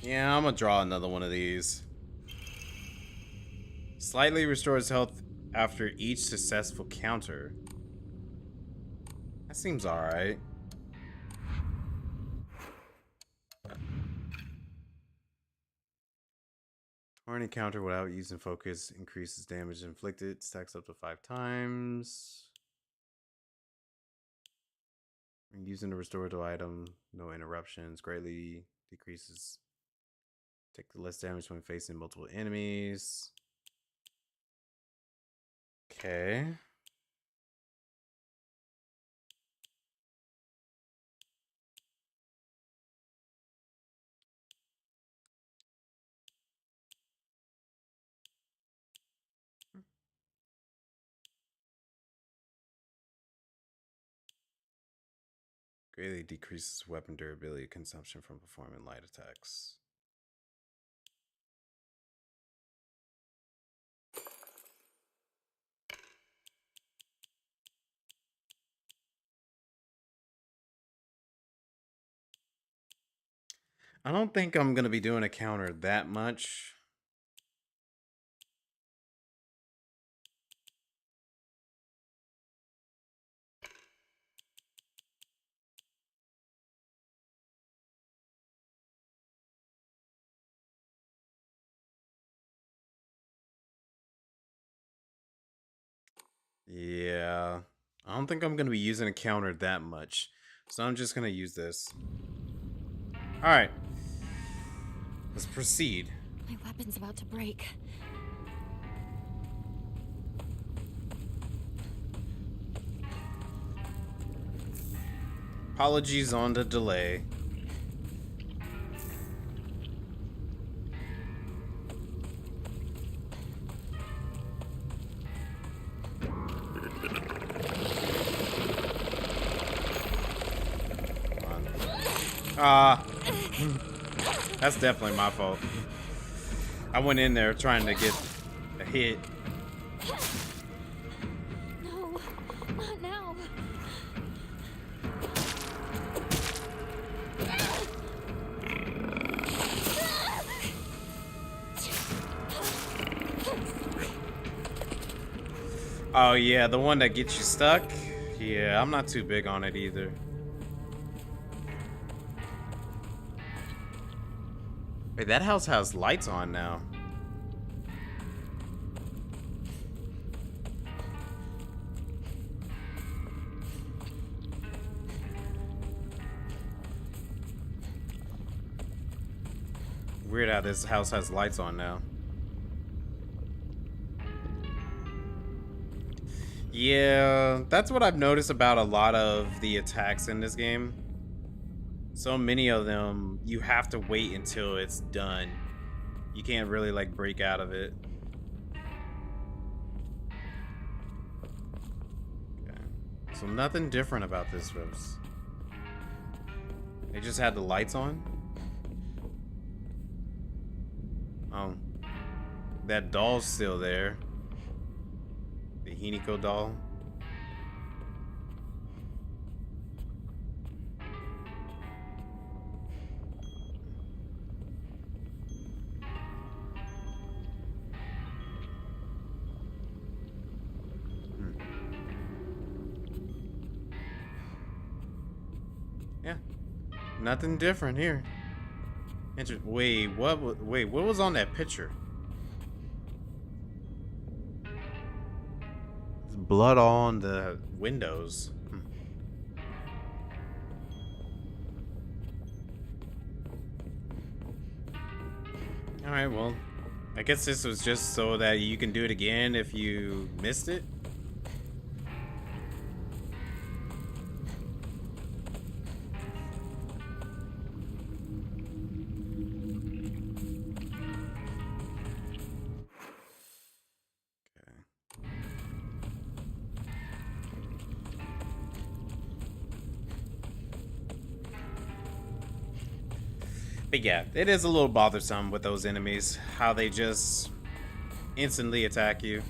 Yeah, I'm gonna draw another one of these. Slightly restores health after each successful counter. That seems alright. Or an encounter without using focus increases damage inflicted, stacks up to 5 times. And using a restorative item, no interruptions, greatly decreases. Take the less damage when facing multiple enemies. Okay. Greatly decreases weapon durability consumption from performing light attacks. I don't think I'm going to be doing a counter that much. Yeah. I don't think I'm going to be using a counter that much. So I'm just going to use this. Alright. Let's proceed. My weapon's about to break. Apologies on the delay. That's definitely my fault. I went in there trying to get a hit. No, not now. Oh yeah, the one that gets you stuck? Yeah, I'm not too big on it either. Wait, that house has lights on now. Weird how this house has lights on now. Yeah, that's what I've noticed about a lot of the attacks in this game. So many of them, you have to wait until it's done. You can't really like break out of it. Okay. So nothing different about this, folks. They just had the lights on. Oh, that doll's still there. The Hiniko doll. Yeah, nothing different here. Wait, wait, what was on that picture? There's blood on the windows. All right, well, I guess this was just so that you can do it again if you missed it. But yeah, it is a little bothersome with those enemies, how they just instantly attack you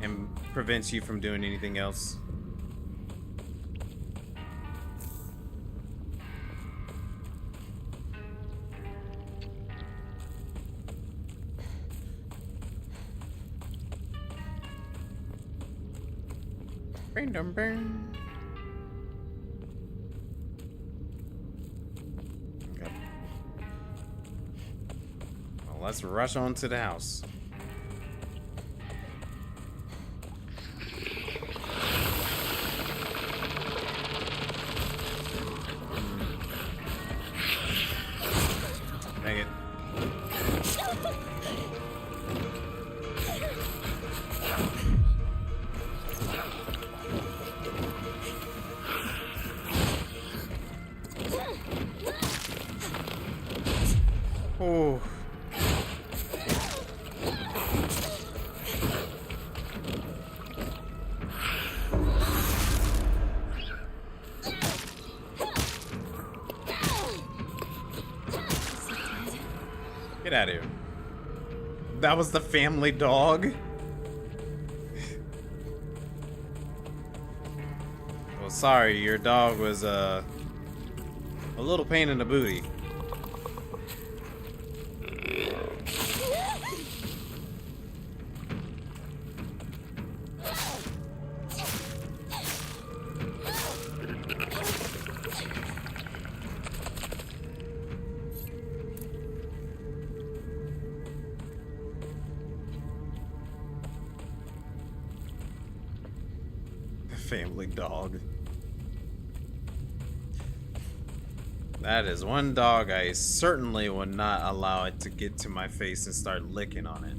and prevents you from doing anything else. Bing, dum, bing. Okay. Well, let's rush on to the house. Dang it. Oh. Get out of here. That was the family dog? Well, sorry, your dog was a little pain in the booty. Family dog. That is one dog I certainly would not allow it to get to my face and start licking on it.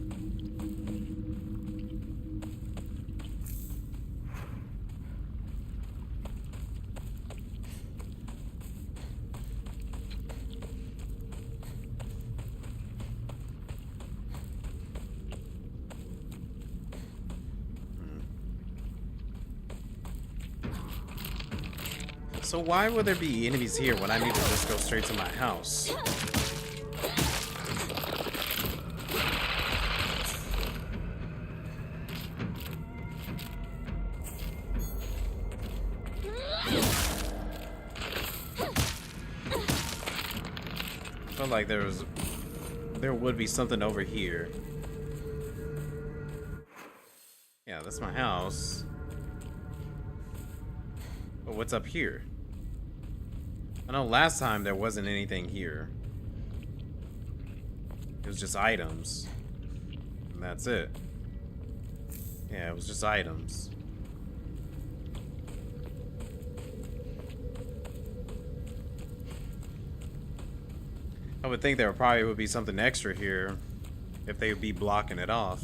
So why would there be enemies here when I need to just go straight to my house? I felt like there would be something over here. Yeah, that's my house. But what's up here? I know last time there wasn't anything here. It was just items. And that's it. Yeah, it was just items. I would think there probably would be something extra here if they would be blocking it off.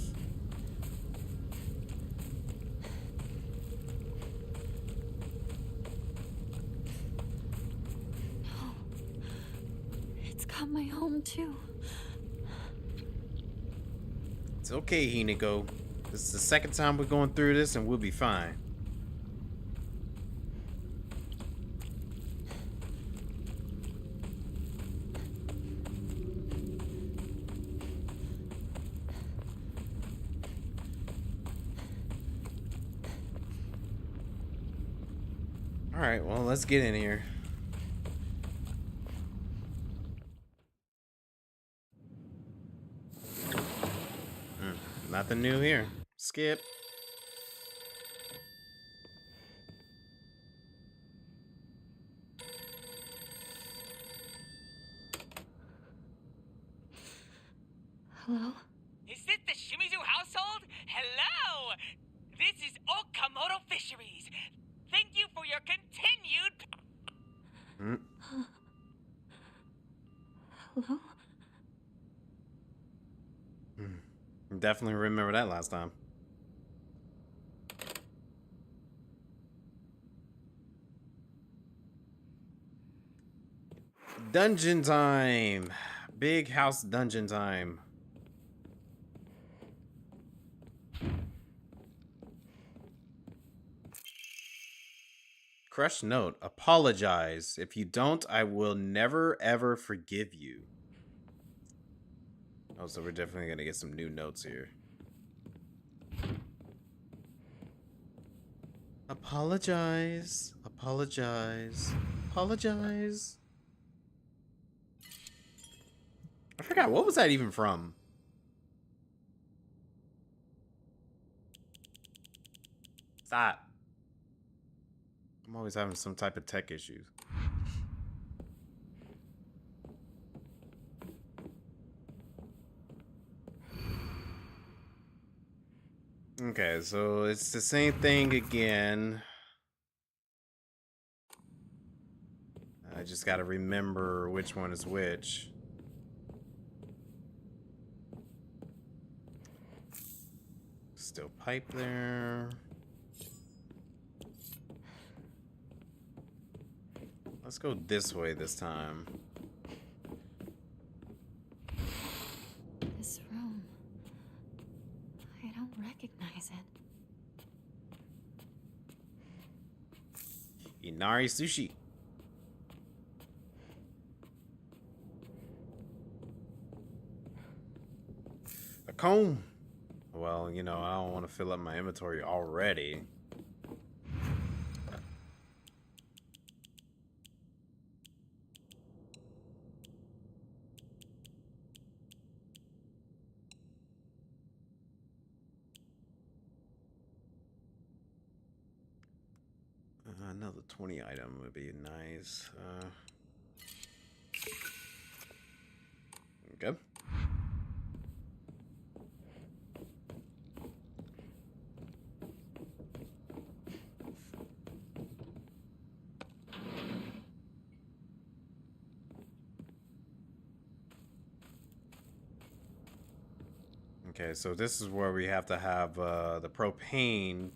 My home too. It's okay, Hinako. This is the second time we're going through this and we'll be fine. Alright, well, let's get in here. Nothing new here. Skip. Hello? Is this the Shimizu household? Hello! This is Okamoto Fisheries. Thank you for your continued... Hello? Definitely remember that last time. Dungeon time. Big house dungeon time. Crush note. Apologize. If you don't, I will never ever forgive you. Oh, so we're definitely gonna get some new notes here. Apologize. Apologize. Apologize. I forgot, what was that even from? Stop. I'm always having some type of tech issues. Okay, so it's the same thing again. I just gotta remember which one is which. Still pipe there. Let's go this way this time. This room. I don't recognize it. Inari sushi. A comb. Well, you know, I don't want to fill up my inventory already. Another 20 item would be nice. Okay. Okay, so this is where we have to have the propane.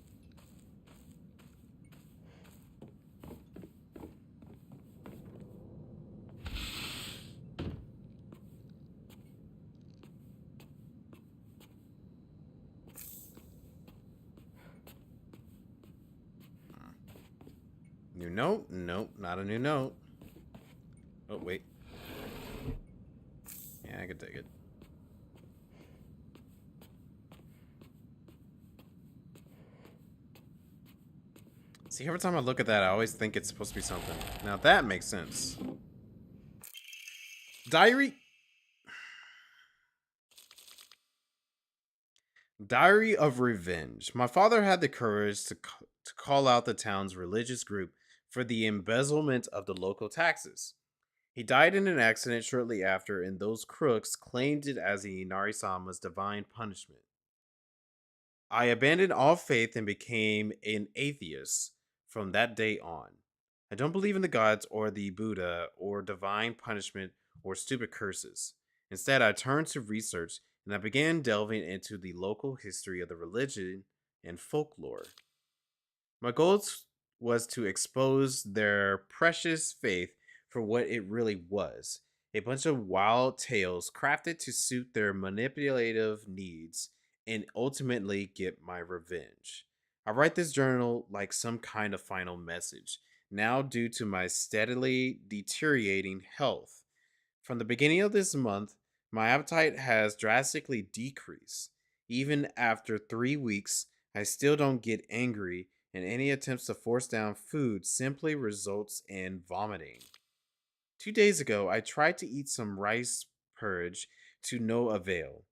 New note? Nope, not a new note. Oh, wait. Yeah, I could take it. See, every time I look at that, I always think it's supposed to be something. Now that makes sense. Diary? Diary of Revenge. My father had the courage to call out the town's religious group for the embezzlement of the local taxes. He died in an accident shortly after, and those crooks claimed it as the Inari-sama's divine punishment. I abandoned all faith and became an atheist from that day on. I don't believe in the gods or the Buddha or divine punishment or stupid curses. Instead, I turned to research and I began delving into the local history of the religion and folklore. My goal was to expose their precious faith for what it really was, a bunch of wild tales crafted to suit their manipulative needs and ultimately get my revenge. I write this journal like some kind of final message, now due to my steadily deteriorating health. From the beginning of this month, my appetite has drastically decreased. Even after 3 weeks, I still don't get angry, and any attempts to force down food simply results in vomiting. 2 days ago, I tried to eat some rice porridge to no avail.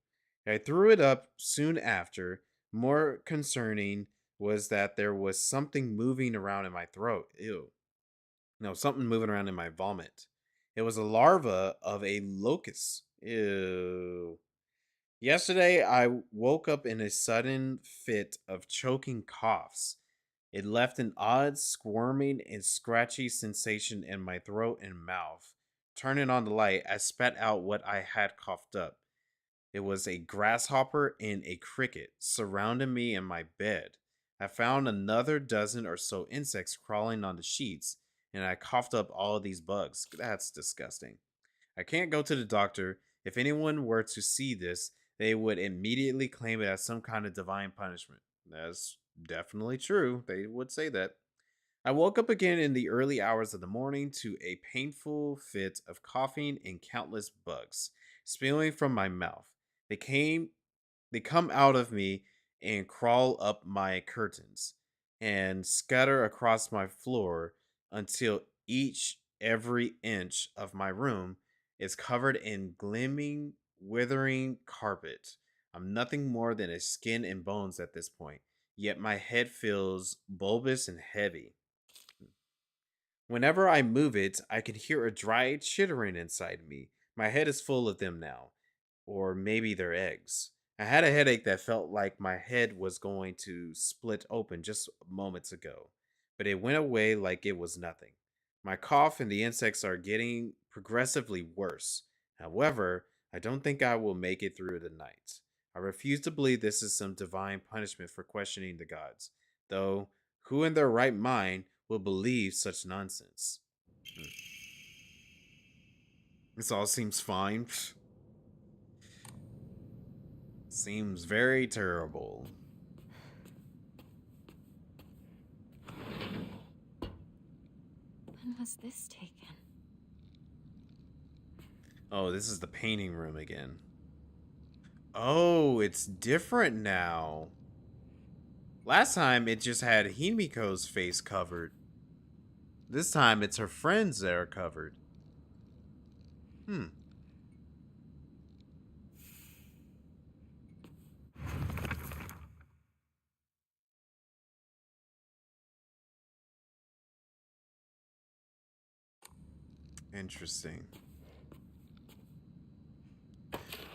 I threw it up soon after. More concerning was that there was something moving around in my throat. Ew. No, something moving around in my vomit. It was a larva of a locust. Ew. Yesterday, I woke up in a sudden fit of choking coughs. It left an odd squirming and scratchy sensation in my throat and mouth. Turning on the light, I spat out what I had coughed up. It was a grasshopper and a cricket surrounding me in my bed. I found another dozen or so insects crawling on the sheets, and I coughed up all of these bugs. That's disgusting. I can't go to the doctor. If anyone were to see this, they would immediately claim it as some kind of divine punishment. That's definitely true. They would say that. I woke up again in the early hours of the morning to a painful fit of coughing and countless bugs spewing from my mouth. They came they come out of me and crawl up my curtains and scatter across my floor until every inch of my room is covered in gleaming, withering carpet. I'm nothing more than a skin and bones at this point, yet my head feels bulbous and heavy. Whenever I move it, I can hear a dry chittering inside me. My head is full of them now. Or maybe they're eggs. I had a headache that felt like my head was going to split open just moments ago, but it went away like it was nothing. My cough and the insects are getting progressively worse. However, I don't think I will make it through the night. I refuse to believe this is some divine punishment for questioning the gods, though who in their right mind will believe such nonsense? Hmm. This all seems fine. Seems very terrible. When was this taken? Oh, this is the painting room again. Oh, it's different now. Last time it just had Himiko's face covered. This time it's her friends that are covered. Hmm. Interesting.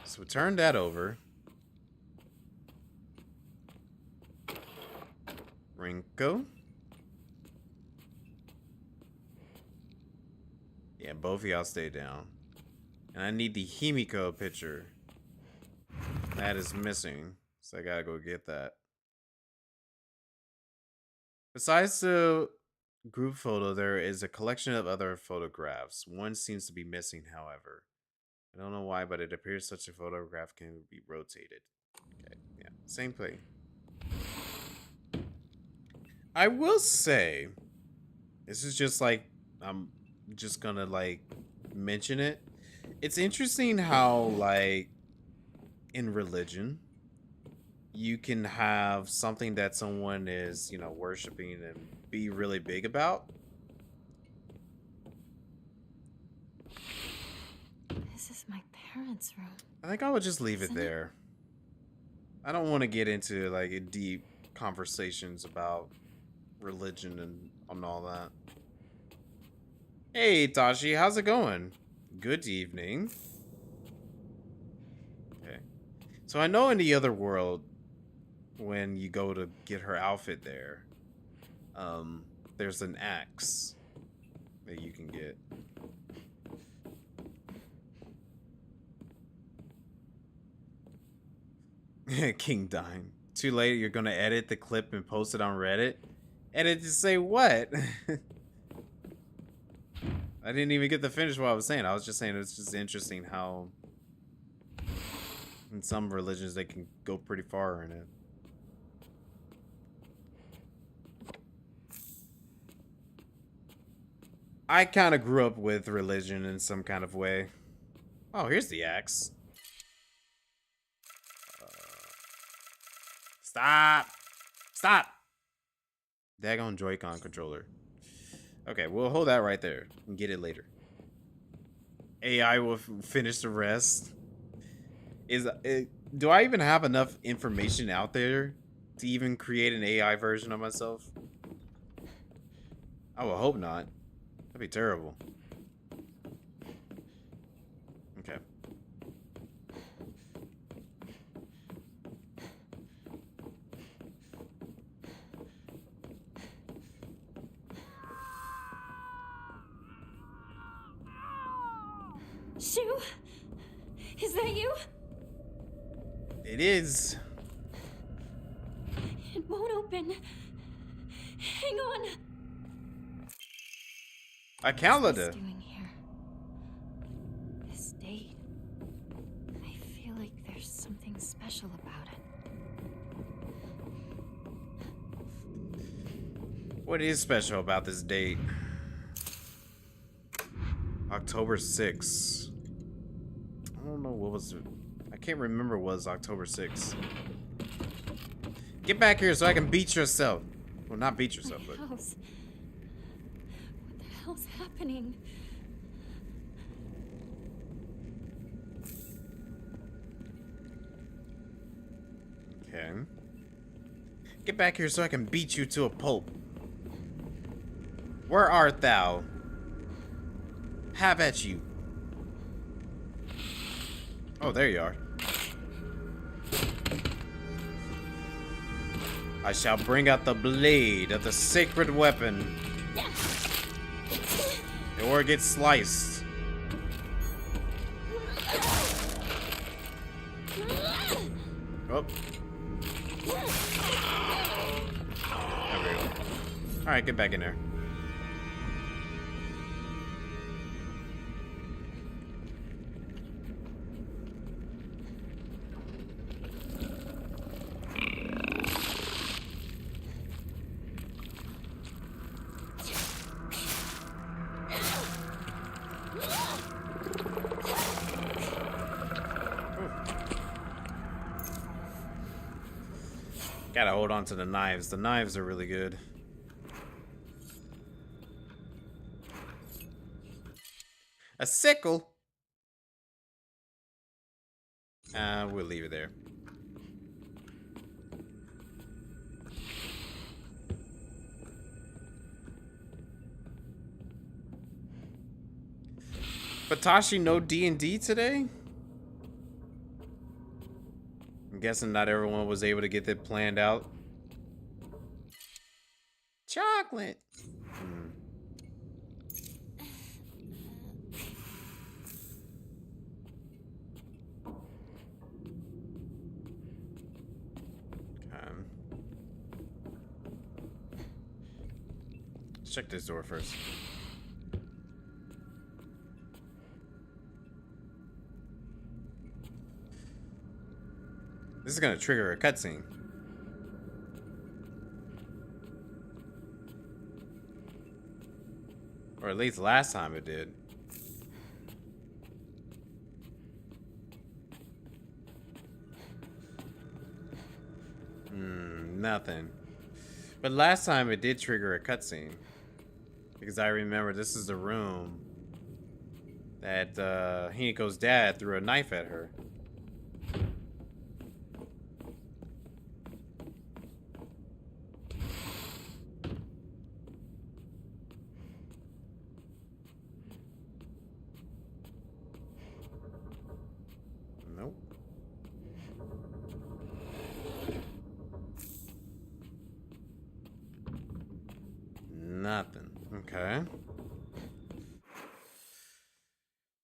So we turn that over. Rinko. Yeah, both of y'all stay down. And I need the Himiko picture. That is missing. So I gotta go get that. Besides the group photo, there is a collection of other photographs. One seems to be missing, however. I don't know why, but it appears such a photograph can be rotated. Okay, yeah, same thing. I will say, this is just like, I'm just gonna like mention it. It's interesting how, like, in religion, you can have something that someone is, worshiping and be really big about. This is my parents' room. I think I would just leave it Isn't it? there. I don't want to get into like deep conversations about religion and all that. Hey, Tashi, how's it going? Good evening. Okay. So I know in the other world, when you go to get her outfit there, there's an axe that you can get. King dying. Too late, you're gonna edit the clip and post it on Reddit? Edit to say what? I didn't even get to finish what I was saying. I was just saying it's just interesting how in some religions they can go pretty far in it. I kind of grew up with religion in some kind of way. Oh, here's the axe. Stop! Stop! Daggone Joy-Con controller. Okay, we'll hold that right there and get it later. AI will finish the rest. Do I even have enough information out there to even create an AI version of myself? I would hope not. That'd be terrible. Okay. Shu? Is that you? It is. It won't open. Hang on. A calendar. What's this doing here? This date. I feel like there's something special about it. What is special about this date? October 6th. I don't know what was it. I can't remember what was October 6th. Get back here so I can beat yourself. Well, not beat yourself, My but... house. What the hell's happening? Okay. Get back here so I can beat you to a pulp. Where art thou? Have at you. Oh, there you are. I shall bring out the blade of the sacred weapon. Or get sliced. Oh. There we go. Alright, get back in there. Gotta hold on to the knives. The knives are really good. A sickle? We'll leave it there. Batashi, no D&D today? I'm guessing not everyone was able to get that planned out. Chocolate. Let's check this door first. This is gonna trigger a cutscene. Or at least last time it did. Nothing. But last time it did trigger a cutscene. Because I remember this is the room that Hinako's dad threw a knife at her. Nope. Nothing. Okay.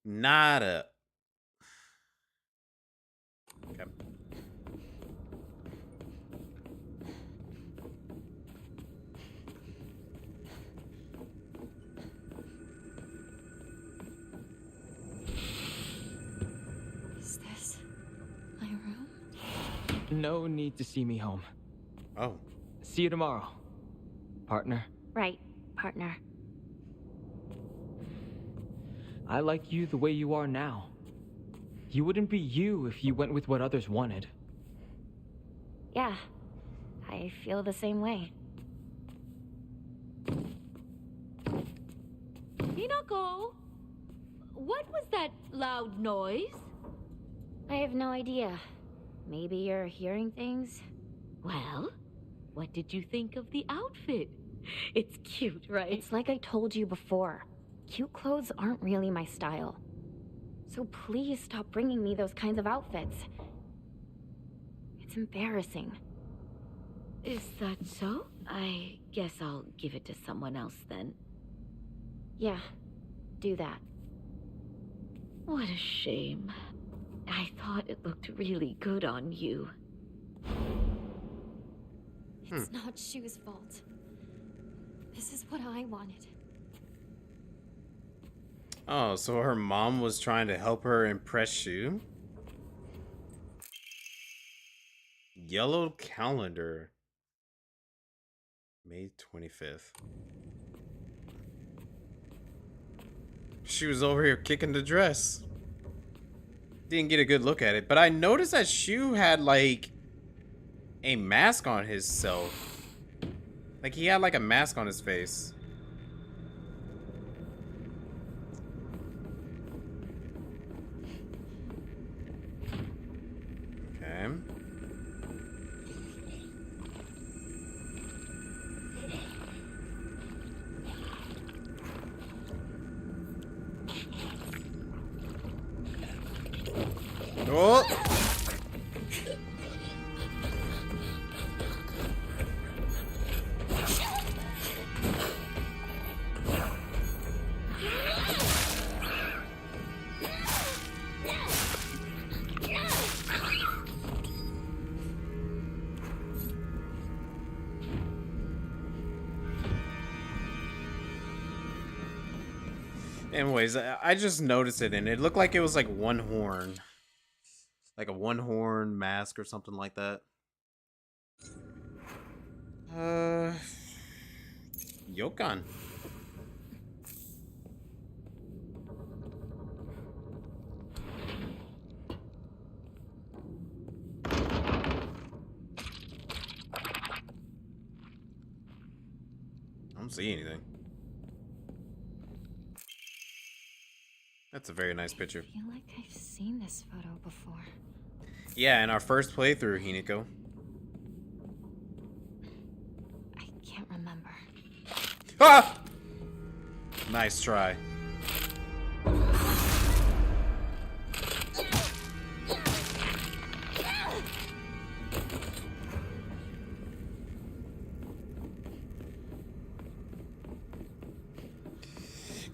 Nada. Okay. Is this my room? No need to see me home. Oh. See you tomorrow, partner. Right, partner. I like you the way you are now. You wouldn't be you if you went with what others wanted. Yeah, I feel the same way. Hinako! What was that loud noise? I have no idea. Maybe you're hearing things? Well, what did you think of the outfit? It's cute, right? It's like I told you before. Cute clothes aren't really my style. So please stop bringing me those kinds of outfits. It's embarrassing. Is that so? I guess I'll give it to someone else then. Yeah, do that. What a shame. I thought it looked really good on you. It's not Shu's fault. This is what I wanted. Oh, so her mom was trying to help her impress Shu? Yellow calendar. May 25th. She was over here kicking the dress. Didn't get a good look at it, but I noticed that Shu had like a mask on himself. Like he had like a mask on his face. Okay. Oh! Anyways, I just noticed it, and it looked like it was like one horn. Like a one horn mask or something like that. Yokon. I don't see anything. That's a very nice picture. I feel like I've seen this photo before. Yeah, in our first playthrough, Hiniko. I can't remember. Ah! Nice try.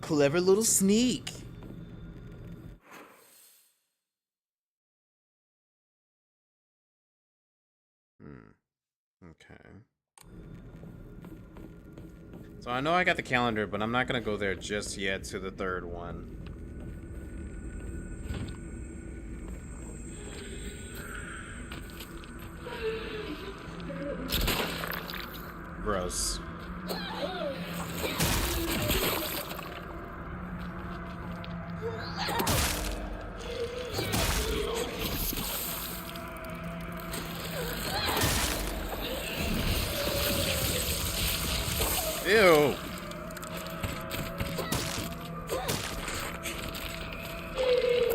Clever little sneak. Okay. So I know I got the calendar, but I'm not gonna go there just yet to the third one. Gross. Ew.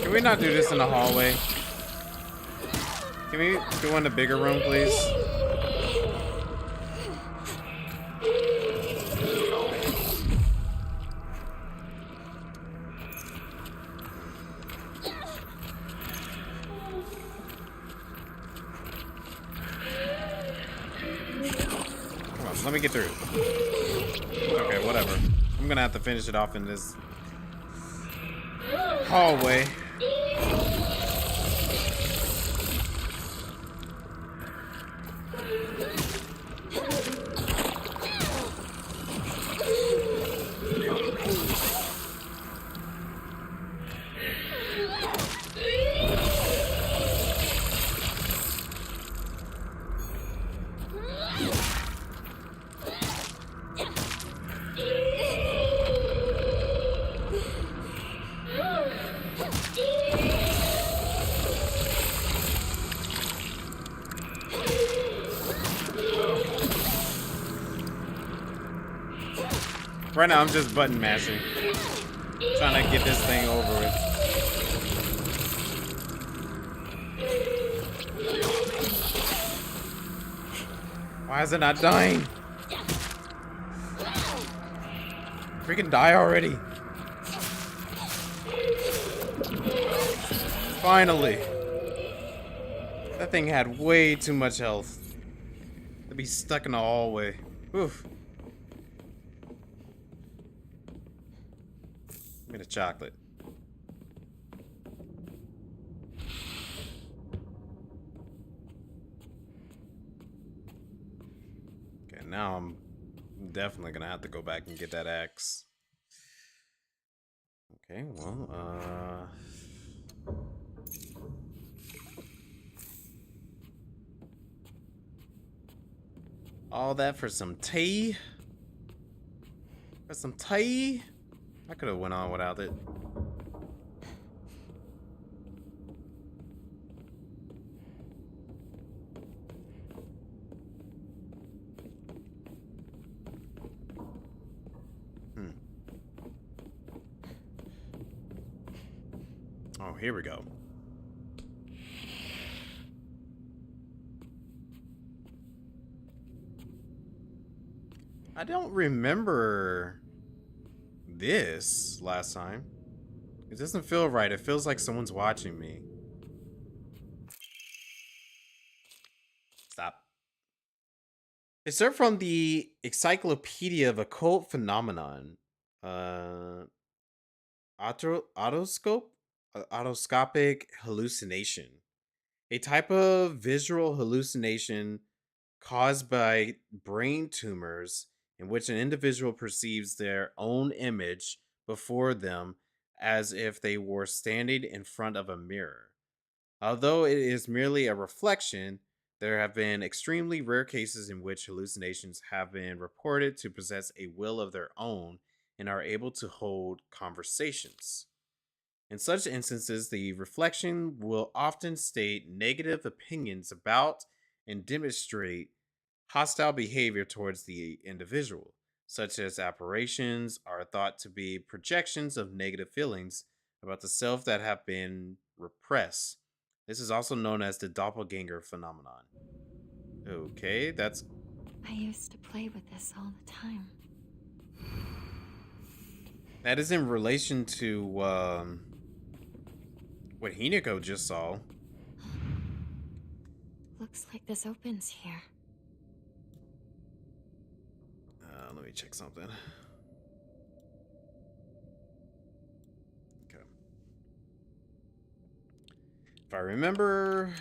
Can we not do this in the hallway? Can we go in the bigger room, please? Come on, let me get through. Okay, whatever. I'm gonna have to finish it off in this hallway. Right now, I'm just button mashing. Trying to get this thing over with. Why is it not dying? Freaking die already. Finally. That thing had way too much health. To be stuck in the hallway. Oof. Give me the chocolate. Okay, now I'm definitely gonna have to go back and get that axe. Okay, well, all that for some tea? For some tea? I could have went on without it. Oh, here we go. I don't remember this last time. It doesn't feel right. It feels like someone's watching me. Excerpt from the Encyclopedia of Occult Phenomenon. Uh, Autoscopic hallucination. A type of visual hallucination caused by brain tumors in which an individual perceives their own image before them as if they were standing in front of a mirror. Although it is merely a reflection, there have been extremely rare cases in which hallucinations have been reported to possess a will of their own and are able to hold conversations. In such instances, the reflection will often state negative opinions about and demonstrate hostile behavior towards the individual. Such as apparitions are thought to be projections of negative feelings about the self that have been repressed. This is also known as the doppelganger phenomenon. Okay, that's I used to play with this all the time. that is in relation to what Hinako just saw. Looks like this opens here. Let me check something. Okay. If I remember.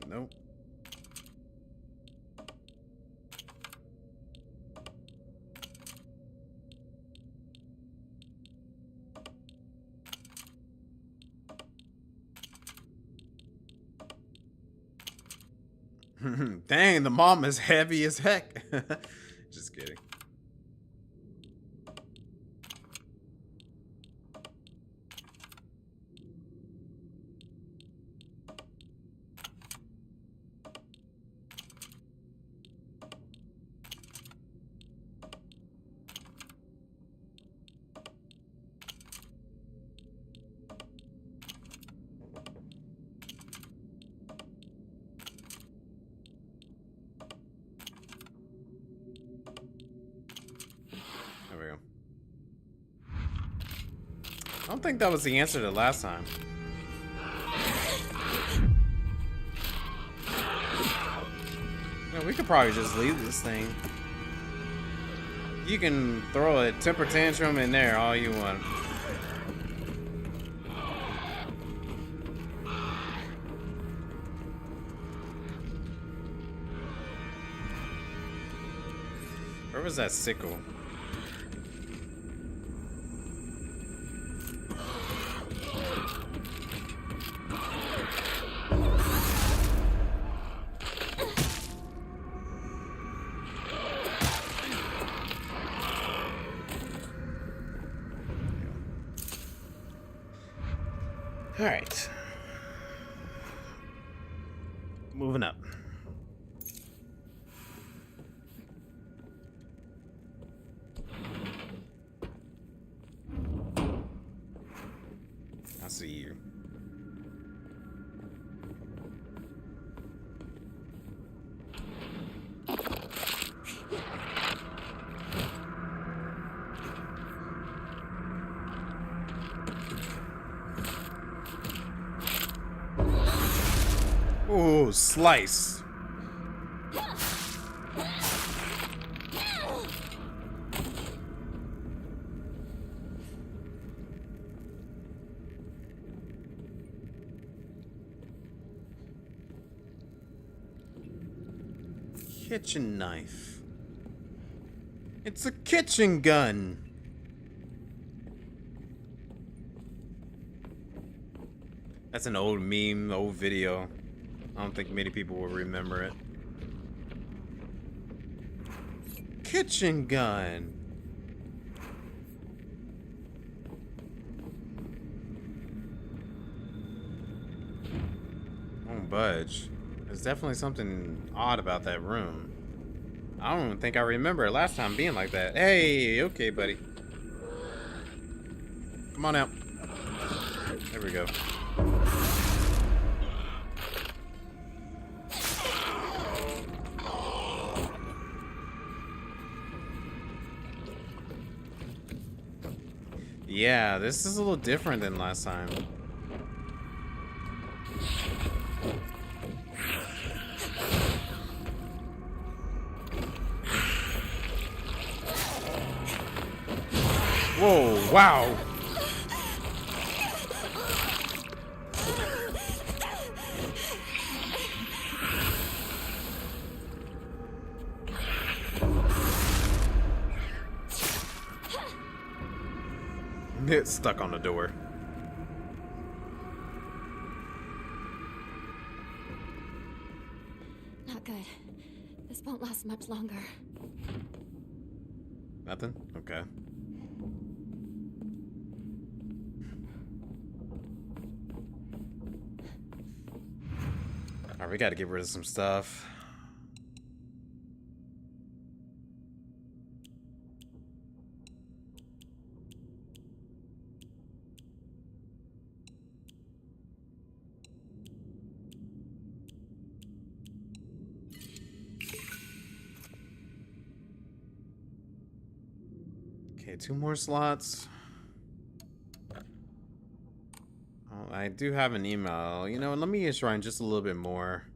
Nope. Dang, the mom is heavy as heck. Just kidding. There we go. I don't think that was the answer to last time. Yeah, we could probably just leave this thing. You can throw a temper tantrum in there all you want. Where was that sickle? All right. Moving up. I see you. Ooh, slice. Kitchen knife. It's a kitchen gun. That's an old meme, old video. I don't think many people will remember it. Kitchen gun. Won't budge. There's definitely something odd about that room. I don't even think I remember it last time being like that. Hey, okay, buddy. Come on out. There we go. Yeah, this is a little different than last time. Whoa, wow. It's stuck on the door. Not good. This won't last much longer. Nothing? Okay. Alright, we gotta get rid of some stuff. Okay, 2 more slots. Oh, I do have an email. You know, let me enshrine just a little bit more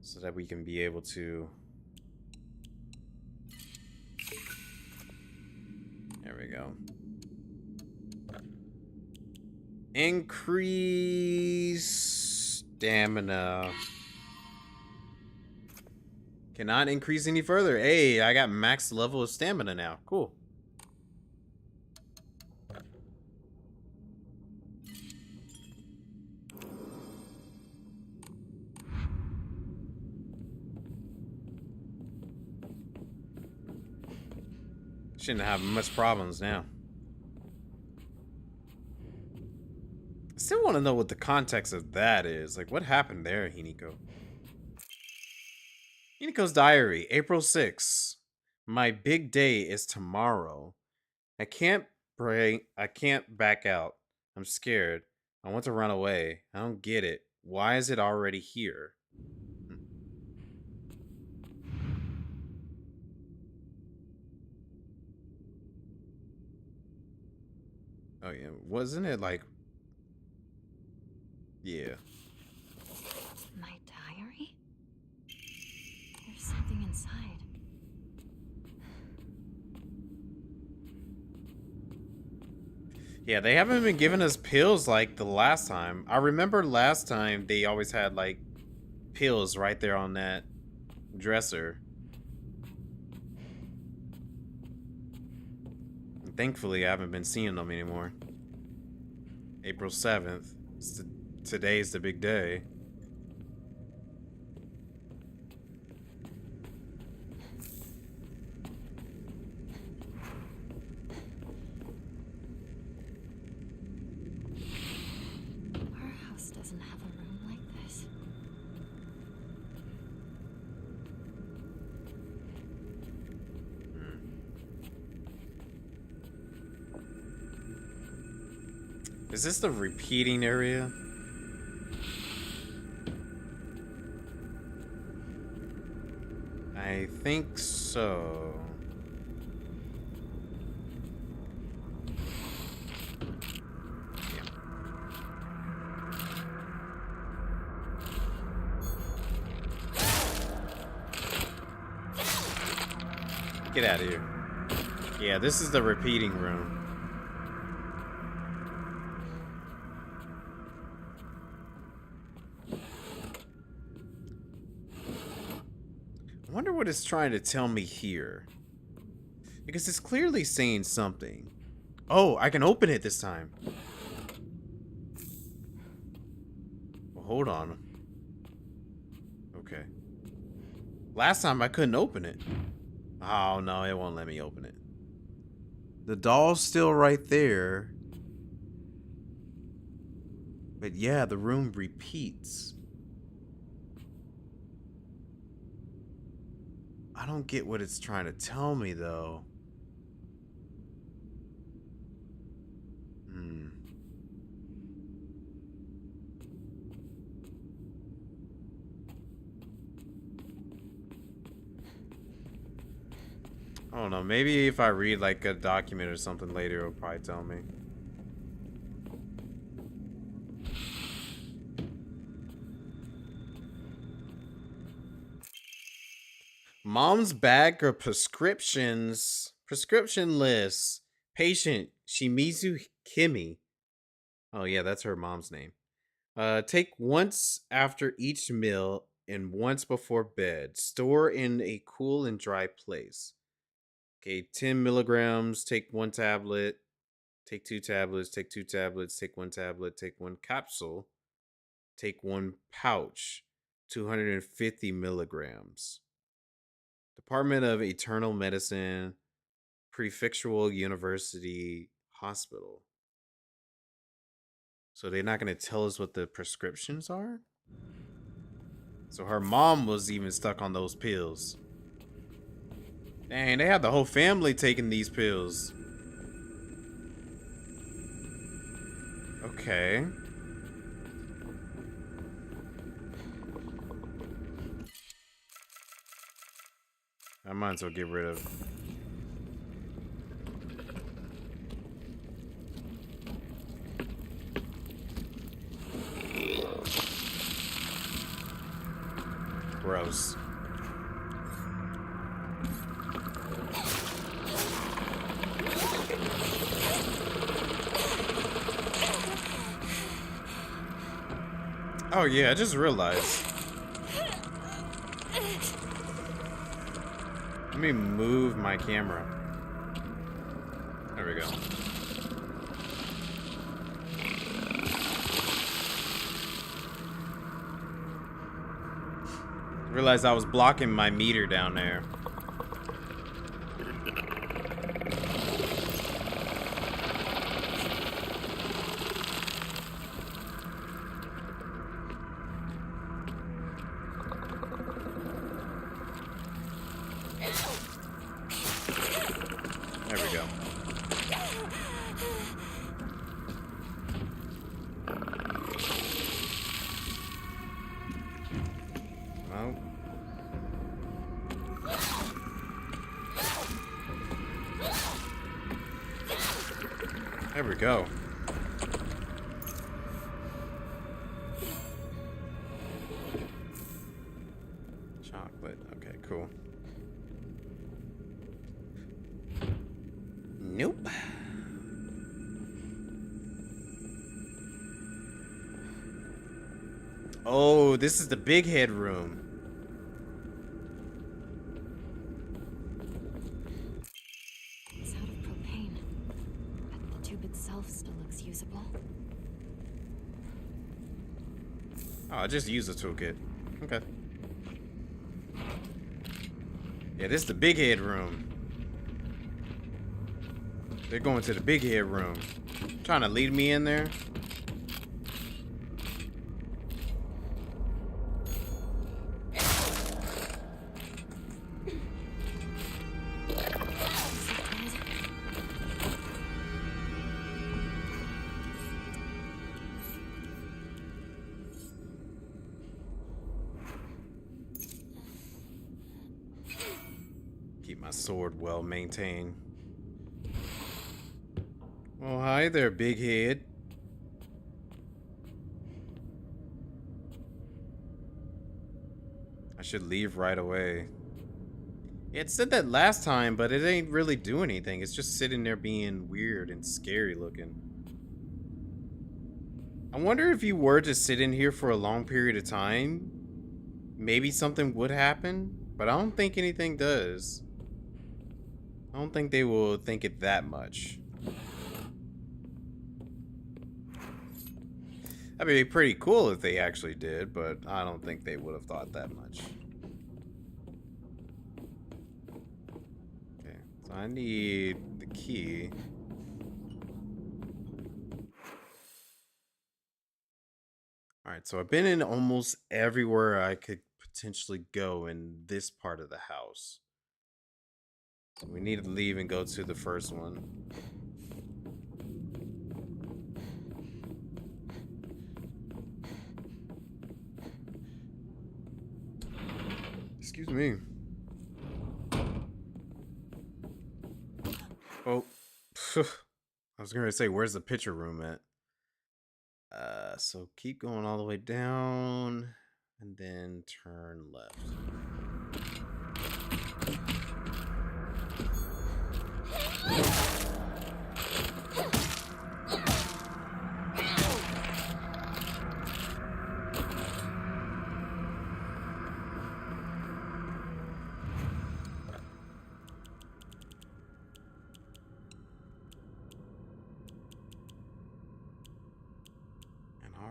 so that we can be able to. There we go. Increase stamina. Cannot increase any further. Hey, I got max level of stamina now. Cool. Shouldn't have much problems now. I still want to know what the context of that is. Like, what happened there, Hiniko? Hiniko's diary, April 6th. My big day is tomorrow. I can't pray. I can't back out. I'm scared. I want to run away. I don't get it. Why is it already here? Oh, yeah. Wasn't it like... Yeah. My diary? There's something inside. Yeah, they haven't been giving us pills like the last time. I remember last time they always had like pills right there on that dresser. And thankfully, I haven't been seeing them anymore. April 7th. Today's the big day. Our house doesn't have a room like this. Is this the repeating area? I think so. Yeah. Get out of here. Yeah, this is the repeating room. I wonder what it's trying to tell me here. Because it's clearly saying something. Oh, I can open it this time. Well, hold on. Okay. Last time I couldn't open it. Oh, no, it won't let me open it. The doll's still right there. But yeah, the room repeats. I don't get what it's trying to tell me, though. don't know. Maybe if I read like a document or something later, it'll probably tell me. Mom's bag of prescriptions. Prescription list. Patient Shimizu Kimi. Oh yeah, that's her mom's name. Take once after each meal and once before bed. Store in a cool and dry place. Okay, 10 milligrams. Take one tablet. Take two tablets. Take two tablets. Take one tablet. Take one capsule. Take one pouch. 250 milligrams. Department of Eternal Medicine, Prefectural University Hospital. So they're not going to tell us what the prescriptions are? So her mom was even stuck on those pills. Dang, they had the whole family taking these pills. Okay. I might as well get rid of. Gross. Oh yeah, I just realized. Let me move my camera. There we go. Realized I was blocking my meter down there. There we go. Well. There we go. Chocolate. Okay, cool. Nope. Oh, this is the big head room. It's out of propane, but the tube itself still looks usable. Oh, I just use the toolkit. Okay. Yeah, this is the big head room. They're going to the big head room. Trying to lead me in there. Keep my sword well maintained. Well, hi there, big head. I should leave right away. It said that last time, but it ain't really do anything. It's just sitting there being weird and scary looking. I wonder if you were to sit in here for a long period of time, maybe something would happen, but I don't think anything does. I don't think they will think it that much. That'd be pretty cool if they actually did, but I don't think they would have thought that much. Okay, so I need the key. Alright, so I've been in almost everywhere I could potentially go in this part of the house. So we need to leave and go to the first one. Excuse me. I was gonna say, where's the picture room at? So keep going all the way down and then turn left.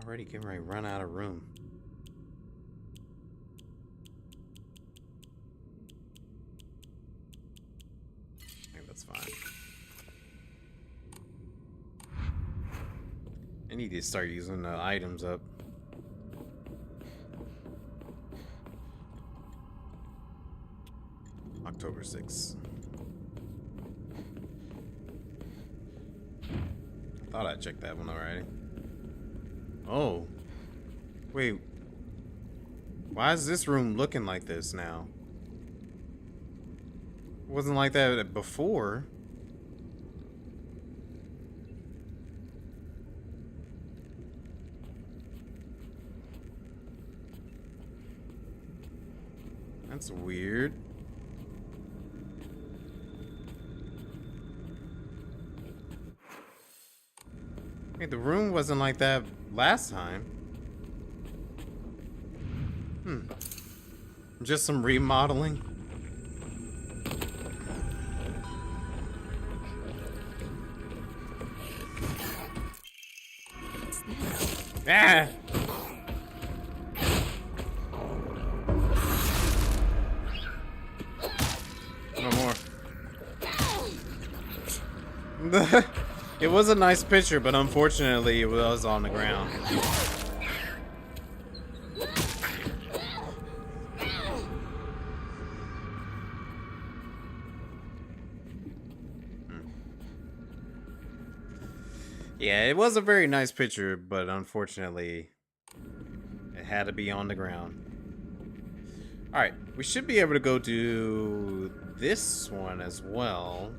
Already getting ready to run out of room. I think that's fine. I need to start using the items up. October 6th. Thought I checked that one already. Oh. Wait. Why is this room looking like this now? It wasn't like that before. That's weird. Hey, the room wasn't like that last time. Just some remodeling. Ah! No more. It was a nice picture, but unfortunately it was on the ground. Yeah, it was a very nice picture, but unfortunately it had to be on the ground. Alright, we should be able to go to this one as well.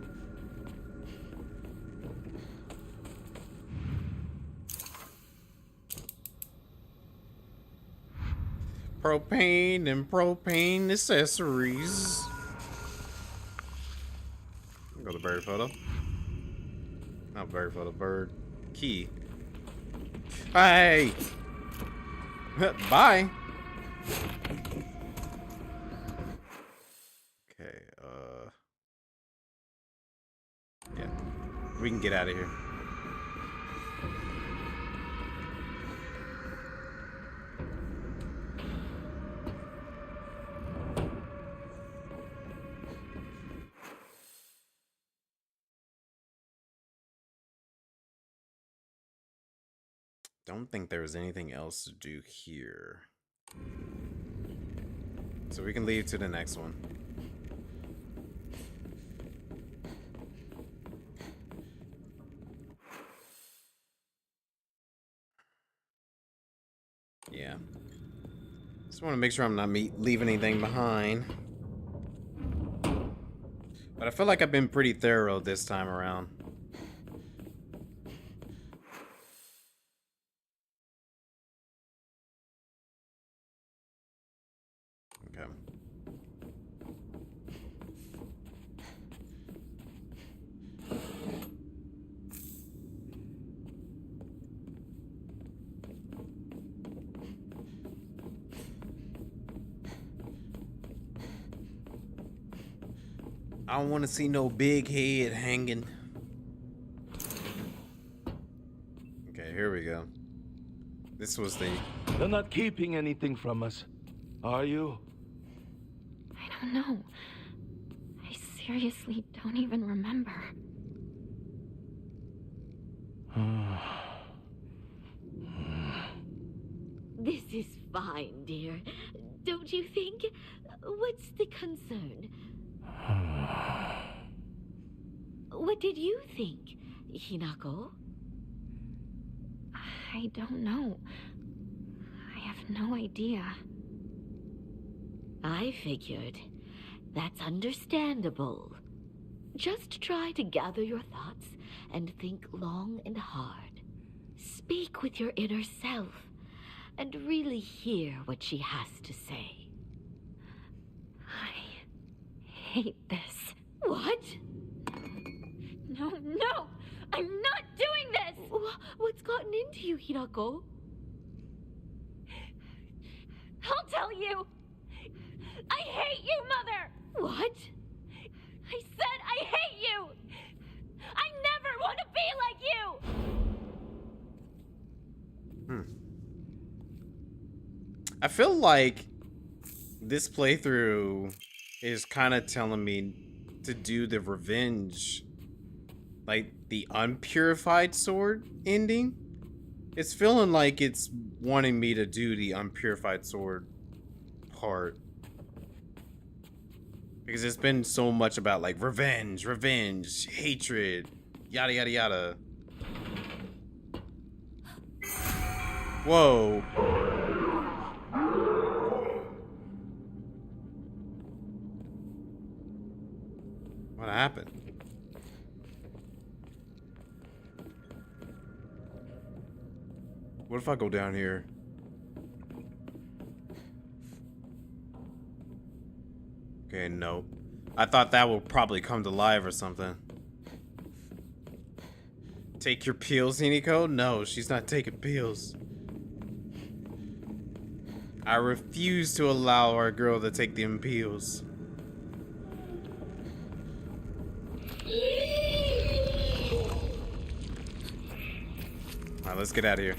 Propane and propane accessories. Go to bird photo. Not bird photo, bird key. Hey! Bye! Okay, yeah. We can get out of here. Don't think there was anything else to do here. So we can leave to the next one. Yeah. Just want to make sure I'm not leaving anything behind. But I feel like I've been pretty thorough this time around. Okay. I don't want to see no big head hanging. Okay, here we go. This was the... You're not keeping anything from us, are you? I don't know. I seriously don't even remember. This is fine, dear. Don't you think? What's the concern? What did you think, Hinako? I don't know. I have no idea. I figured. That's understandable. Just try to gather your thoughts and think long and hard. Speak with your inner self and really hear what she has to say. I hate this. What? No, no! I'm not doing this! What's gotten into you, Hirako? I'll tell you! I hate you, Mother! What? I said I hate you! I never want to be like you! I feel like this playthrough is kind of telling me to do the revenge, like the unpurified sword ending. It's feeling like it's wanting me to do the unpurified sword part. Because it's been so much about like revenge, hatred, yada yada yada. Whoa. What happened? What if I go down here? Okay, no. I thought that would probably come to life or something. Take your pills, Hiniko? No, she's not taking pills. I refuse to allow our girl to take them pills. Alright, let's get out of here.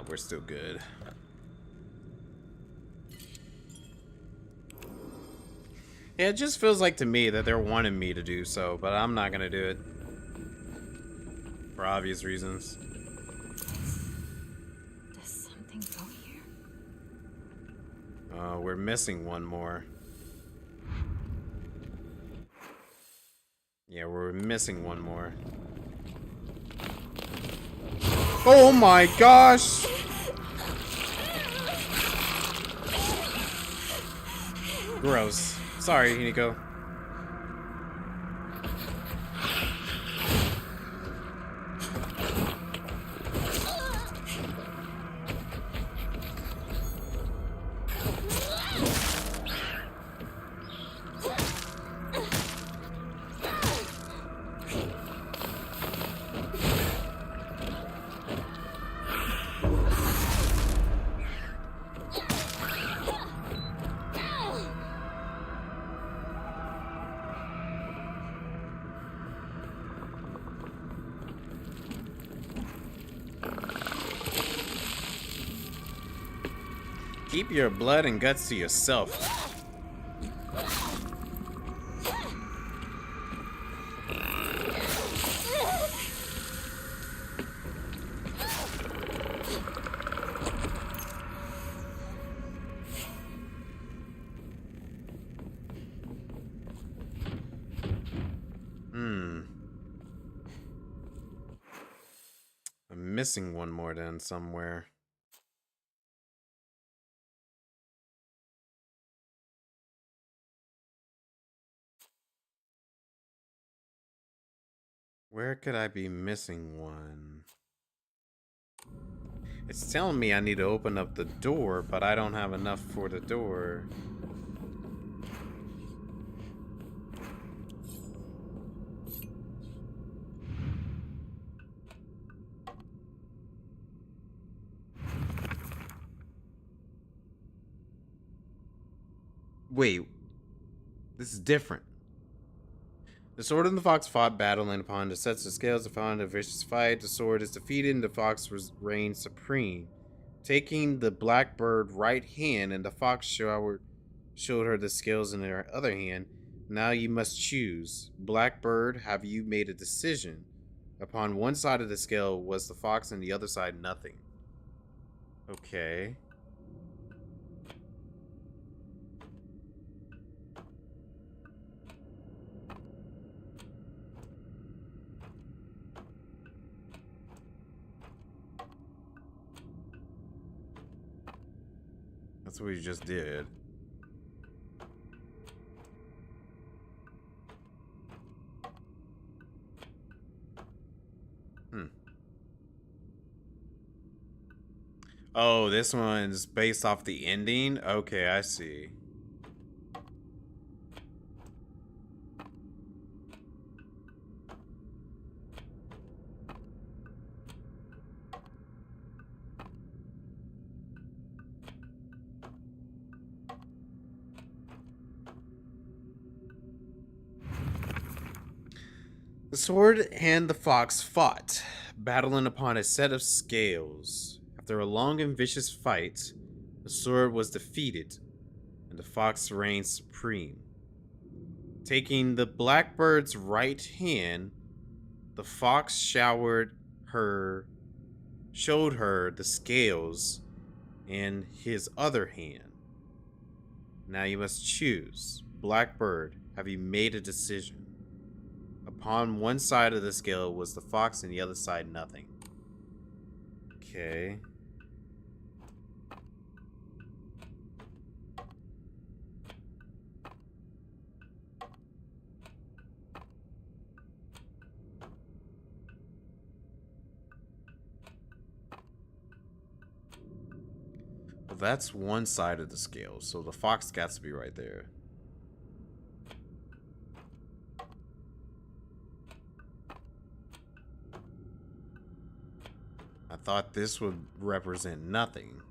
We're still good. Yeah, it just feels like to me that they're wanting me to do so, but I'm not gonna do it. For obvious reasons. Does something go here? We're missing one more. Yeah, we're missing one more. Oh my gosh! Gross. Sorry, Hiniko. Keep your blood and guts to yourself. I'm missing one more then somewhere. Where could I be missing one? It's telling me I need to open up the door, but I don't have enough for the door. Wait, this is different. The sword and the fox fought, battling upon the sets of scales to find a vicious fight. The sword is defeated and the fox reigns supreme. Taking the blackbird right hand and the fox showed her the scales in her other hand. Now you must choose. Blackbird, have you made a decision? Upon one side of the scale was the fox and the other side nothing. Okay. That's what we just did. Hmm. Oh, this one's based off the ending? Okay, I see. The sword and the fox fought, battling upon a set of scales. After a long and vicious fight, the sword was defeated, and the fox reigned supreme. Taking the blackbird's right hand, the fox showed her the scales in his other hand. Now you must choose. Blackbird, have you made a decision? Upon one side of the scale was the fox and the other side nothing. Okay. Well, that's one side of the scale, so the fox got to be right there. I thought this would represent nothing.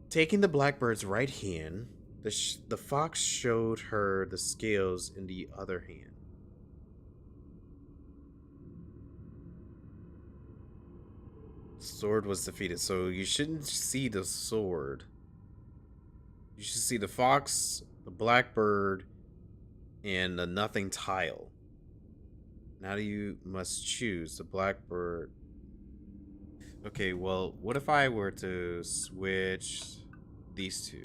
Taking the blackbird's right hand, the fox showed her the scales in the other hand. Sword was defeated, so you shouldn't see the sword. You should see the fox, the blackbird, and the nothing tile. Now you must choose the blackbird. Okay, well, what if I were to switch these two?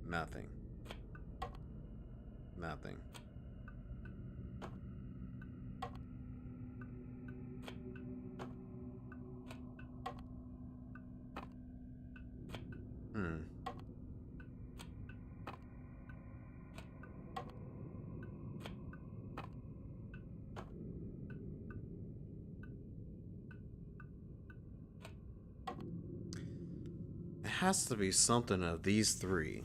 Nothing. Nothing. Hmm. It has to be something of these three.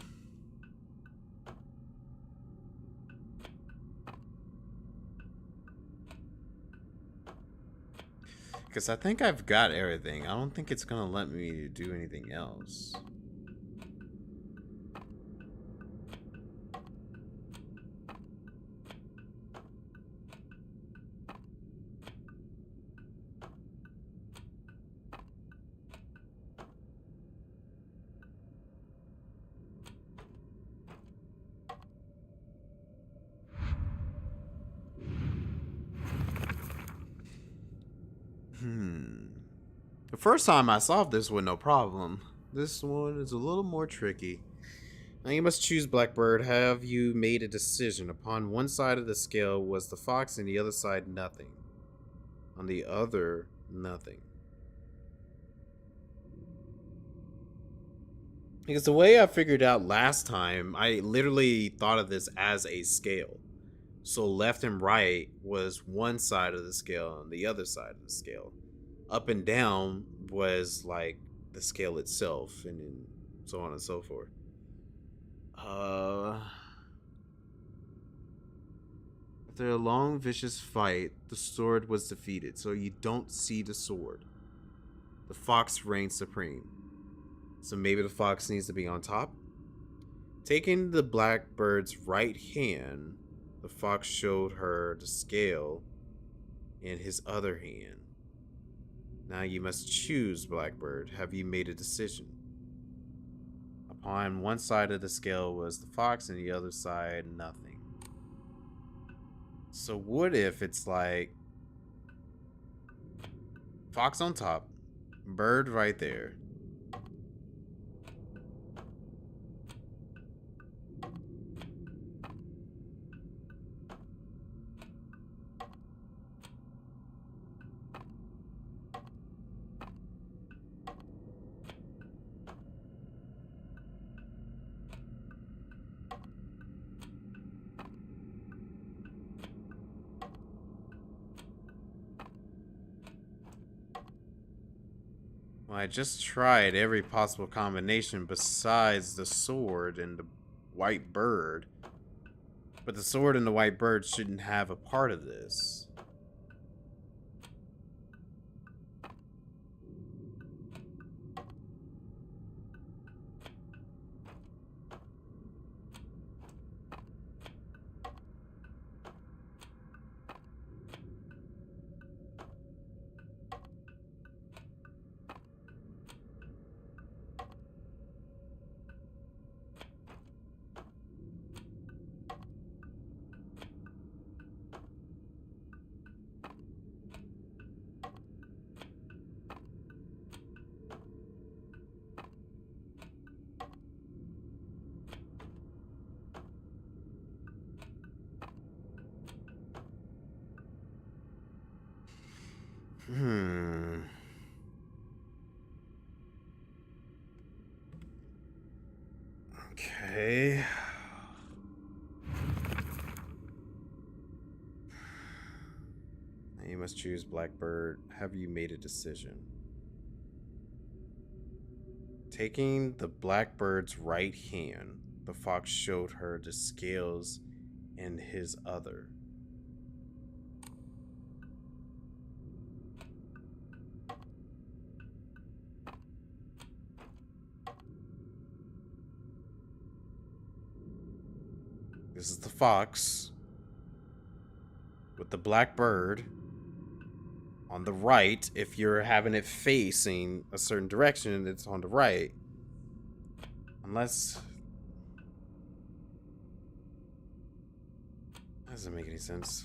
Because I think I've got everything. I don't think it's going to let me do anything else. The first time I solved this with no problem. This one is a little more tricky. Now you must choose Blackbird. Have you made a decision? Upon one side of the scale was the fox and the other side nothing. On the other, nothing. Because the way I figured out last time, I literally thought of this as a scale. So left and right was one side of the scale and the other side of the scale. Up and down was like the scale itself, and then so on and so forth. After a long, vicious fight, the sword was defeated, so you don't see the sword. The fox reigns supreme. So maybe the fox needs to be on top. Taking the blackbird's right hand, the fox showed her the scale in his other hand. Now you must choose, Blackbird. Have you made a decision? On one side of the scale was the fox, and the other side, nothing. So what if it's like fox on top, bird right there? Well, I just tried every possible combination besides the sword and the white bird. But the sword and the white bird shouldn't have a part of this. Hmm. Okay. You must choose Blackbird. Have you made a decision? Taking the Blackbird's right hand, the fox showed her the scales in his other. This is the fox with the black bird on the right. If you're having it facing a certain direction, it's on the right. Unless... that doesn't make any sense.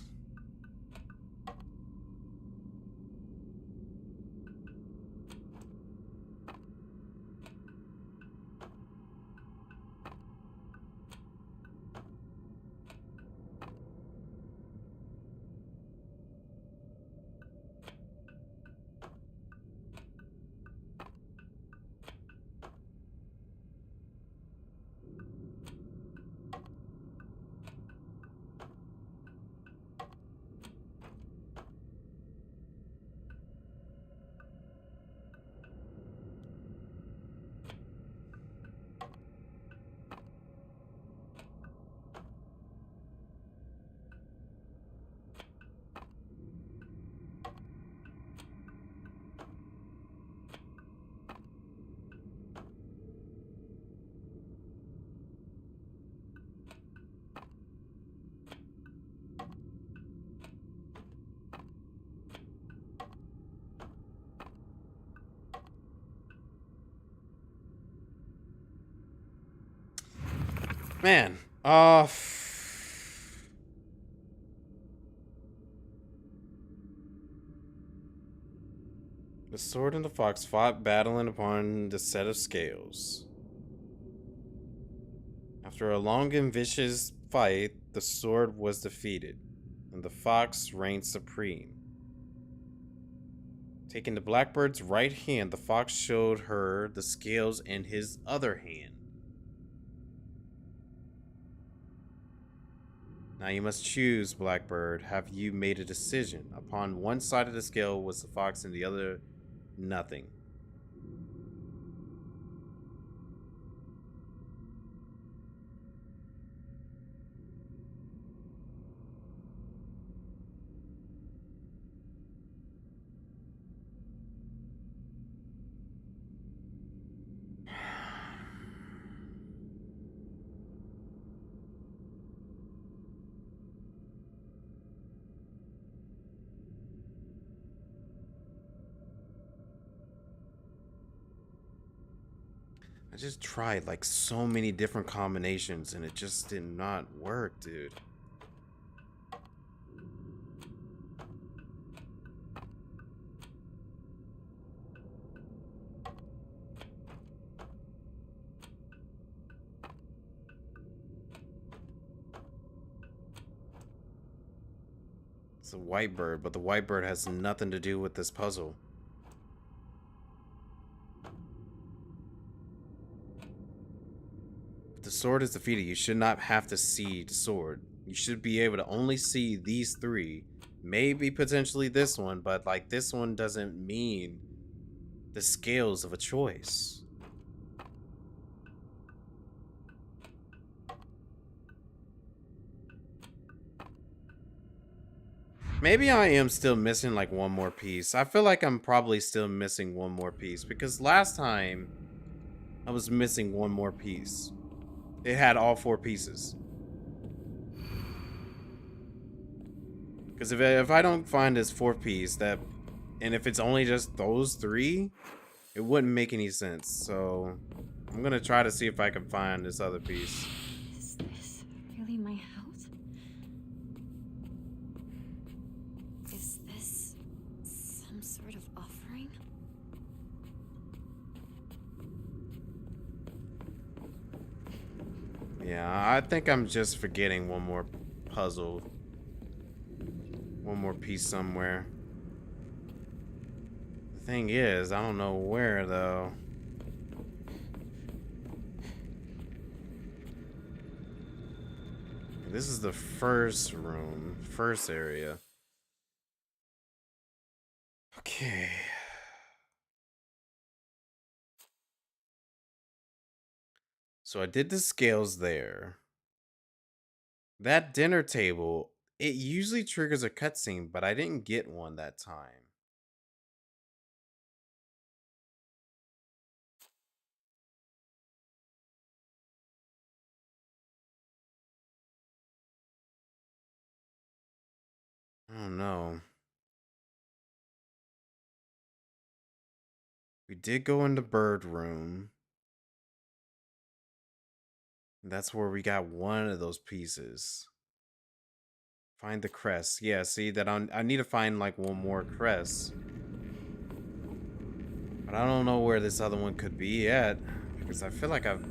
Man, the sword and the fox fought, battling upon the set of scales. After a long and vicious fight, the sword was defeated, and the fox reigned supreme. Taking the blackbird's right hand, the fox showed her the scales in his other hand. Now you must choose, Blackbird. Have you made a decision? Upon one side of the scale was the fox and the other, nothing. I just tried like so many different combinations and it just did not work, dude. It's a white bird, but the white bird has nothing to do with this puzzle. If the sword is defeated, you should not have to see the sword. You should be able to only see these three. Maybe potentially this one, but like this one doesn't mean the scales of a choice. Maybe I am still missing like one more piece. I feel like I'm probably still missing one more piece because last time I was missing one more piece. It had all 4 pieces. Because if I don't find this 4th piece, and if it's only just those 3, it wouldn't make any sense. So I'm gonna try to see if I can find this other piece. Is this really my house? Is this some sort of offering? Yeah, I think I'm just forgetting one more puzzle. One more piece somewhere. The thing is, I don't know where though. This is the first room, first area. Okay. So I did the scales there. That dinner table, it usually triggers a cutscene, but I didn't get one that time. I don't know. We did go in the bird room. That's where we got one of those pieces. Find the crest. Yeah, see that I need to find like one more crest. But I don't know where this other one could be at. Because I feel like I've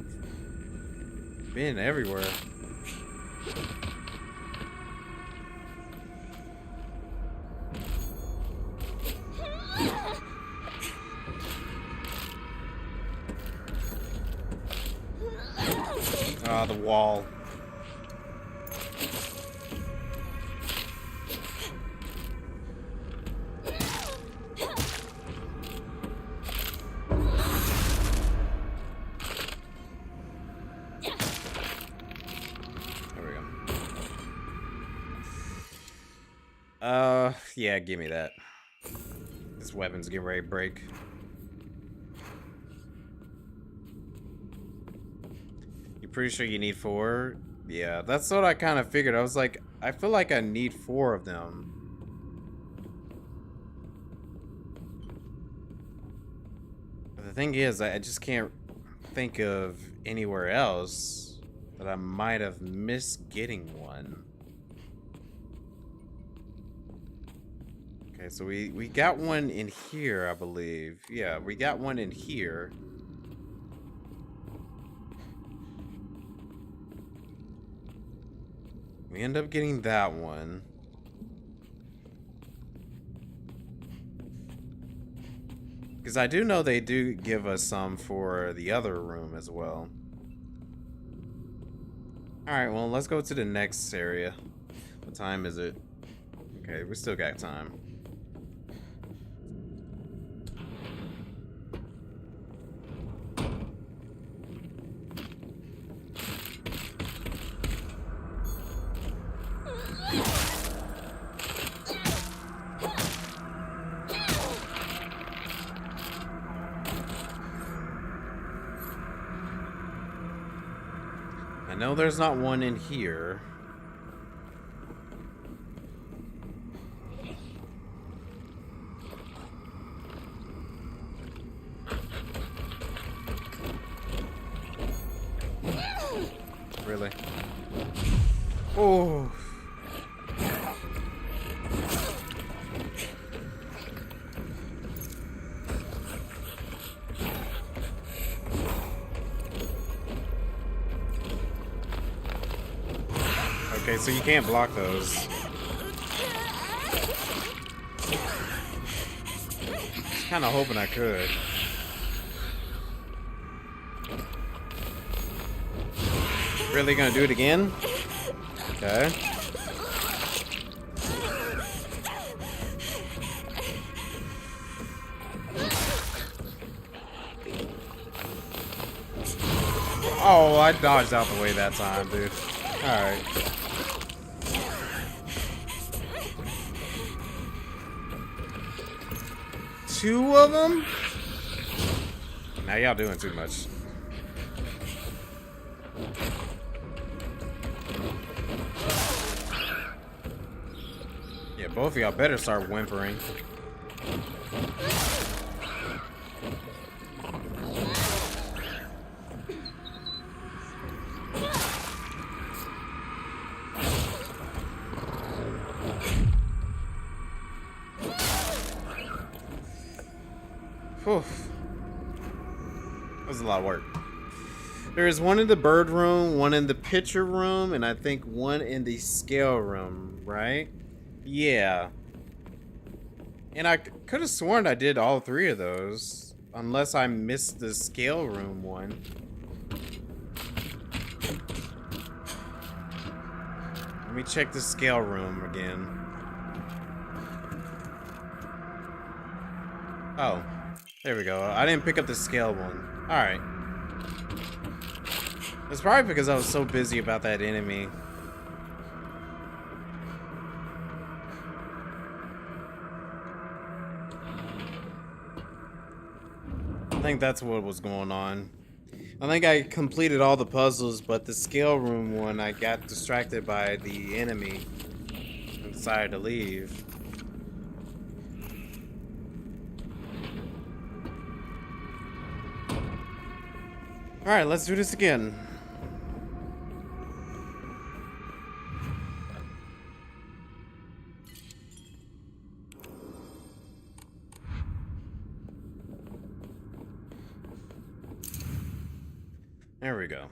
been everywhere. Ah, the wall. Yeah, give me that. This weapon's getting ready to break. You pretty sure you need 4? Yeah, that's what I kind of figured. I was like, I feel like I need 4 of them. But the thing is, I just can't think of anywhere else that I might have missed getting one. Okay, so we got one in here, I believe. Yeah, we got one in here. We end up getting that one. Because I do know they do give us some for the other room as well. Alright, well, let's go to the next area. What time is it? Okay, we still got time. I know there's not one in here. Oh. Okay, so you can't block those. Just kind of hoping I could. Really gonna do it again? Okay. Oh, I dodged out the way that time, dude. Alright. Two of them? Now y'all doing too much. Yeah, both of y'all better start whimpering. Whew. That was a lot of work. There's one in the bird room, one in the picture room, and I think one in the scale room, right? Yeah. And I could have sworn I did all three of those. Unless I missed the scale room one. Let me check the scale room again. Oh. There we go. I didn't pick up the scale one. Alright. It's probably because I was so busy about that enemy. I think that's what was going on. I think I completed all the puzzles, but the scale room one, I got distracted by the enemy and decided to leave. Alright, let's do this again. There we go.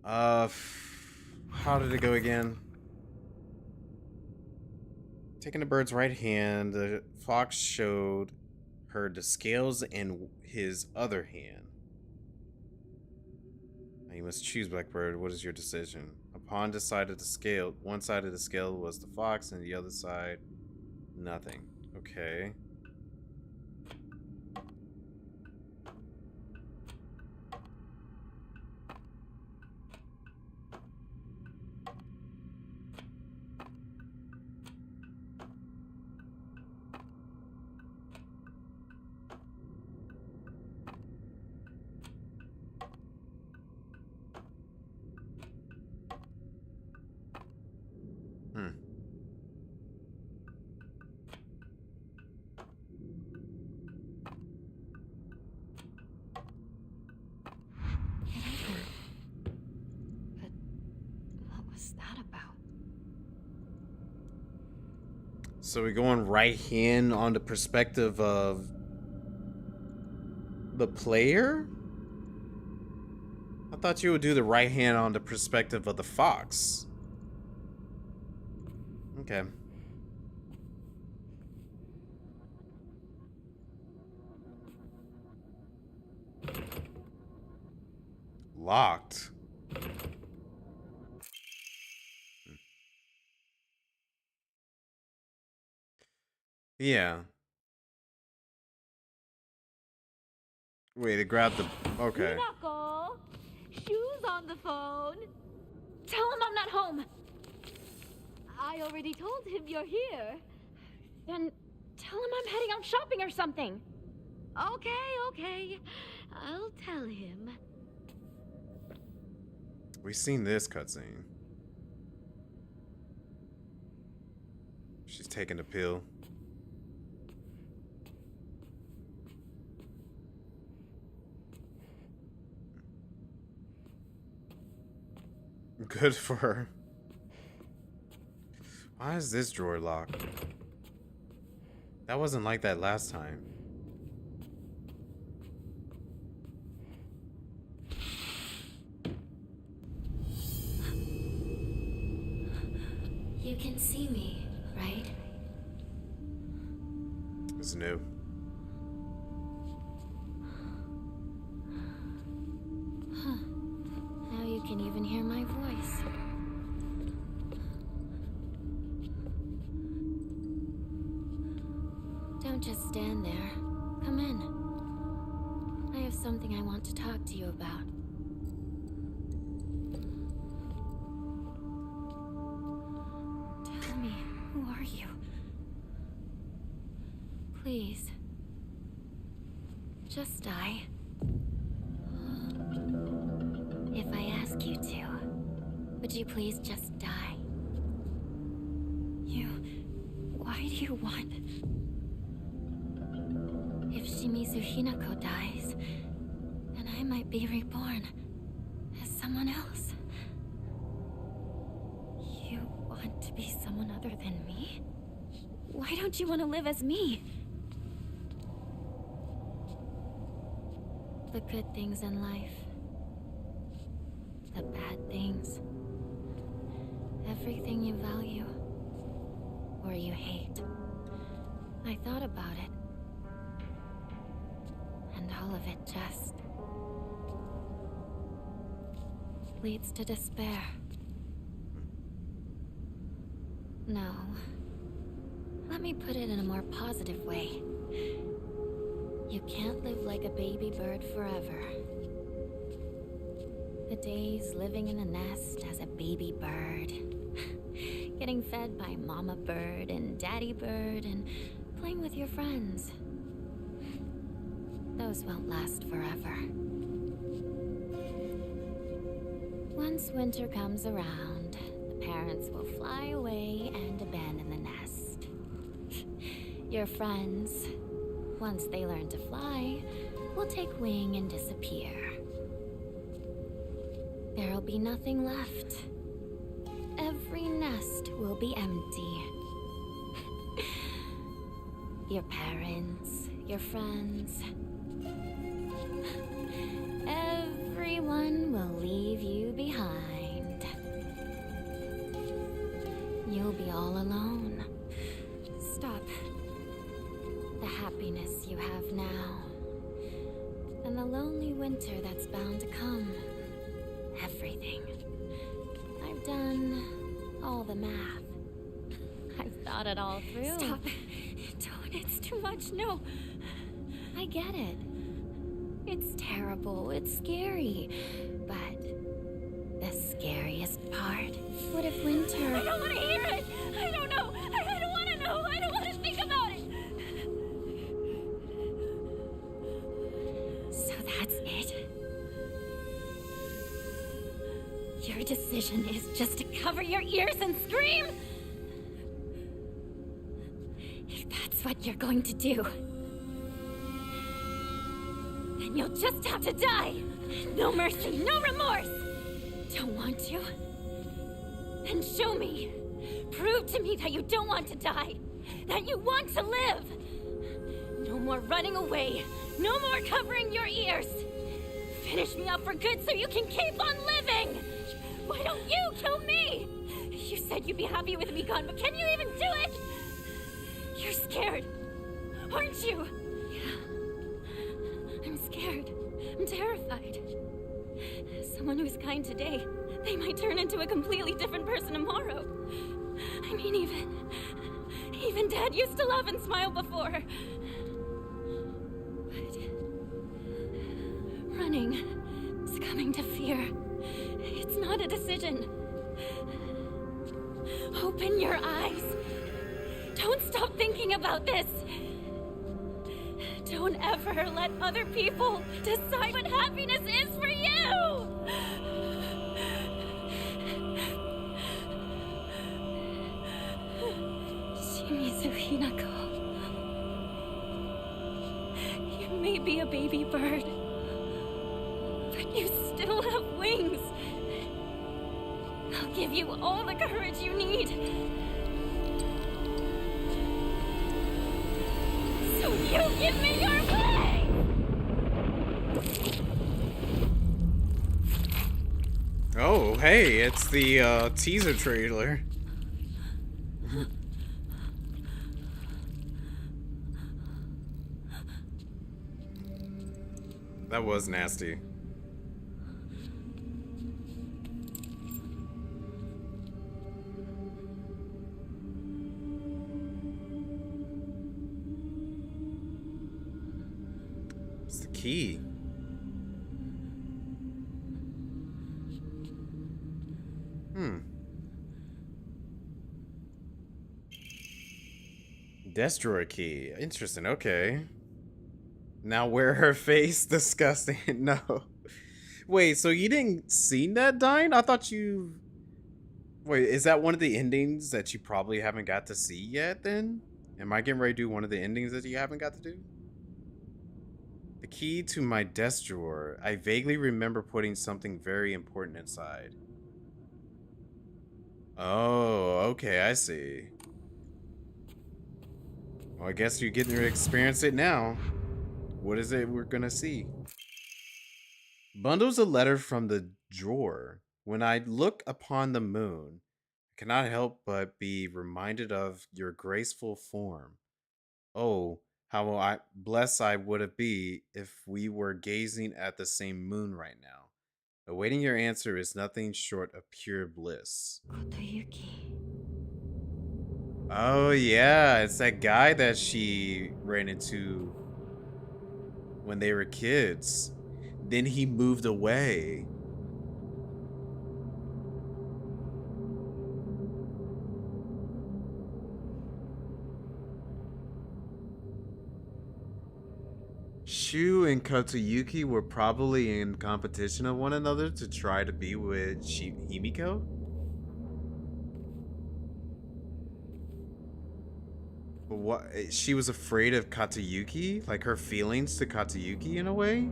How did it go again? Taking the bird's right hand, the fox showed her the scales in his other hand. Now you must choose, Blackbird. What is your decision? Upon decided the scale, one side of the scale was the fox, and the other side, nothing. Okay. Hmm. But what was that about? So we're going right hand on the perspective of the player? I thought you would do the right hand on the perspective of the fox. Okay. Locked. Yeah. Wait, to grab the... Okay. Knuckle, shoes on the phone. Tell him I'm not home. I already told him you're here. Then tell him I'm heading out shopping or something. Okay. I'll tell him. We've seen this cutscene. She's taking the pill. Good for her. Why is this drawer locked? That wasn't like that last time. You can see me, right? It's new. Now you can even hear my voice. Don't just stand there. Come in. I have something I want to talk to you about. Tell me, who are you? Please. Just die. If I ask you to, would you please just die? Why do you want... If Shimizu Hinako dies, then I might be reborn as someone else. You want to be someone other than me? Why don't you want to live as me? The good things in life. The bad things. Everything you value. Or you hate. I thought about it. And all of it just leads to despair. No. Let me put it in a more positive way. You can't live like a baby bird forever. The days living in a nest as a baby bird. Getting fed by mama bird and daddy bird and playing with your friends. Those won't last forever. Once winter comes around, the parents will fly away and abandon the nest. Your friends, once they learn to fly, will take wing and disappear. There'll be nothing left. Every nest will be empty. Your parents, your friends, everyone will leave you behind. You'll be all alone. Stop. The happiness you have now, and the lonely winter that's bound to come. Everything. I've done all the math. I've thought it all through. Stop. Don't. It's too much. No. I get it. It's terrible. It's scary. But the scariest part? What if winter... I don't want to hear it! I don't know! I don't want to know! I don't want to think about it! So that's it? Your decision is just to cover your ears and scream? If that's what you're going to do, then you'll just have to die. No mercy, no remorse. Don't want to? Then show me. Prove to me that you don't want to die. That you want to live. No more running away. No more covering your ears. Finish me up for good so you can keep on living. Why don't you kill me? You said you'd be happy with me gone, but can you even do it? You're scared, aren't you? Yeah. I'm scared. I'm terrified. Someone who's kind today, they might turn into a completely different person tomorrow. I mean, even Dad used to laugh and smile before. But running, succumbing to fear, it's not a decision. Open your eyes. Don't stop thinking about this. Don't ever let other people decide what happiness is for you! Shimizu Hinako. You may be a baby bird, but you still have wings. I'll give you all the courage you need. Give me your way! Oh, hey, it's the teaser trailer. That was nasty. It's the key. Destroyer key. Interesting. Okay. Now wear her face. Disgusting. No. Wait, so you didn't see that dying? I thought you... Wait, is that one of the endings that you probably haven't got to see yet then? Am I getting ready to do one of the endings that you haven't got to do? The key to my desk drawer. I vaguely remember putting something very important inside. Oh, okay, I see. Well, I guess you're getting to experience it now. What is it we're gonna see? Bundles a letter from the drawer. When I look upon the moon, I cannot help but be reminded of your graceful form. Oh, how blessed I would have be if we were gazing at the same moon right now. Awaiting your answer is nothing short of pure bliss. Kotoyuki. Oh yeah, it's that guy that she ran into when they were kids. Then he moved away. Shu and Kotoyuki were probably in competition of one another to try to be with Himiko. But what? She was afraid of Katayuki? Like her feelings to Katayuki in a way?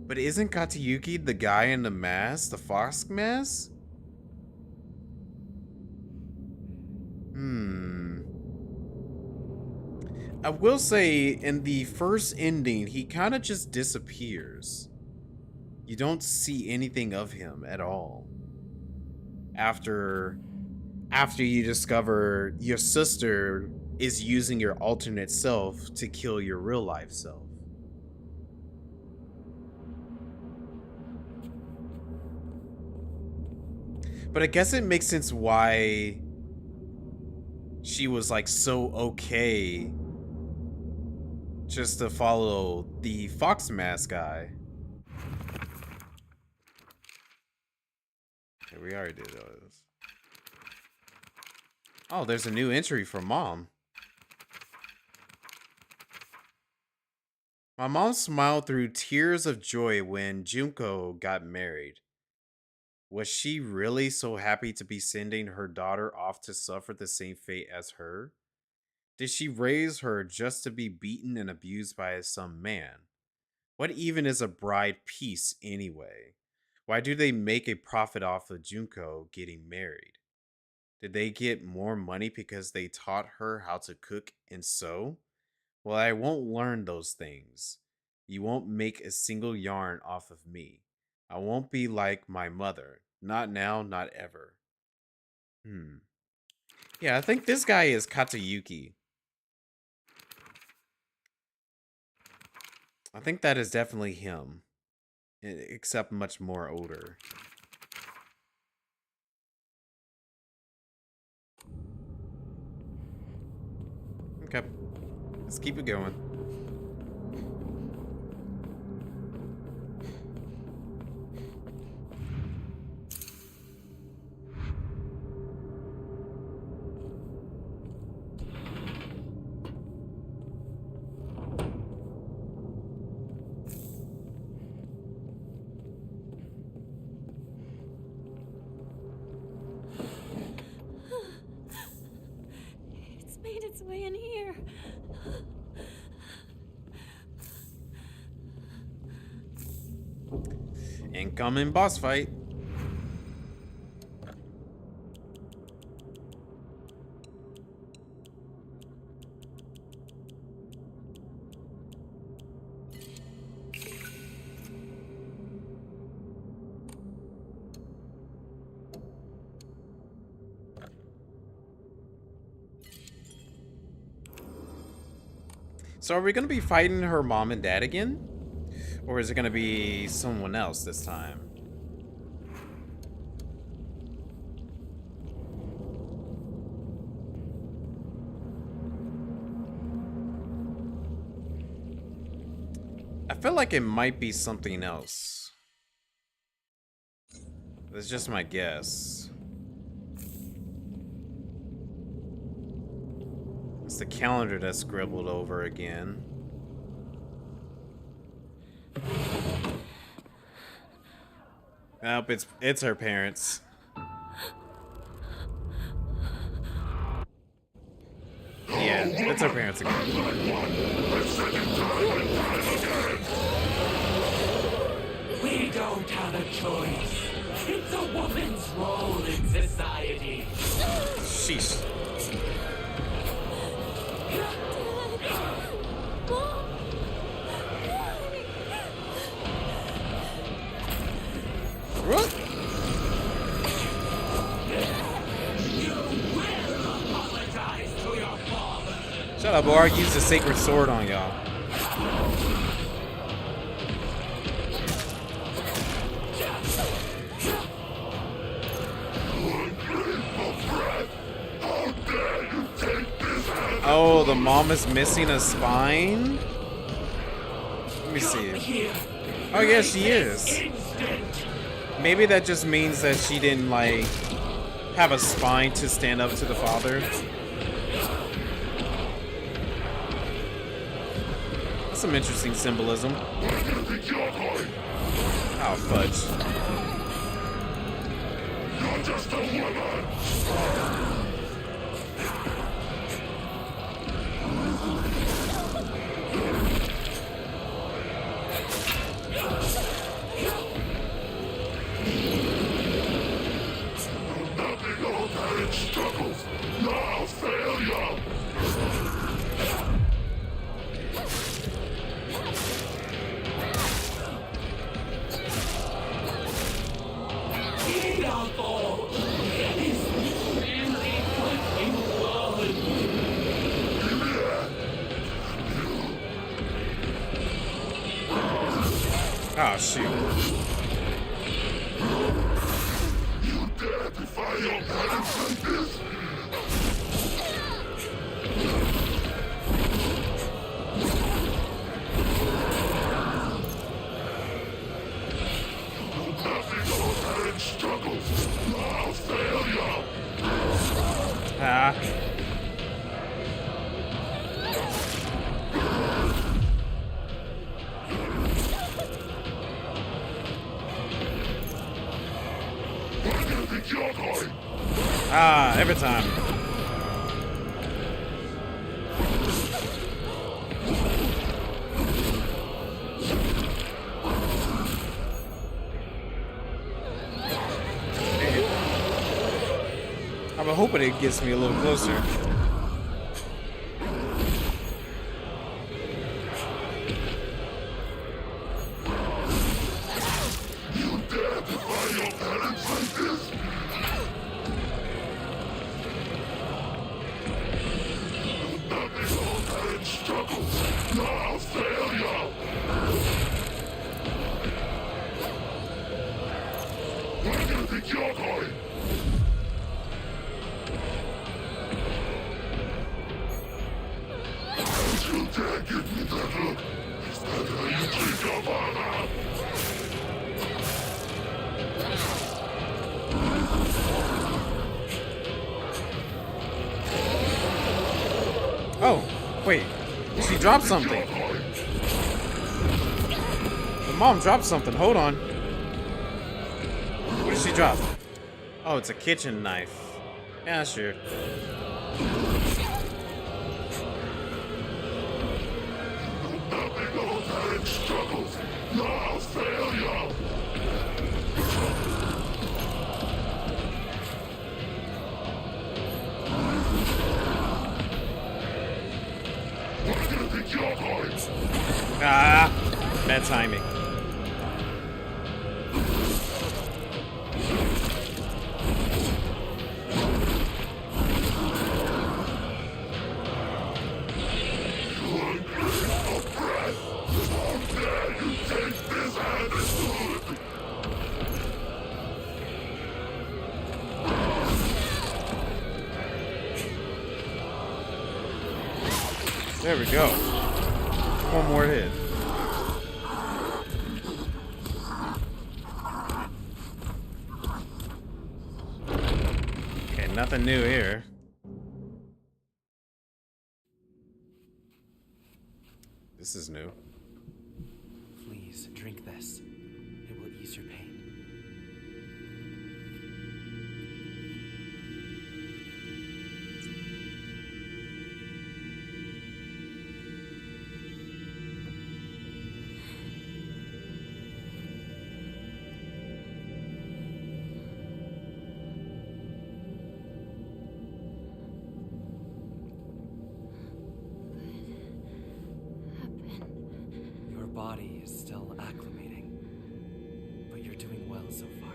But isn't Katayuki the guy in the mask? The fox mask? I will say, in the first ending, he kind of just disappears. You don't see anything of him at all. After you discover your sister is using your alternate self to kill your real life self. But I guess it makes sense why she was like so okay just to follow the fox mask guy. Okay, we already did those. Oh, there's a new entry for Mom. My mom smiled through tears of joy when Junko got married. Was she really so happy to be sending her daughter off to suffer the same fate as her? Did she raise her just to be beaten and abused by some man? What even is a bride piece anyway? Why do they make a profit off of Junko getting married? Did they get more money because they taught her how to cook and sew? Well, I won't learn those things. You won't make a single yarn off of me. I won't be like my mother. Not now, not ever. Yeah, I think this guy is Katayuki. I think that is definitely him. Except much more older. Okay. Let's keep it going. It's made its way in here. Incoming boss fight. So are we gonna be fighting her mom and dad again? Or is it gonna be someone else this time? I feel like it might be something else. That's just my guess. It's the calendar that's scribbled over again. Nope, it's her parents. Yeah, it's her parents again. We don't have a choice. It's a woman's role in society. Sheesh. What? You will apologize to your father. Shut up, or I used a sacred sword on y'all. Oh, the mom is missing a spine? Let me see. Oh, yeah, she is. Maybe that just means that she didn't, like, have a spine to stand up to the father. That's some interesting symbolism. Oh, fudge. You're just a woman! Struggles, now failure. Oh, shoot. You dare defy your parents like this? Struggles, now failure. Ah. Where do you think you're going? Ah, every time. I'm hoping it gets me a little closer. You dare defy your parents like this? Nothing old parents struggles, now failure. Where do you think you're going? Don't you dare give me that look. Is that how you treat your mama? Oh, wait. She dropped something. The mom dropped something. Hold on. What did she drop? Oh, it's a kitchen knife. Yeah, sure. Nothing old parents struggles, now failure. Where do you think you're going? Ah, bad timing. You ungrateful There we go. One more hit. Okay, nothing new here. This is new. Please, drink this. It will ease your pain. Your body is still acclimating, but you're doing well so far.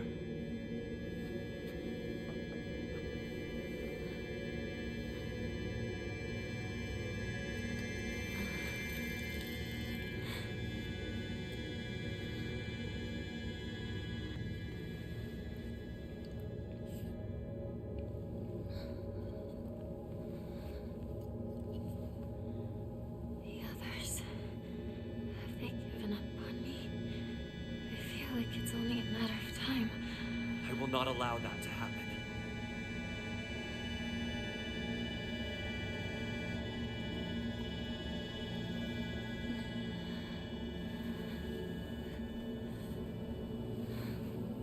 The others, have they given up on me? I feel like it's only a matter of time. I will not allow that to happen.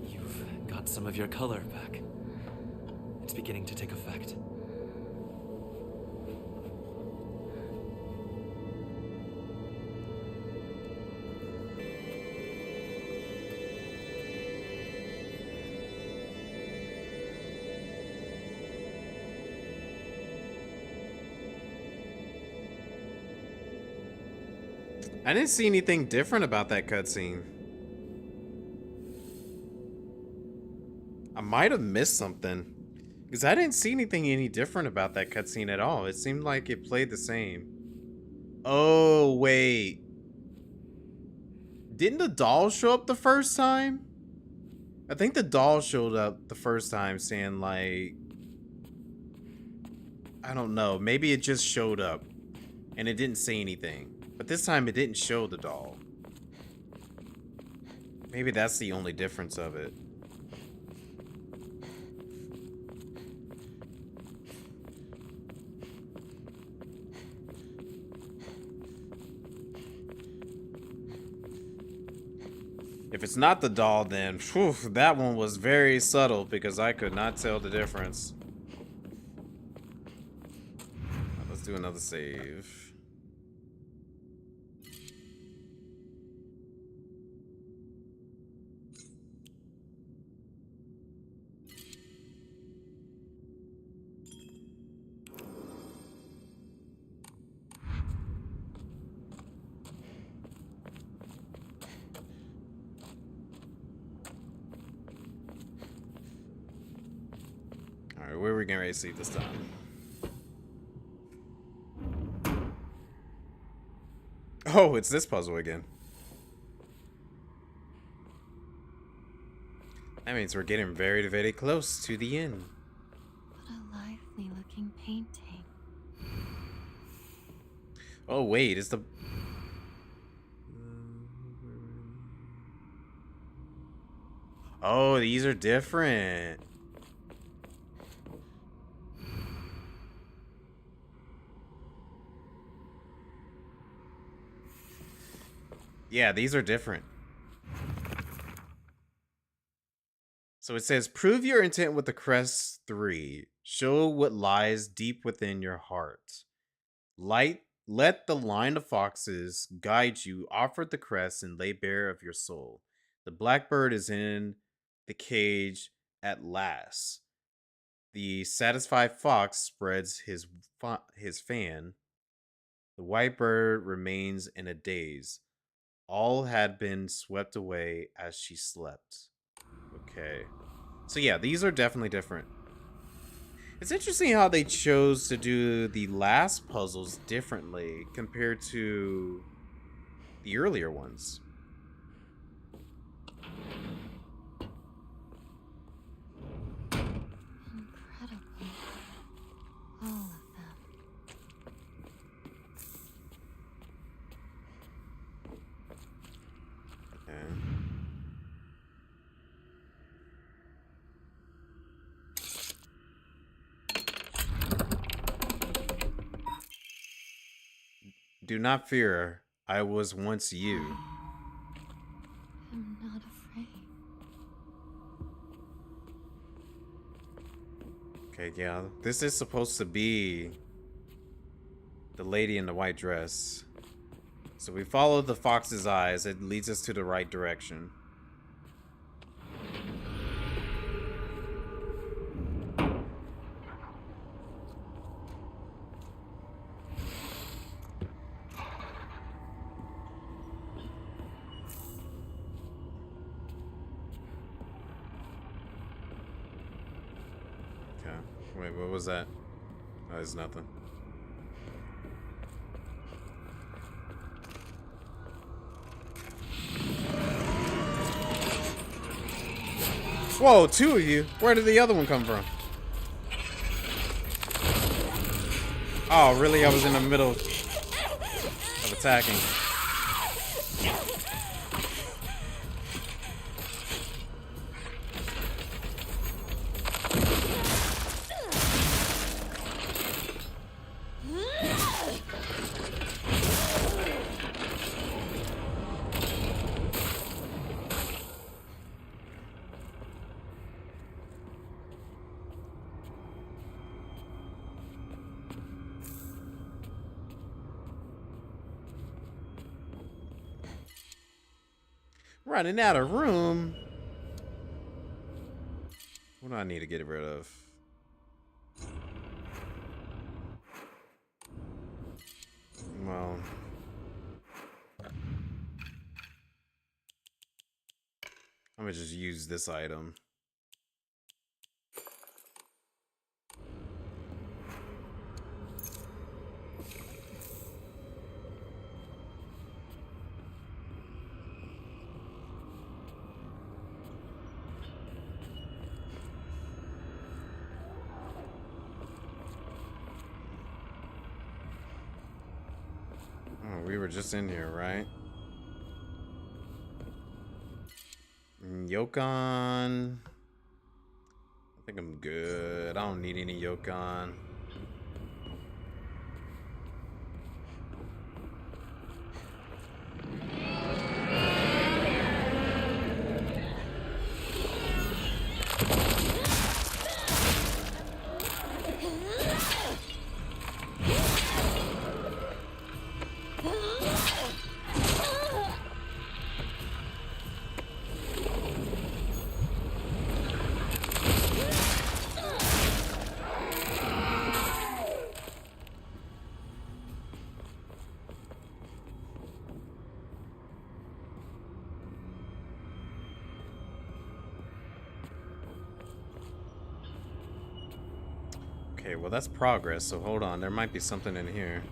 You've got some of your color back. It's beginning to take effect. I didn't see anything different about that cutscene. I might have missed something. Because I didn't see anything any different about that cutscene at all. It seemed like it played the same. Oh, wait. Didn't the doll show up the first time? I think the doll showed up the first time saying like... I don't know. Maybe it just showed up. And it didn't say anything. But this time it didn't show the doll. Maybe that's the only difference of it. If it's not the doll, then whew, that one was very subtle because I could not tell the difference. Let's do another save. Alright, where are we getting ready to see this time? Oh, it's this puzzle again. That means we're getting very, very close to the end. What a lively looking painting. Oh, wait, is the... Oh, these are different. Yeah, these are different. So it says, prove your intent with the crest 3. Show what lies deep within your heart. Let the line of foxes guide you. Offer the crest and lay bare of your soul. The blackbird is in the cage at last. The satisfied fox spreads his fan. The white bird remains in a daze. All had been swept away as she slept. Okay. So yeah, these are definitely different. It's interesting how they chose to do the last puzzles differently compared to the earlier ones. Incredible. All of them. do not fear. I was once you. I'm not afraid. Okay, yeah. This is supposed to be the lady in the white dress. So we follow the fox's eyes. It leads us to the right direction. Okay. Wait, what was that? Oh, it's nothing. Whoa, two of you. Where did the other one come from? Oh, really? I was in the middle of attacking. Running out of room. What do I need to get rid of? Well, I'm gonna just use this item. Oh, we were just in here, right? Yokon. I think I'm good. I don't need any Yokon. Okay, well that's progress, so hold on. There might be something in here.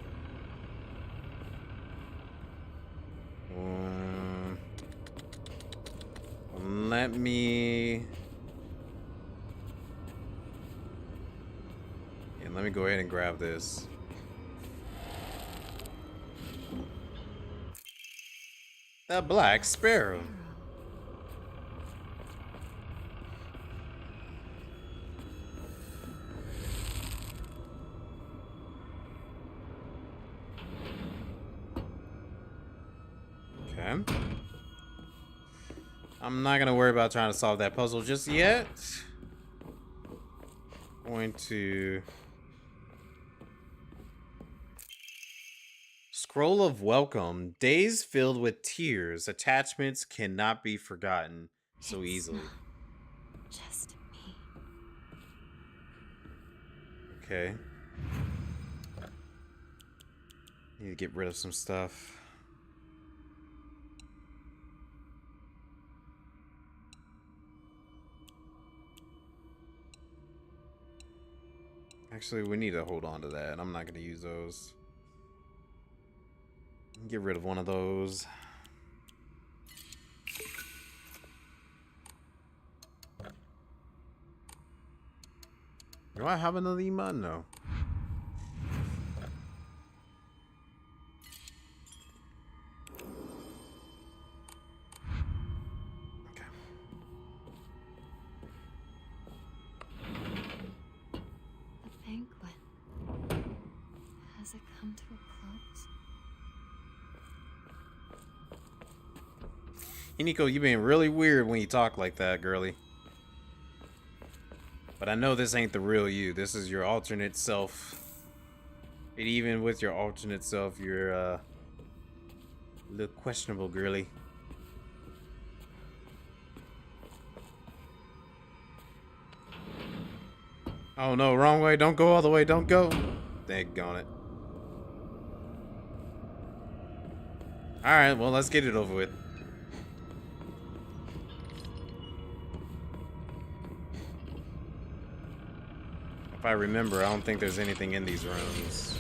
Let me... Yeah, let me go ahead and grab this. The Black Sparrow. Okay. I'm not gonna worry about trying to solve that puzzle just yet. Going to... Scroll of Welcome. Days filled with tears. Attachments cannot be forgotten so easily. Just me. Okay. Need to get rid of some stuff. Actually, we need to hold on to that. I'm not going to use those. Get rid of one of those. Do I have another emote? No. Okay. The banquet. Has it come to a close? Hiniko, you being really weird when you talk like that, girly. But I know this ain't the real you. This is your alternate self. And even with your alternate self, you're a little questionable, girly. Oh no, wrong way. Don't go all the way. Don't go. Daggone it. Alright, well, let's get it over with. If I remember, I don't think there's anything in these rooms.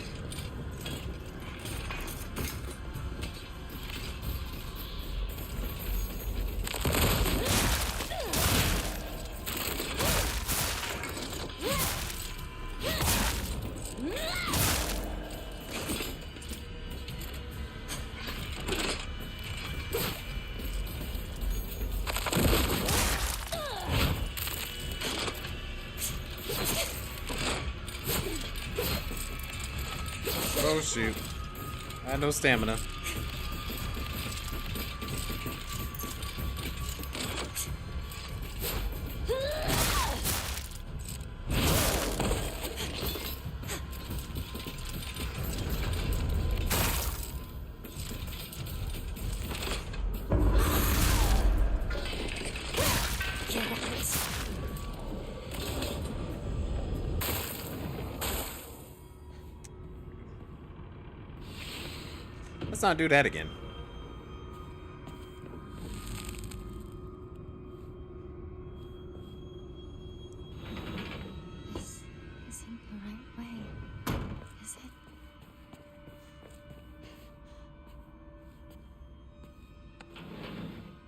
Oh shoot. I had no stamina. Let's not do that again. This isn't the right way, is it?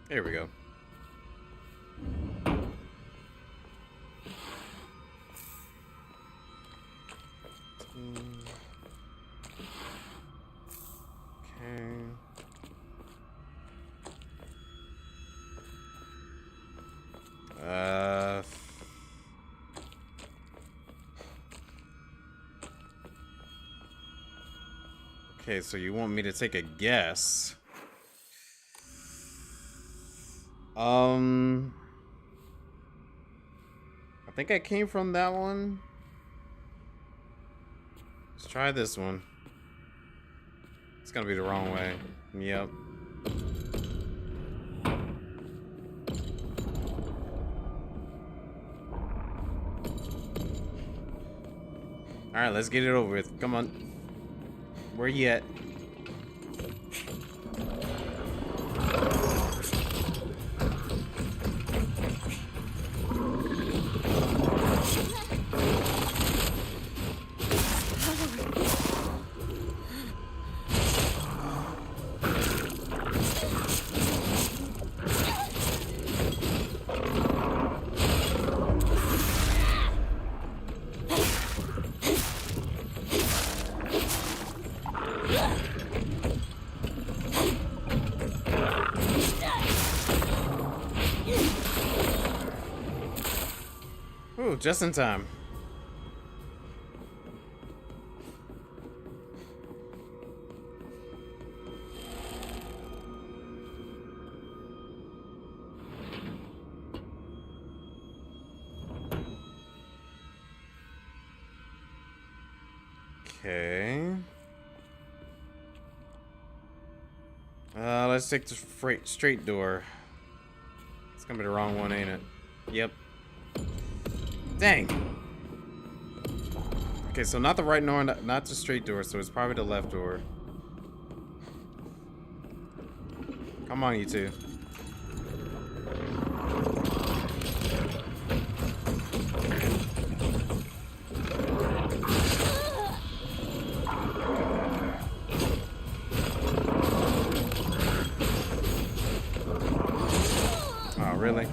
Here we go. Okay, so you want me to take a guess? I think I came from that one. Let's try this one. It's gonna be the wrong way. Yep. Alright, let's get it over with. Come on. Where you at? Ooh, just in time. Okay. Let's take the straight door. It's gonna be the wrong one, ain't it? Yep. Dang. Okay, so not the right door, not the straight door, so it's probably the left door. Come on, you two. Oh, really?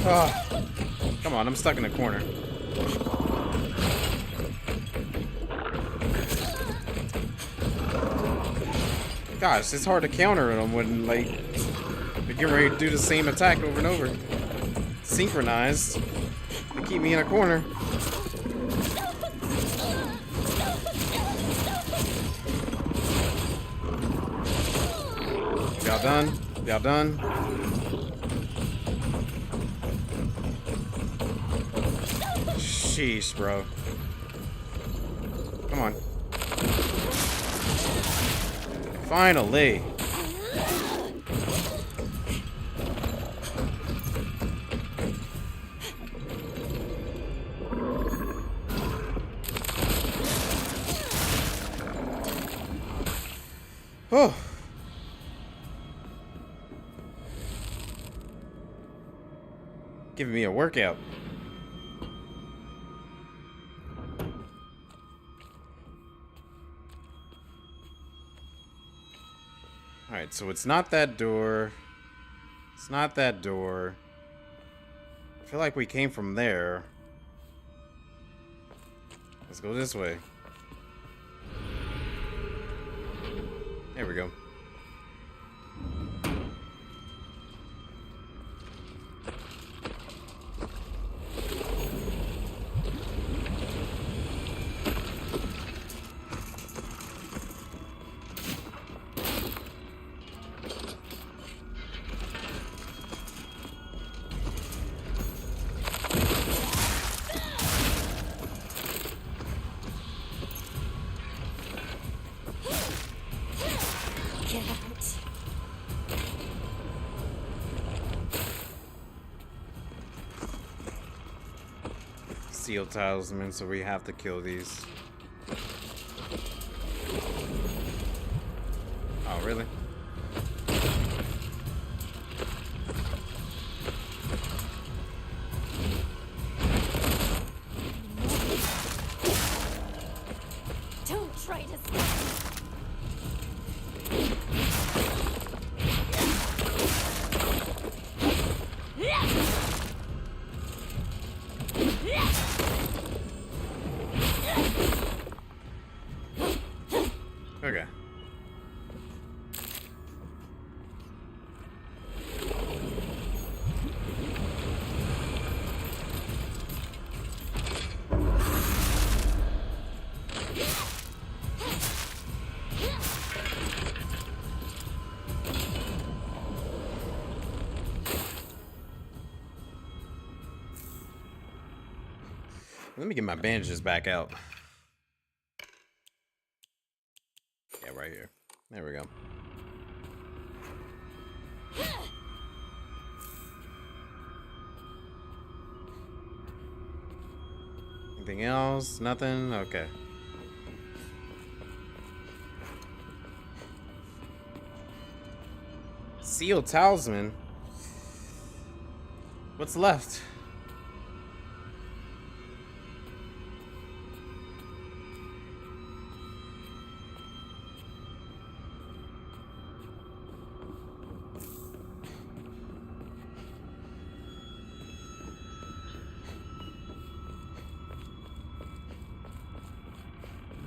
Oh, come on, I'm stuck in a corner. Gosh, it's hard to counter them when, like, they're getting ready to do the same attack over and over. Synchronized. They keep me in a corner. Y'all done? Y'all done? Sheesh, bro. Come on. Finally. Oh. Giving me a workout. Alright, so it's not that door. It's not that door. I feel like we came from there. Let's go this way. There we go. Get out. Seal talisman, so we have to kill these. Oh, really? Don't try to stop. Okay. Let me get my bandages back out. Yeah, right here. There we go. Anything else? Nothing? Okay. Seal talisman? What's left?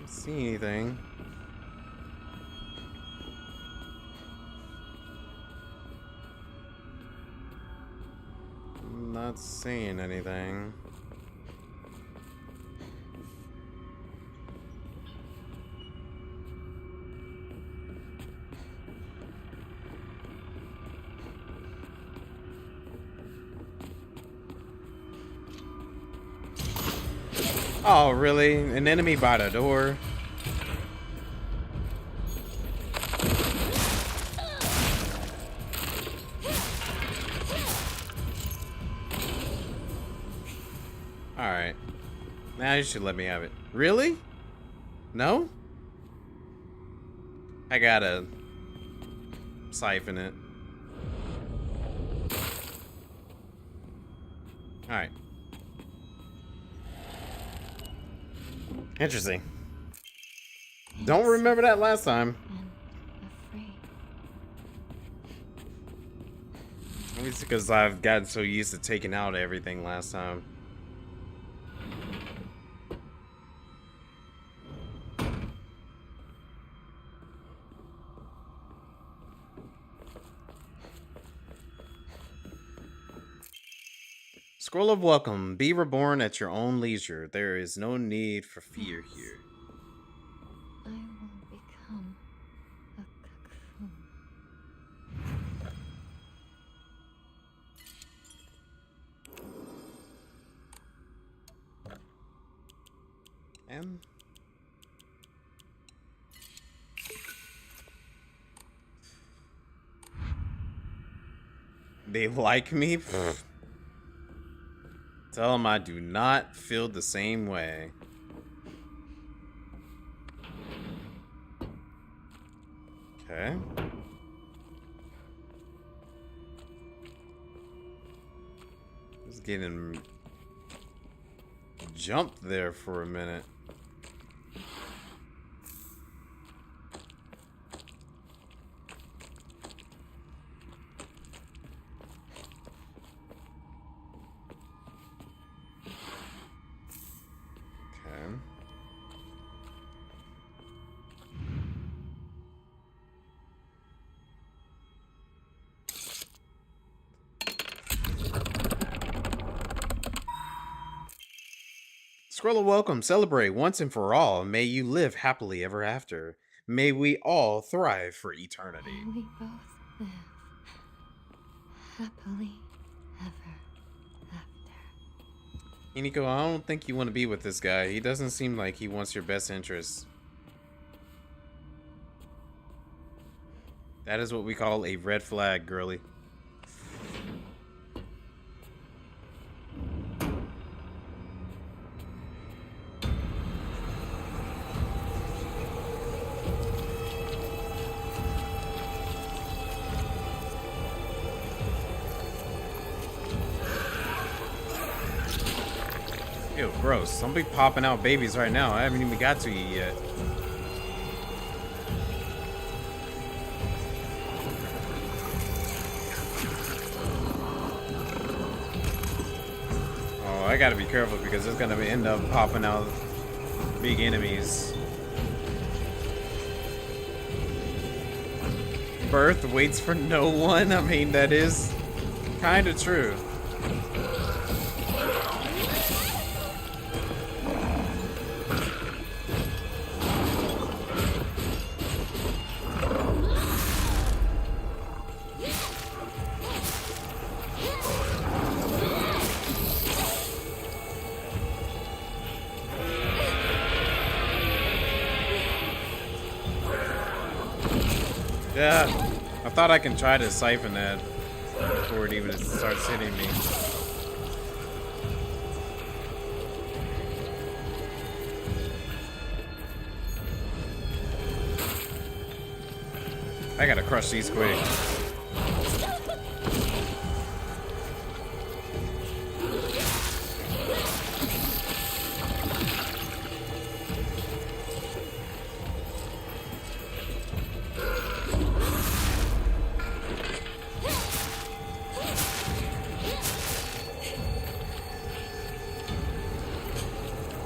See anything? I'm not seeing anything. Oh, really? An enemy by the door? Alright. Now you should let me have it. Really? No? I gotta siphon it. Alright. Interesting. Don't remember that last time. And afraid. it's because I've gotten so used to taking out everything last time. Scroll of welcome. Be reborn at your own leisure. There is no need for fear here. I will become a cocoon. And they like me? Tell them I do not feel the same way. Okay. Just getting jumped there for a minute. Okay. Scroll of welcome, celebrate once and for all. May you live happily ever after. May we all thrive for eternity. May we both live happily ever after. Iniko, I don't think you want to be with this guy. He doesn't seem like he wants your best interests. That is what we call a red flag, girly. Ew, gross. Don't be popping out babies right now. I haven't even got to you yet. Oh, I gotta be careful because it's gonna end up popping out big enemies. Birth waits for no one. I mean, that is kind of true. Yeah, I thought I can try to siphon that before it even starts hitting me. I gotta crush these quick.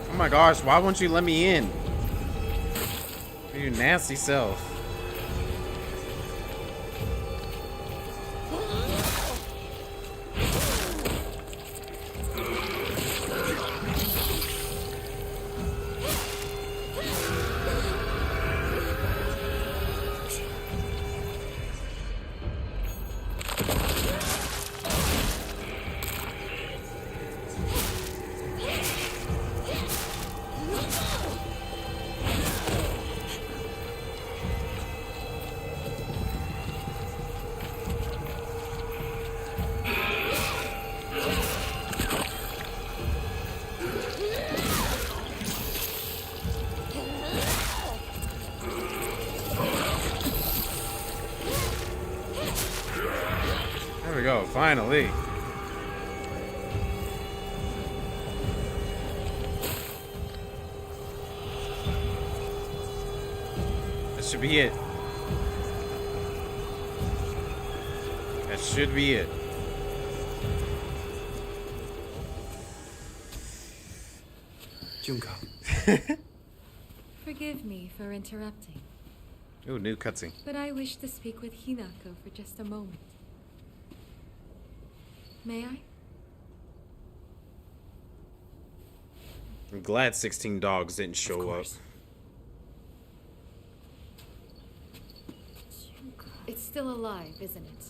Oh my gosh, why won't you let me in? You nasty self. There we go, finally. That should be it. That should be it. Junko. Forgive me for interrupting, Ooh, new cutscene. but I wish to speak with Hinako for just a moment. May I? I'm glad 16 dogs didn't show up. It's still alive, isn't it?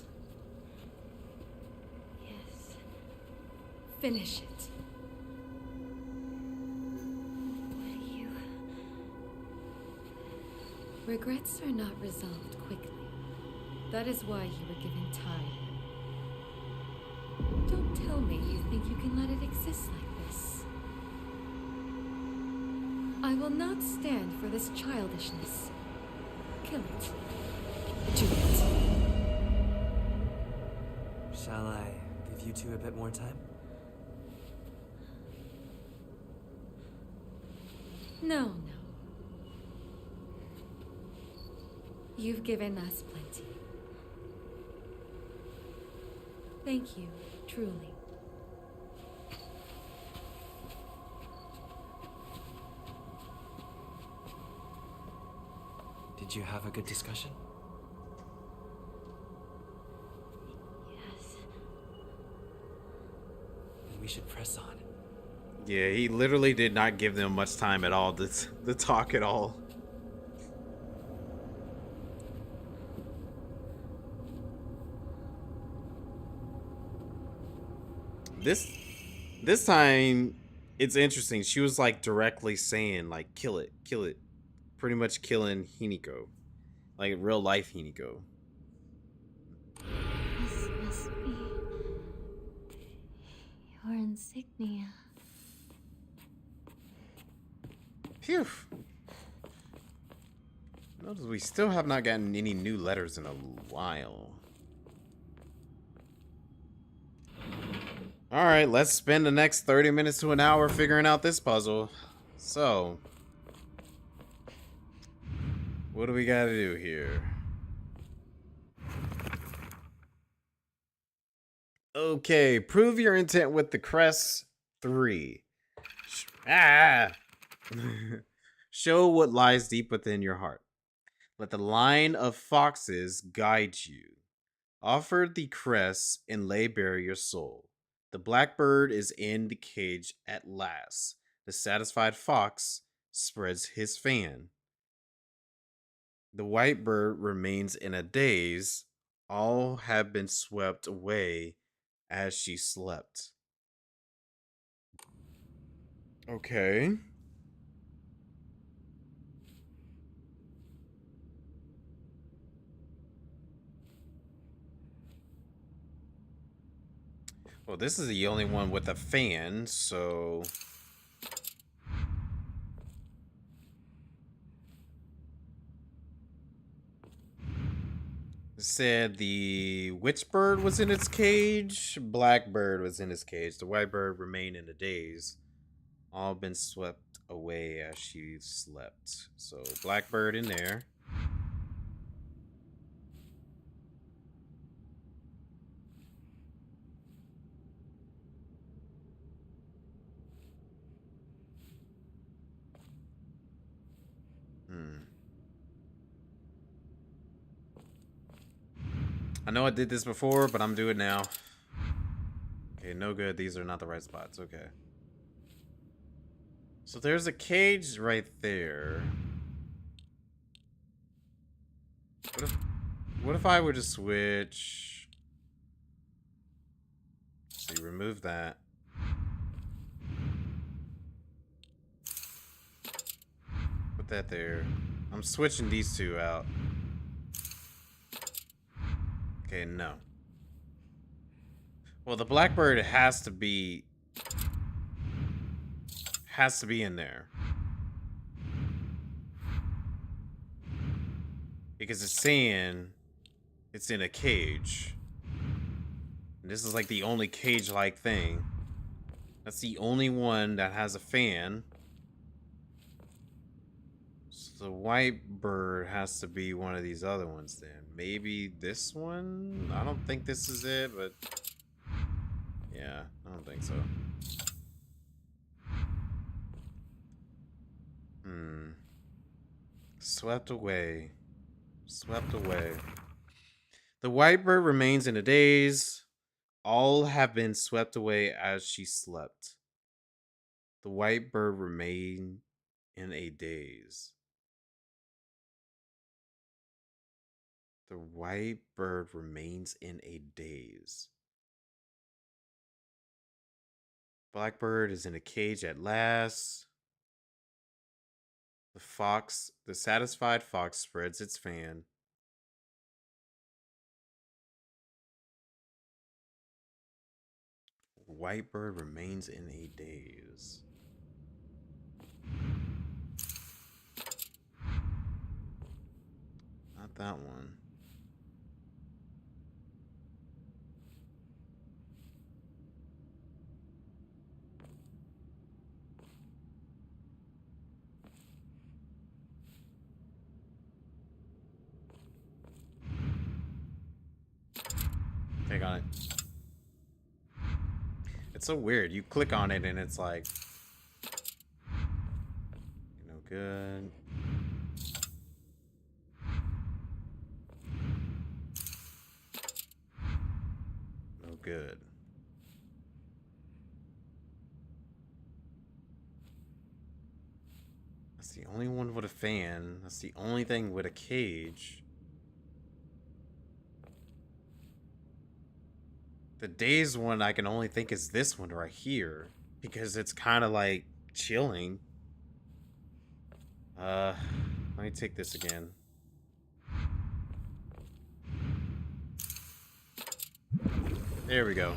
Yes. Finish it. What do you... Regrets are not resolved quickly. That is why you were given time. Don't tell me you think you can let it exist like this. I will not stand for this childishness. Kill it. Do it. Shall I give you two a bit more time? No. You've given us plenty. Thank you, truly. Did you have a good discussion? Yes. Then we should press on. Yeah, he literally did not give them much time at all to talk at all. This time, it's interesting. She was like directly saying like, kill it. Pretty much killing Hiniko. Like real life Hiniko. This must be... your insignia. Phew. Notice we still have not gotten any new letters in a while. Alright, let's spend the next 30 minutes to an hour figuring out this puzzle. So, what do we gotta do here? Okay, prove your intent with the crest 3. Show what lies deep within your heart. Let the line of foxes guide you. Offer the crest and lay bare your soul. The blackbird is in the cage at last. The satisfied fox spreads his fan. The white bird remains in a daze. All have been swept away as she slept. Okay. Well, this is the only one with a fan, so... It said the witch bird was in its cage, blackbird was in its cage, the white bird remained in the daze. All been swept away as she slept. So, blackbird in there. I know I did this before, but I'm doing it now. Okay, no good. These are not the right spots. Okay. So there's a cage right there. What if I were to switch? So you remove that. Put that there. I'm switching these two out. Okay, no. Well, the blackbird has to be in there. Because it's saying it's in a cage. And this is like the only cage-like thing. That's the only one that has a fan. So the white bird has to be one of these other ones then. Maybe this one? I don't think this is it, but... yeah, I don't think so. Swept away. Swept away. The white bird remains in a daze. All have been swept away as she slept. The white bird remained in a daze. The white bird remains in a daze. Blackbird is in a cage at last. The satisfied fox spreads its fan. White bird remains in a daze. Not that one. Take on it. It's so weird. You click on it and it's like, no good. No good. That's the only one with a fan. That's the only thing with a cage. The days one I can only think is this one right here. Because it's kind of like chilling. Let me take this again. There we go.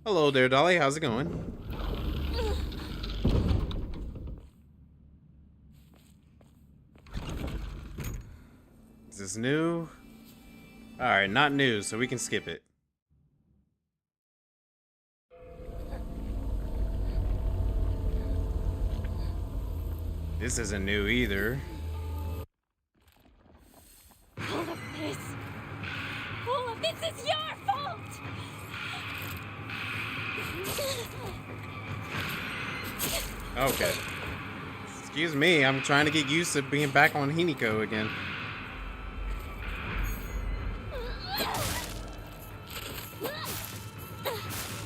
Hello there, Dolly. How's it going? Is this new? Alright, not new, so we can skip it. This isn't new either. All of this is your fault! Okay. Excuse me, I'm trying to get used to being back on Hiniko again.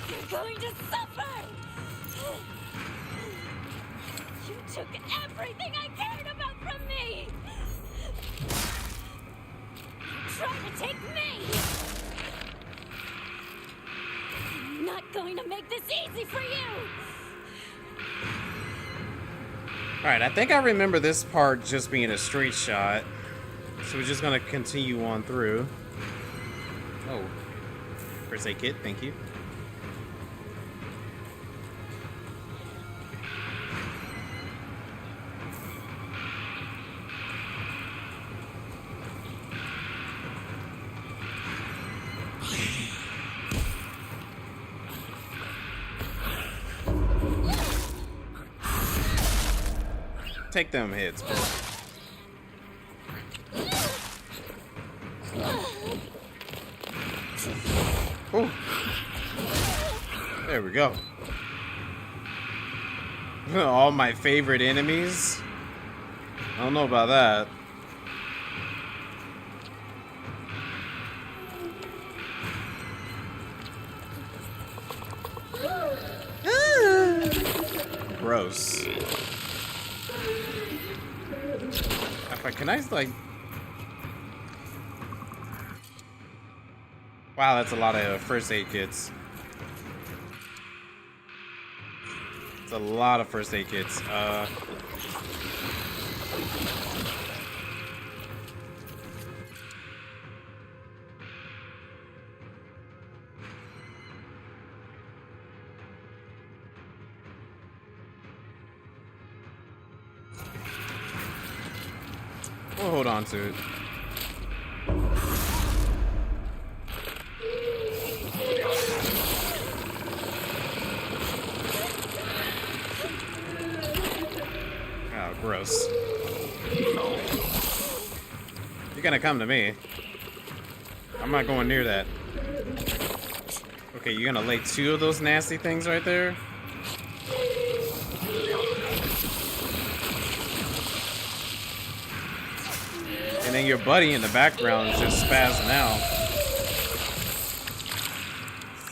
You're going to suffer! You took everything I cared about from me! Try to take me! I'm not going to make this easy for you! Alright, I think I remember this part just being a straight shot. So we're just gonna continue on through. Oh. First aid kit, thank you. Take them hits, bro. Ooh. There we go. All my favorite enemies. I don't know about that. Gross. Can I like? Wow, that's a lot of first aid kits. It's a lot of first aid kits. We'll hold on to it. Oh, gross. You're gonna come to me. I'm not going near that. Okay, you're gonna lay 2 of those nasty things right there? And then your buddy in the background is just spazzing out.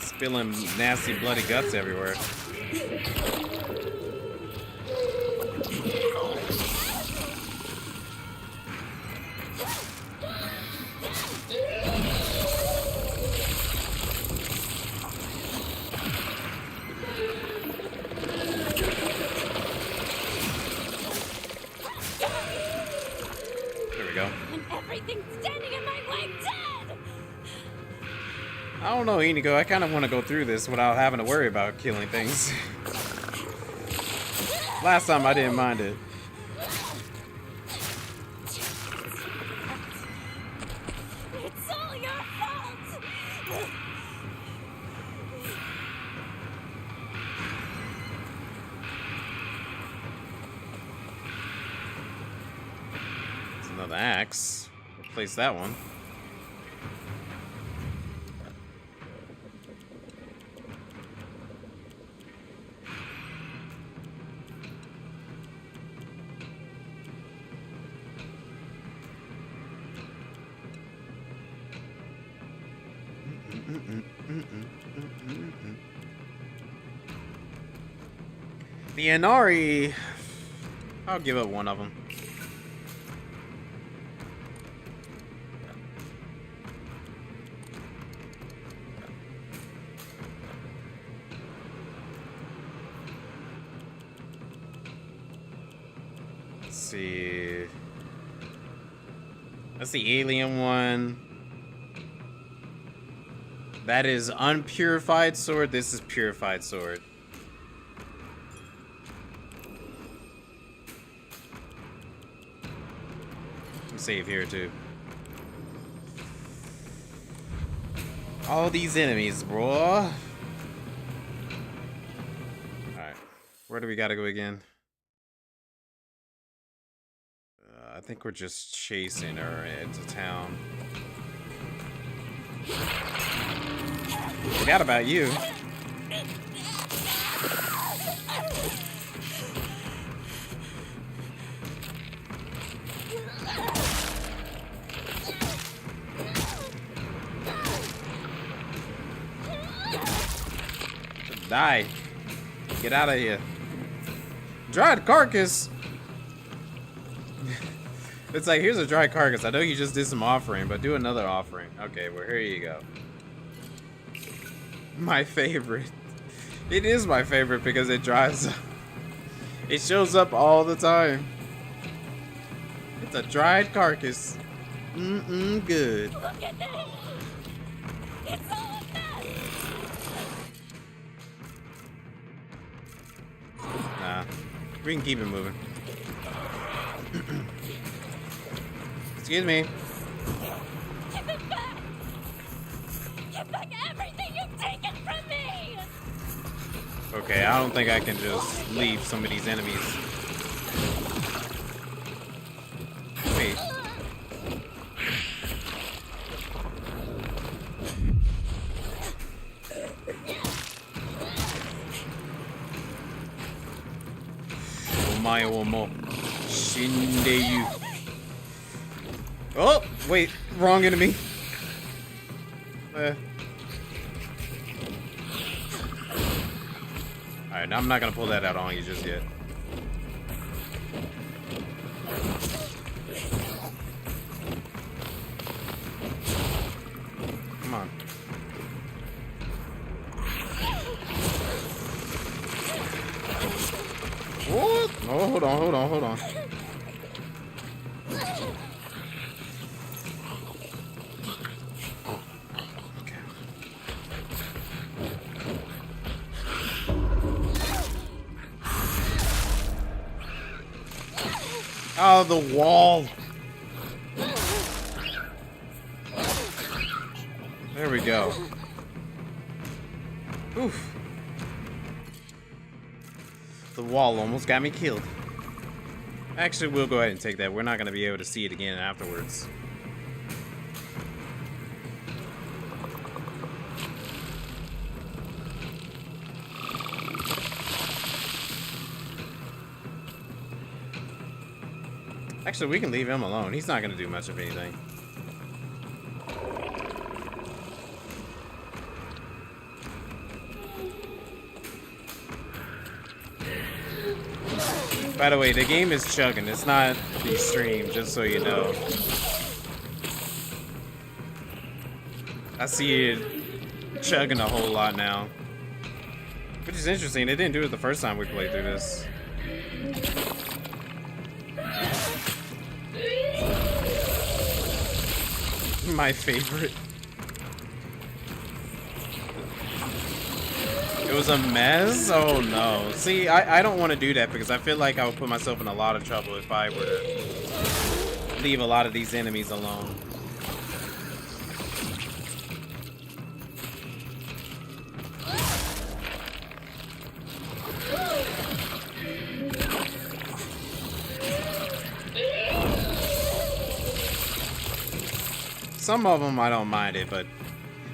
Spilling nasty bloody guts everywhere. Everything's standing in my way, dead! I don't know, Inigo. I kind of want to go through this without having to worry about killing things. Last time I didn't mind it. It's all your fault! There's another axe. Replace that one. The Inari, I'll give up one of them. Let's see. That's the alien one. That is unpurified sword. This is purified sword. Save here too. All these enemies, bro. Alright. Where do we gotta go again? I think we're just chasing her into town. Forgot about you. Die. Get out of here. Dried carcass. It's like, here's a dried carcass. I know you just did some offering, but do another offering. Okay, well, here you go. My favorite. It is my favorite because it dries up. It shows up all the time. It's a dried carcass. Good. Look at this! It's all a mess! Nah, we can keep it moving. Excuse me. Give it back! Give back everything you've taken from me! Okay, I don't think I can just leave some of these enemies. Wait. Omae wo mo shindeyu. Oh, wait, wrong enemy. Alright, now I'm not gonna pull that out on you just yet. Come on. What? Oh, hold on. Oh, the wall. There we go. Oof. The wall almost got me killed. Actually, we'll go ahead and take that. We're not going to be able to see it again afterwards. Actually, we can leave him alone. He's not gonna do much of anything. By the way, the game is chugging. It's not the stream, just so you know. I see it chugging a whole lot now. Which is interesting. It didn't do it the first time we played through this. My favorite. It was a mess? Oh no. See, I don't want to do that because I feel like I would put myself in a lot of trouble if I were to leave a lot of these enemies alone. Some of them I don't mind it, but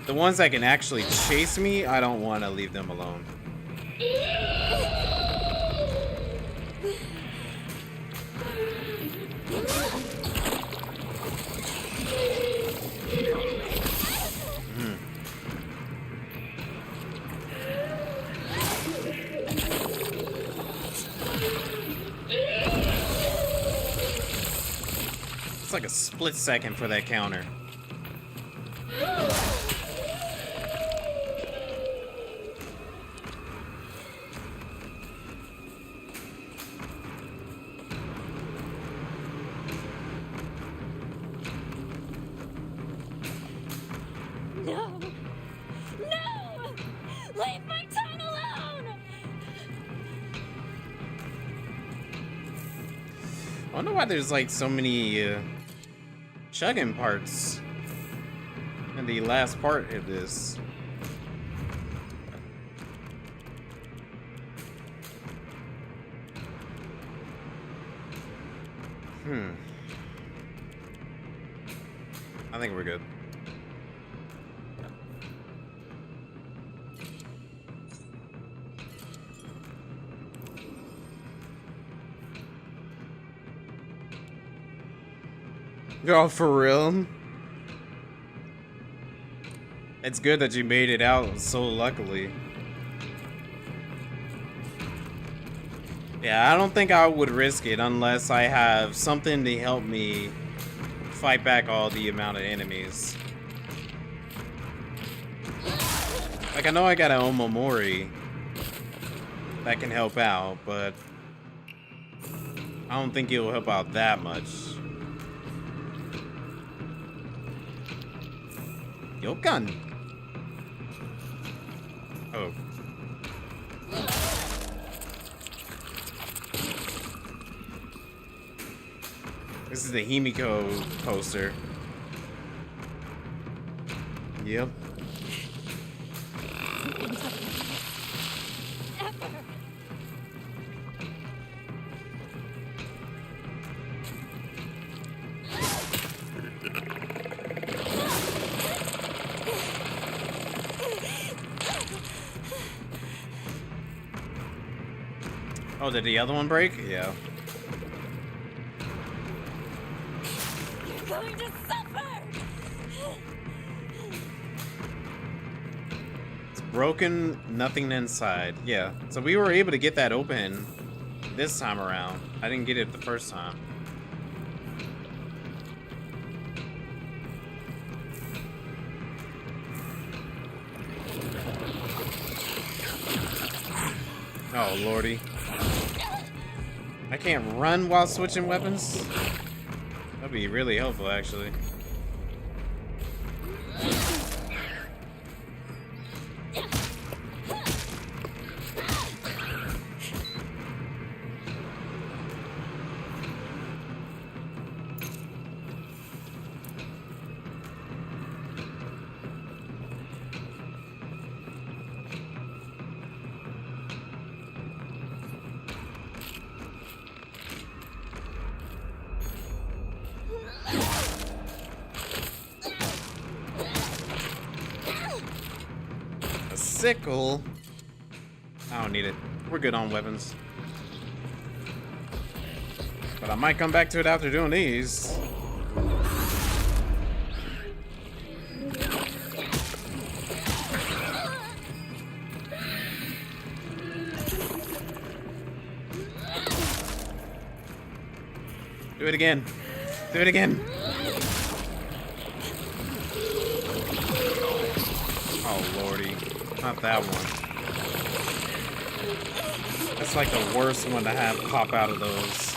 the ones that can actually chase me, I don't want to leave them alone. It's like a split second for that counter. No! No! Leave my town alone! I wonder why there's like so many chugging parts in the last part of this. I think we're good. Oh, for real? It's good that you made it out so luckily. Yeah, I don't think I would risk it unless I have something to help me fight back all the amount of enemies. Like, I know I got an Omamori that can help out, but I don't think it will help out that much. Yokan. Oh. This is the Himiko poster. Yep. Oh, did the other one break? Yeah. You're going to suffer! It's broken, nothing inside. Yeah. So we were able to get that open this time around. I didn't get it the first time. Oh, lordy. I can't run while switching weapons? That'd be really helpful, actually. Sickle. I don't need it. We're good on weapons. But I might come back to it after doing these. Do it again. Do it again. Oh, lordy. Not that one. That's like the worst one to have pop out of those.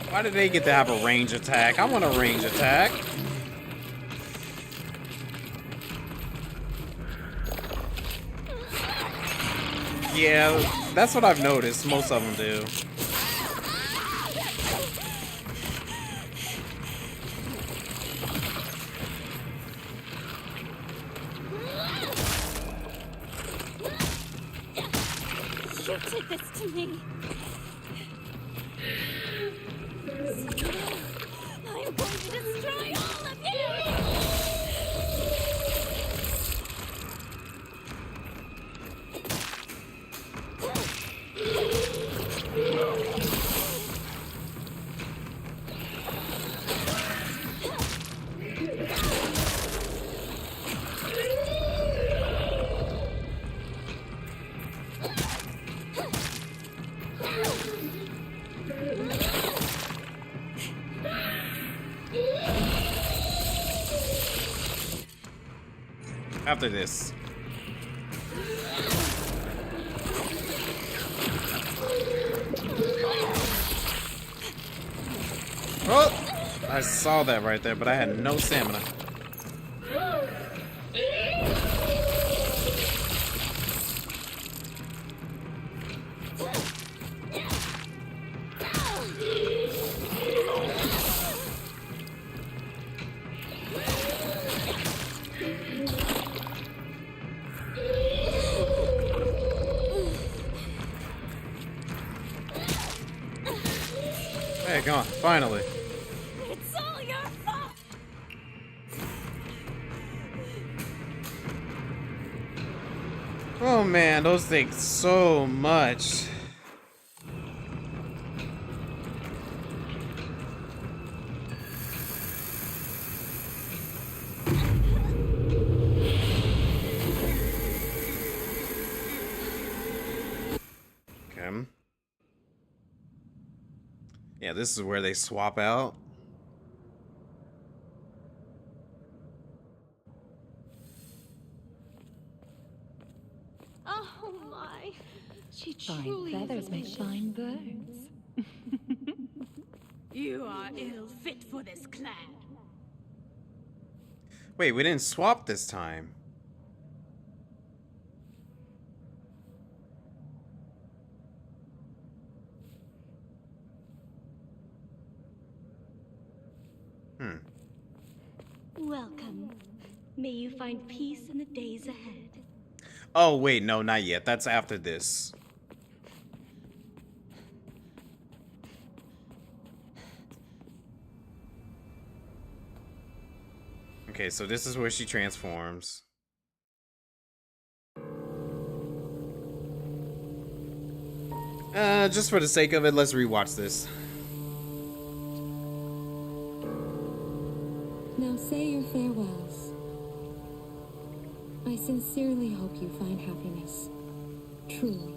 Why did they get to have a range attack? I want a range attack. Yeah, that's what I've noticed. Most of them do. You did this to me. I'm going to destroy all of you! After this. Oh! I saw that right there, but I had no stamina. Hey, come on, finally. It's all your fault! Oh man, those take so much. Okay. Yeah, this is where they swap out. Oh my. She Fine truly feathers make fine birds. You are ill fit for this clan. Wait, we didn't swap this time. Welcome. May you find peace in the days ahead. Oh, wait, no, not yet. That's after this. Okay, so this is where she transforms. Just for the sake of it, let's rewatch this. Now say your farewells. I sincerely hope you find happiness. Truly.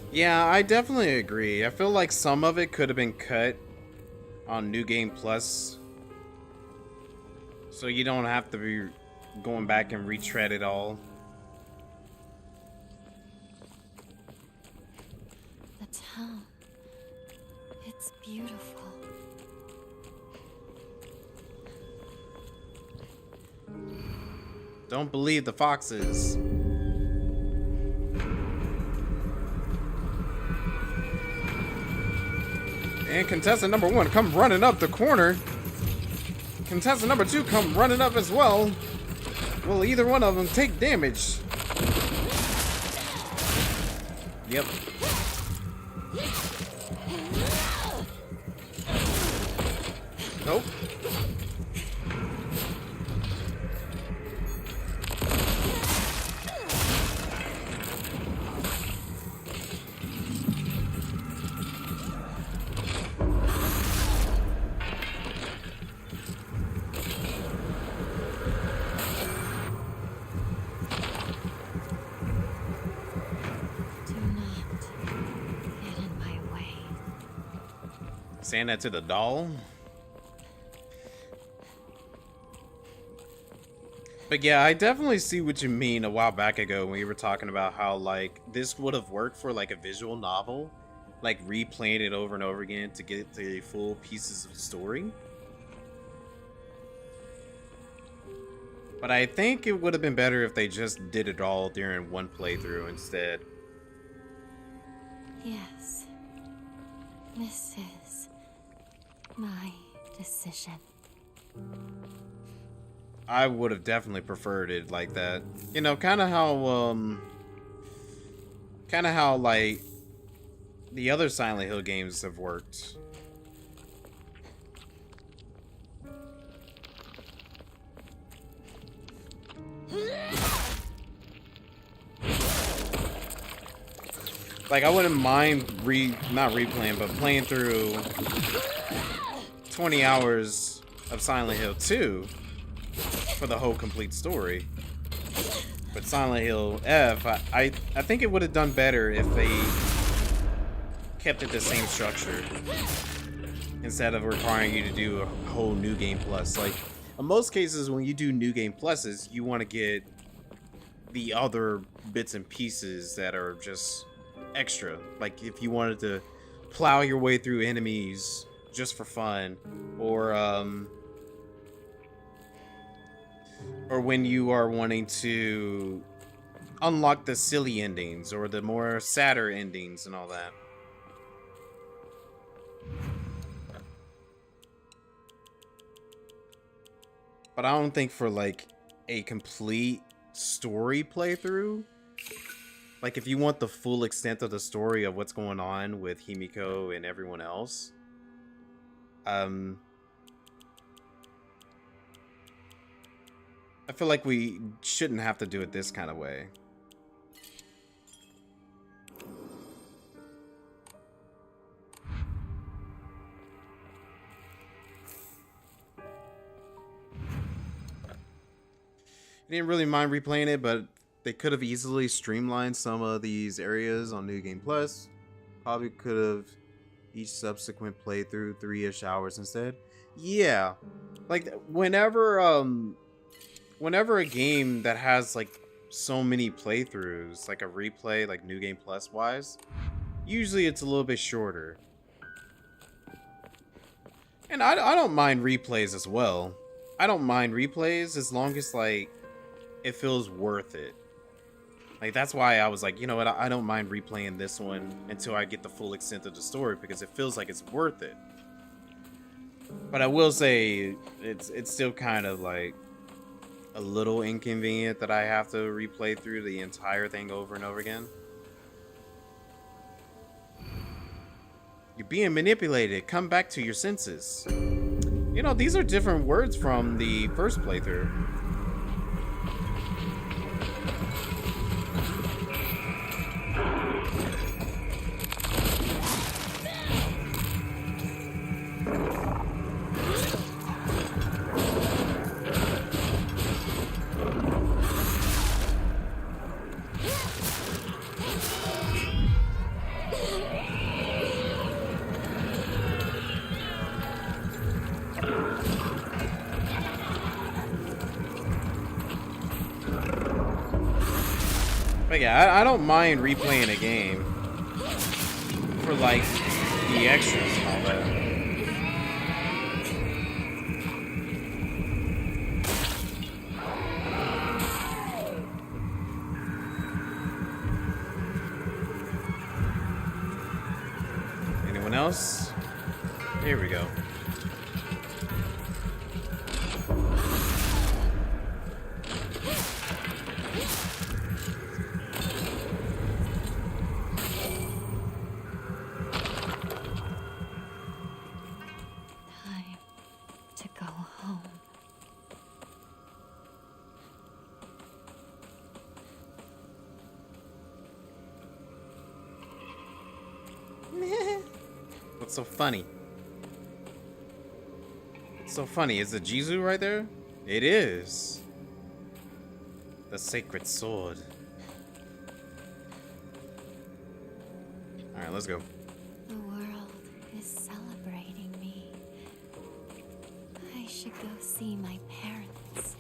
Yeah, I definitely agree. I feel like some of it could have been cut on New Game Plus, so you don't have to be going back and retread it all. beautiful. Don't believe the foxes. And contestant number 1 come running up the corner. Contestant number 2 come running up as well. Will either one of them take damage? Yep. Nope. Do not get in my way. Saying that to the doll. But yeah, I definitely see what you mean a while back ago when you were talking about how, like, this would have worked for, like, a visual novel. Like, replaying it over and over again to get the full pieces of story. But I think it would have been better if they just did it all during one playthrough instead. Yes. This is my decision. I would have definitely preferred it like that. You know, kind of how like the other Silent Hill games have worked. Like, I wouldn't mind not replaying, but playing through 20 hours of Silent Hill 2 for the whole complete story. But Silent Hill F, I think it would have done better if they kept it the same structure instead of requiring you to do a whole new game plus. Like, in most cases, when you do new game pluses, you want to get the other bits and pieces that are just extra. Like, if you wanted to plow your way through enemies just for fun, or when you are wanting to unlock the silly endings or the more sadder endings and all that. But I don't think for, like, a complete story playthrough, like, if you want the full extent of the story of what's going on with Himiko and everyone else, I feel like we shouldn't have to do it this kind of way. I didn't really mind replaying it, but they could have easily streamlined some of these areas on New Game Plus. Probably could have each subsequent playthrough 3-ish hours instead. Yeah, like whenever a game that has like so many playthroughs, like a replay, like New Game Plus wise, usually it's a little bit shorter. And I don't mind replays as well. I don't mind replays as long as, like, it feels worth it. Like, that's why I was like, you know what, I don't mind replaying this one until I get the full extent of the story, because it feels like it's worth it. But I will say, it's still kind of like a little inconvenient that I have to replay through the entire thing over and over again. You're being manipulated. Come back to your senses. You know, these are different words from the first playthrough. But yeah, I don't mind replaying a game for like the extras and all that. Anyone else? Here we go. Time to go home. What's so funny? What's so funny? Is it Jizu right there? It is. The sacred sword. Alright, let's go. The world is celebrating me. I should go see my parents.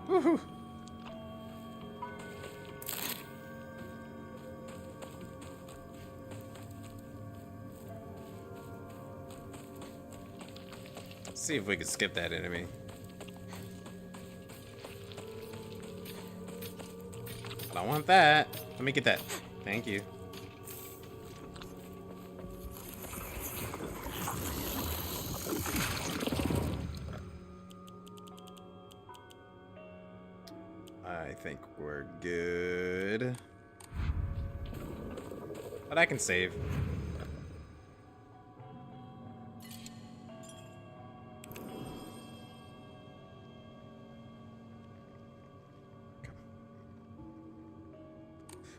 Woohoo. Let's see if we can skip that enemy. I don't want that. Let me get that. Thank you. I think we're good. But I can save.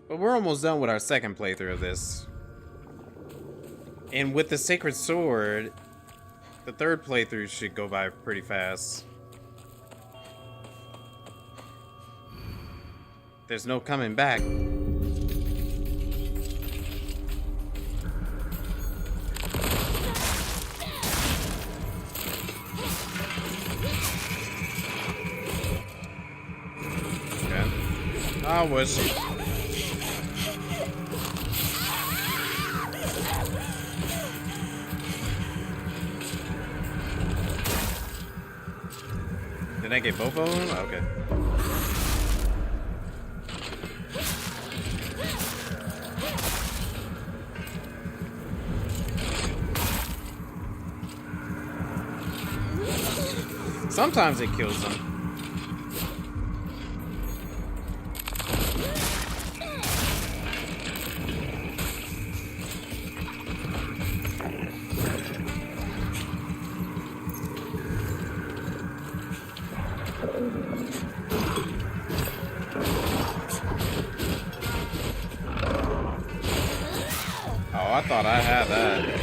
But we're almost done with our second playthrough of this. And with the Sacred Sword, the third playthrough should go by pretty fast. There's no coming back. Okay. I wish. Did I get both of them? Okay. Sometimes it kills them. Oh, I thought I had that.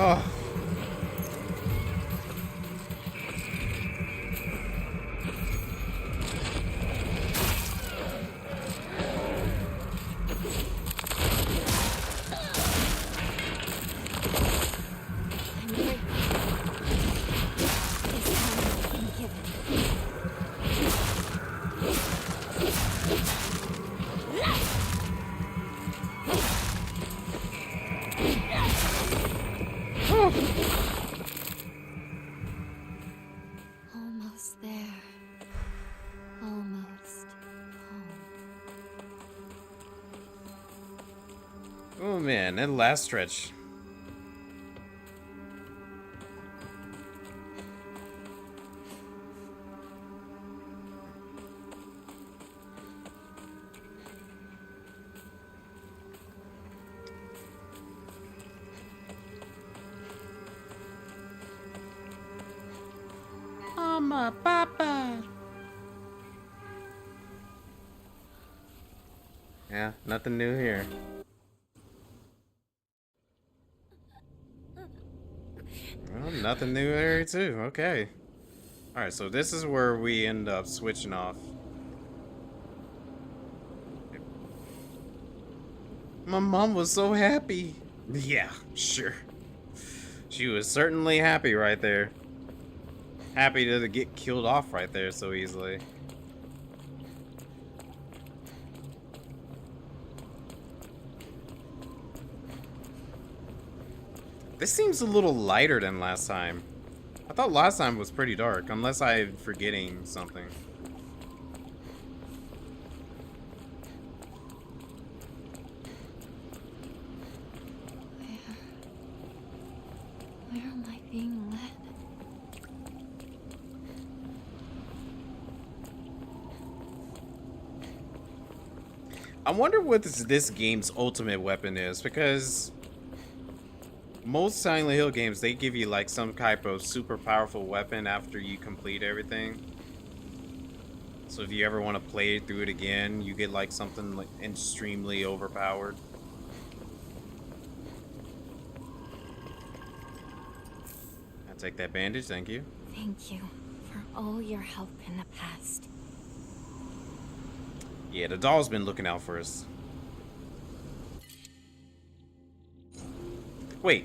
Oh. Almost there. Almost home. Oh man, that last stretch. Mama, papa. Yeah, nothing new here. Well, nothing new there too. Okay. All right, so this is where we end up switching off. My mom was so happy. Yeah, sure. She was certainly happy right there. Happy to get killed off right there so easily. This seems a little lighter than last time. I thought last time was pretty dark, unless I'm forgetting something. Where am I being led? I wonder what this game's ultimate weapon is, because most Silent Hill games, they give you like some type of super powerful weapon after you complete everything. So if you ever want to play through it again, you get like something like extremely overpowered. I'll take that bandage, thank you. Thank you for all your help in the past. Yeah, the doll's been looking out for us. Wait.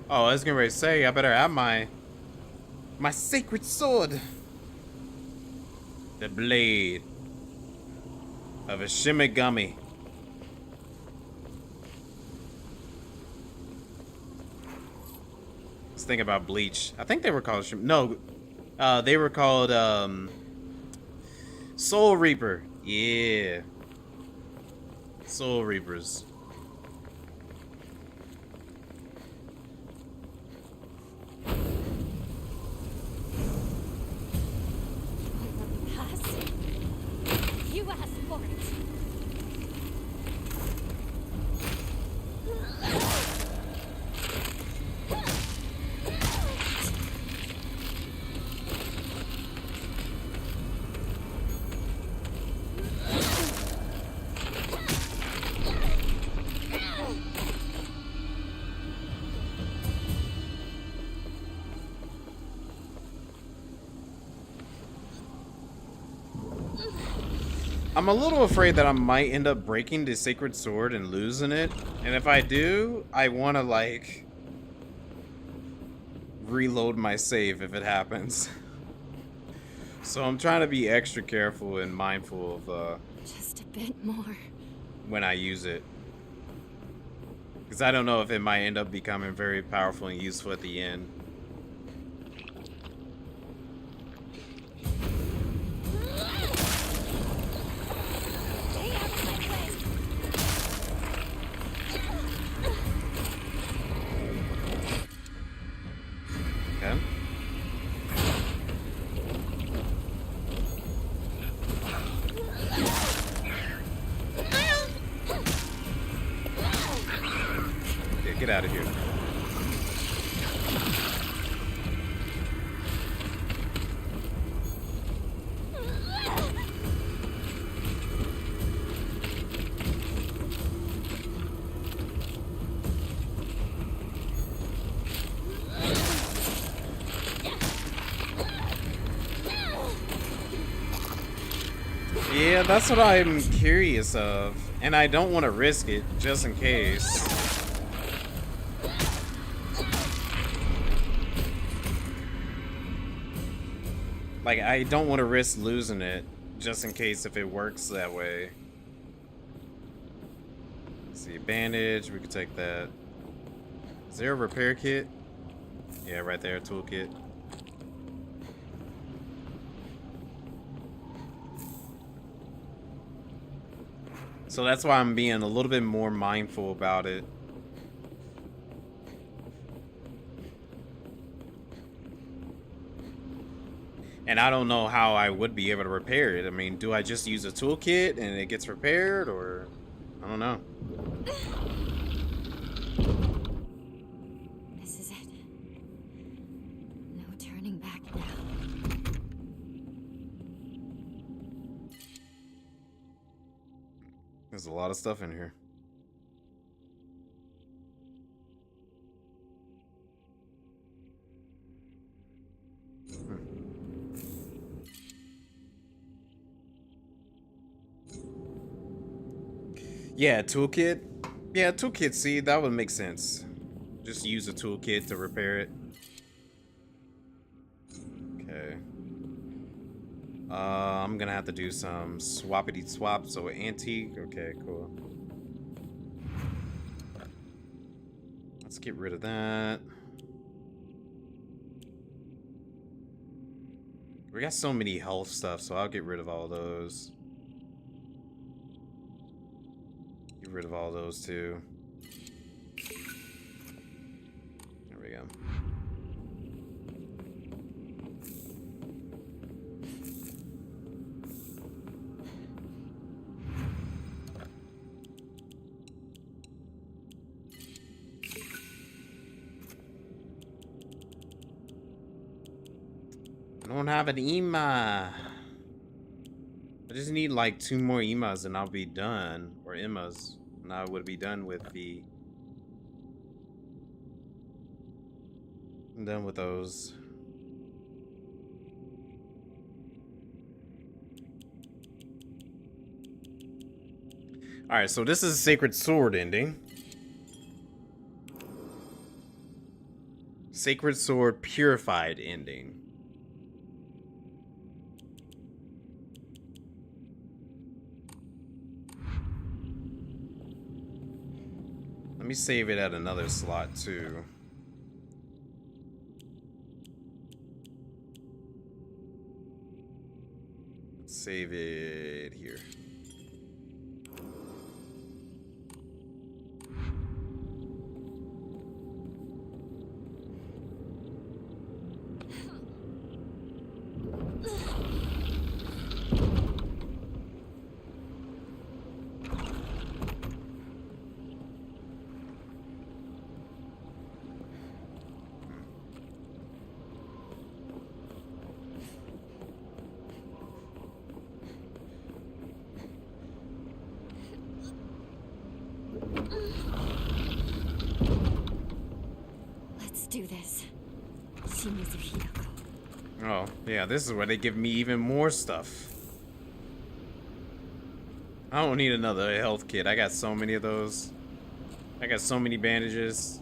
Oh, I was gonna say, I better have my sacred sword. The blade of a Shimigami. Let's think about Bleach. I think they were called they were called Soul Reaper. Yeah. Soul Reapers. Pass. You asked for it. I'm a little afraid that I might end up breaking the sacred sword and losing it. And if I do, I want to like reload my save if it happens. So I'm trying to be extra careful and mindful of Just a bit more. when I use it. Because I don't know if it might end up becoming very powerful and useful at the end. Okay. Yeah, get out of here. Yeah, that's what I'm curious of. And I don't want to risk it, just in case. Like, I don't want to risk losing it, just in case if it works that way. Let's see, bandage, we could take that. Is there a repair kit? Yeah, right there, toolkit. So that's why I'm being a little bit more mindful about it. And I don't know how I would be able to repair it. I mean, do I just use a toolkit and it gets repaired, or I don't know. This is it. No turning back now. There's a lot of stuff in here. Yeah, toolkit. Yeah, toolkit, see, that would make sense. Just use a toolkit to repair it. Okay. I'm gonna have to do some swappity swap, so antique. Okay, cool. Let's get rid of that. We got so many health stuff, so I'll get rid of all those. Get rid of all those too. There we go. I don't have an Ema. I just need like 2 more Emas and I'll be done. Or Emmas. And I would be done with the... I'm done with those. Alright, so this is a Sacred Sword ending. Sacred Sword Purified ending. Let me save it at another slot too. Save it here. Do this. Shimizu Hidako. Oh, yeah, this is where they give me even more stuff. I don't need another health kit. I got so many of those. I got so many bandages.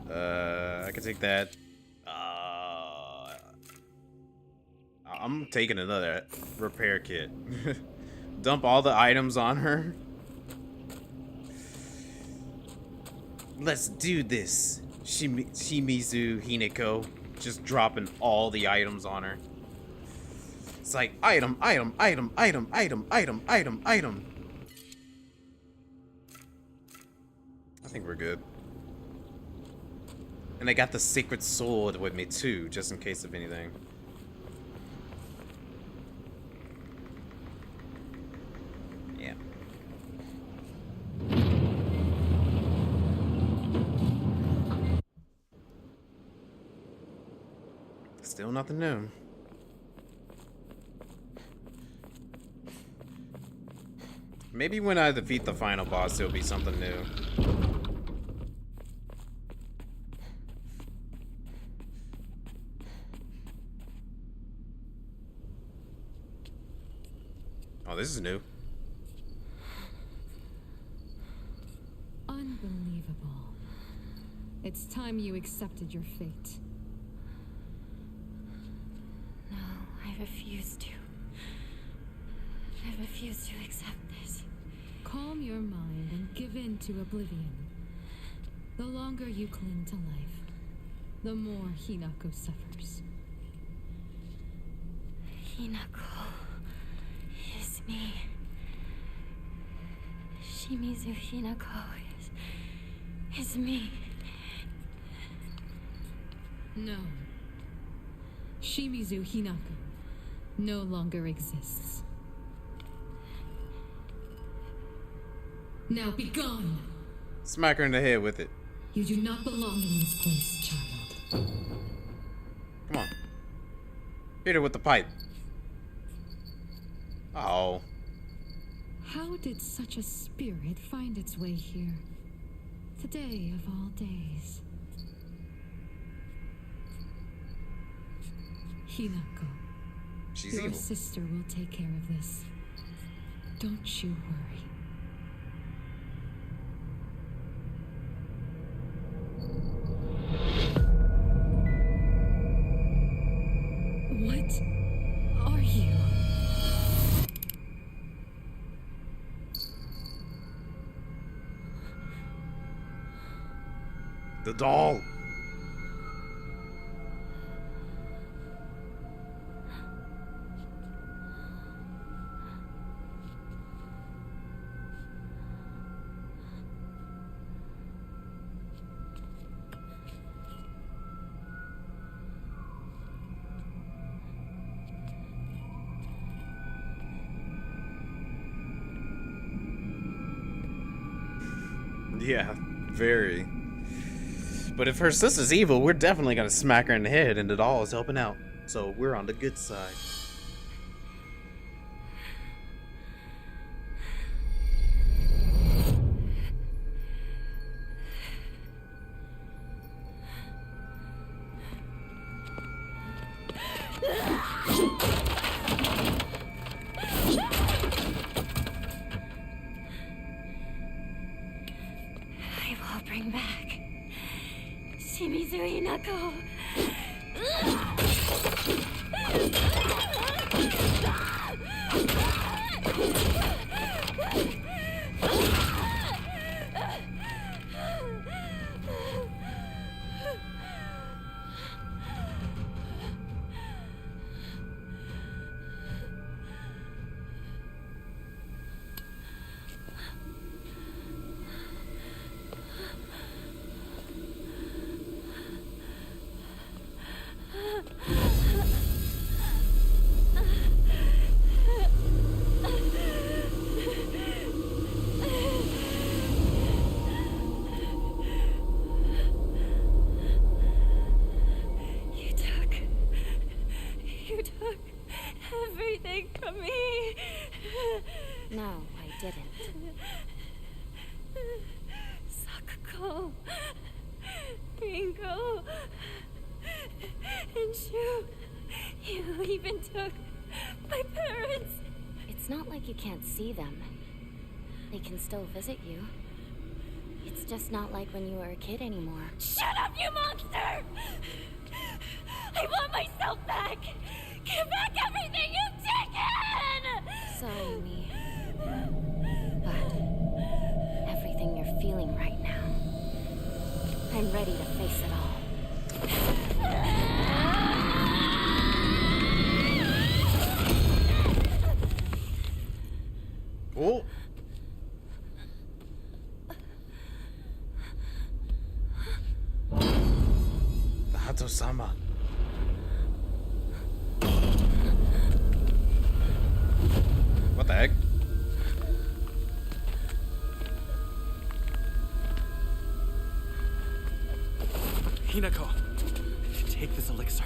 I can take that. I'm taking another repair kit. Dump all the items on her. Let's do this. Shimizu Hinako. Just dropping all the items on her. It's like item, item, item, item, item, item, item, item. I think we're good. And I got the sacred sword with me too, just in case of anything. Yeah. Still nothing new. Maybe when I defeat the final boss, there'll be something new. Oh, this is new. Unbelievable. It's time you accepted your fate. No, I refuse to. I refuse to accept this. Calm your mind and give in to oblivion. The longer you cling to life, the more Hinako suffers. Hinako is me. Shimizu Hinako is me. No. Shimizu Hinako no longer exists. Now be gone! Smack her in the head with it. You do not belong in this place, child. Come on. Hit her with the pipe. Oh. How did such a spirit find its way here? Today of all days. Hinako, She's your evil. sister will take care of this. Don't you worry. What are you? The doll. Yeah, very. But if her sister's evil, we're definitely gonna smack her in the head, and the doll is helping out. So we're on the good side. I will bring back Shimizu Hinako. You took everything from me. No, I didn't. Sakuko, Ringo, and you even took my parents. It's not like you can't see them. They can still visit you. It's just not like when you were a kid anymore. Shut up, you monster! I want myself back! Give back everything you've taken! Sorry, me. But everything you're feeling right now, I'm ready to face it all. Oh. The Hato-sama. What the heck? Hinako, take this elixir.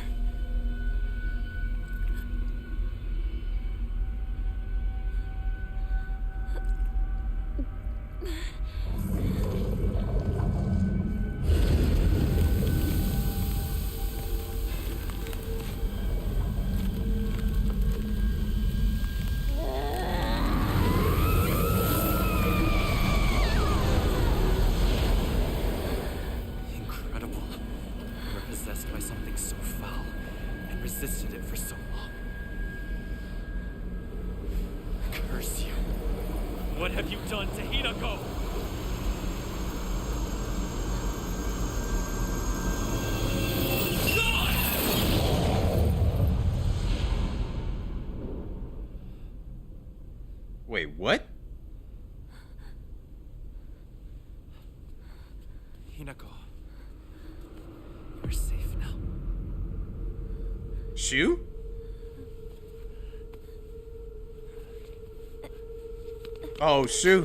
Incredible. You were possessed by something so foul and resisted it for so long. Curse you. What have you done to Hinako? Hinako, you're safe now. Shu? Oh, Shu.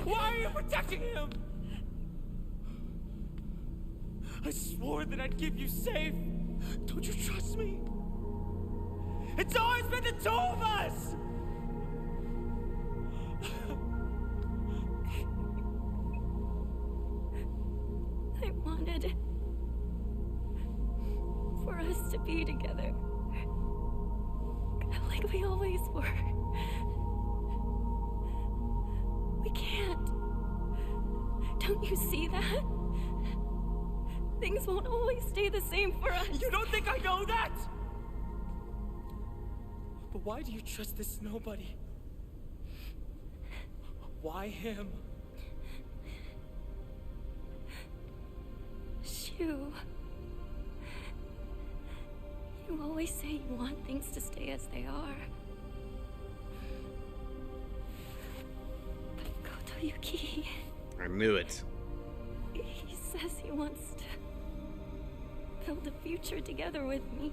Why are you protecting him? I swore that I'd keep you safe. Don't you trust me? It's always been the two of us! I wanted for us to be together. Like we always were. We can't. Don't you see that? Things won't always stay the same for us. You don't think I know that? But why do you trust this nobody? Why him? Shu. You always say you want things to stay as they are. But Kotoyuki, I knew it. he says he wants to build a future together with me.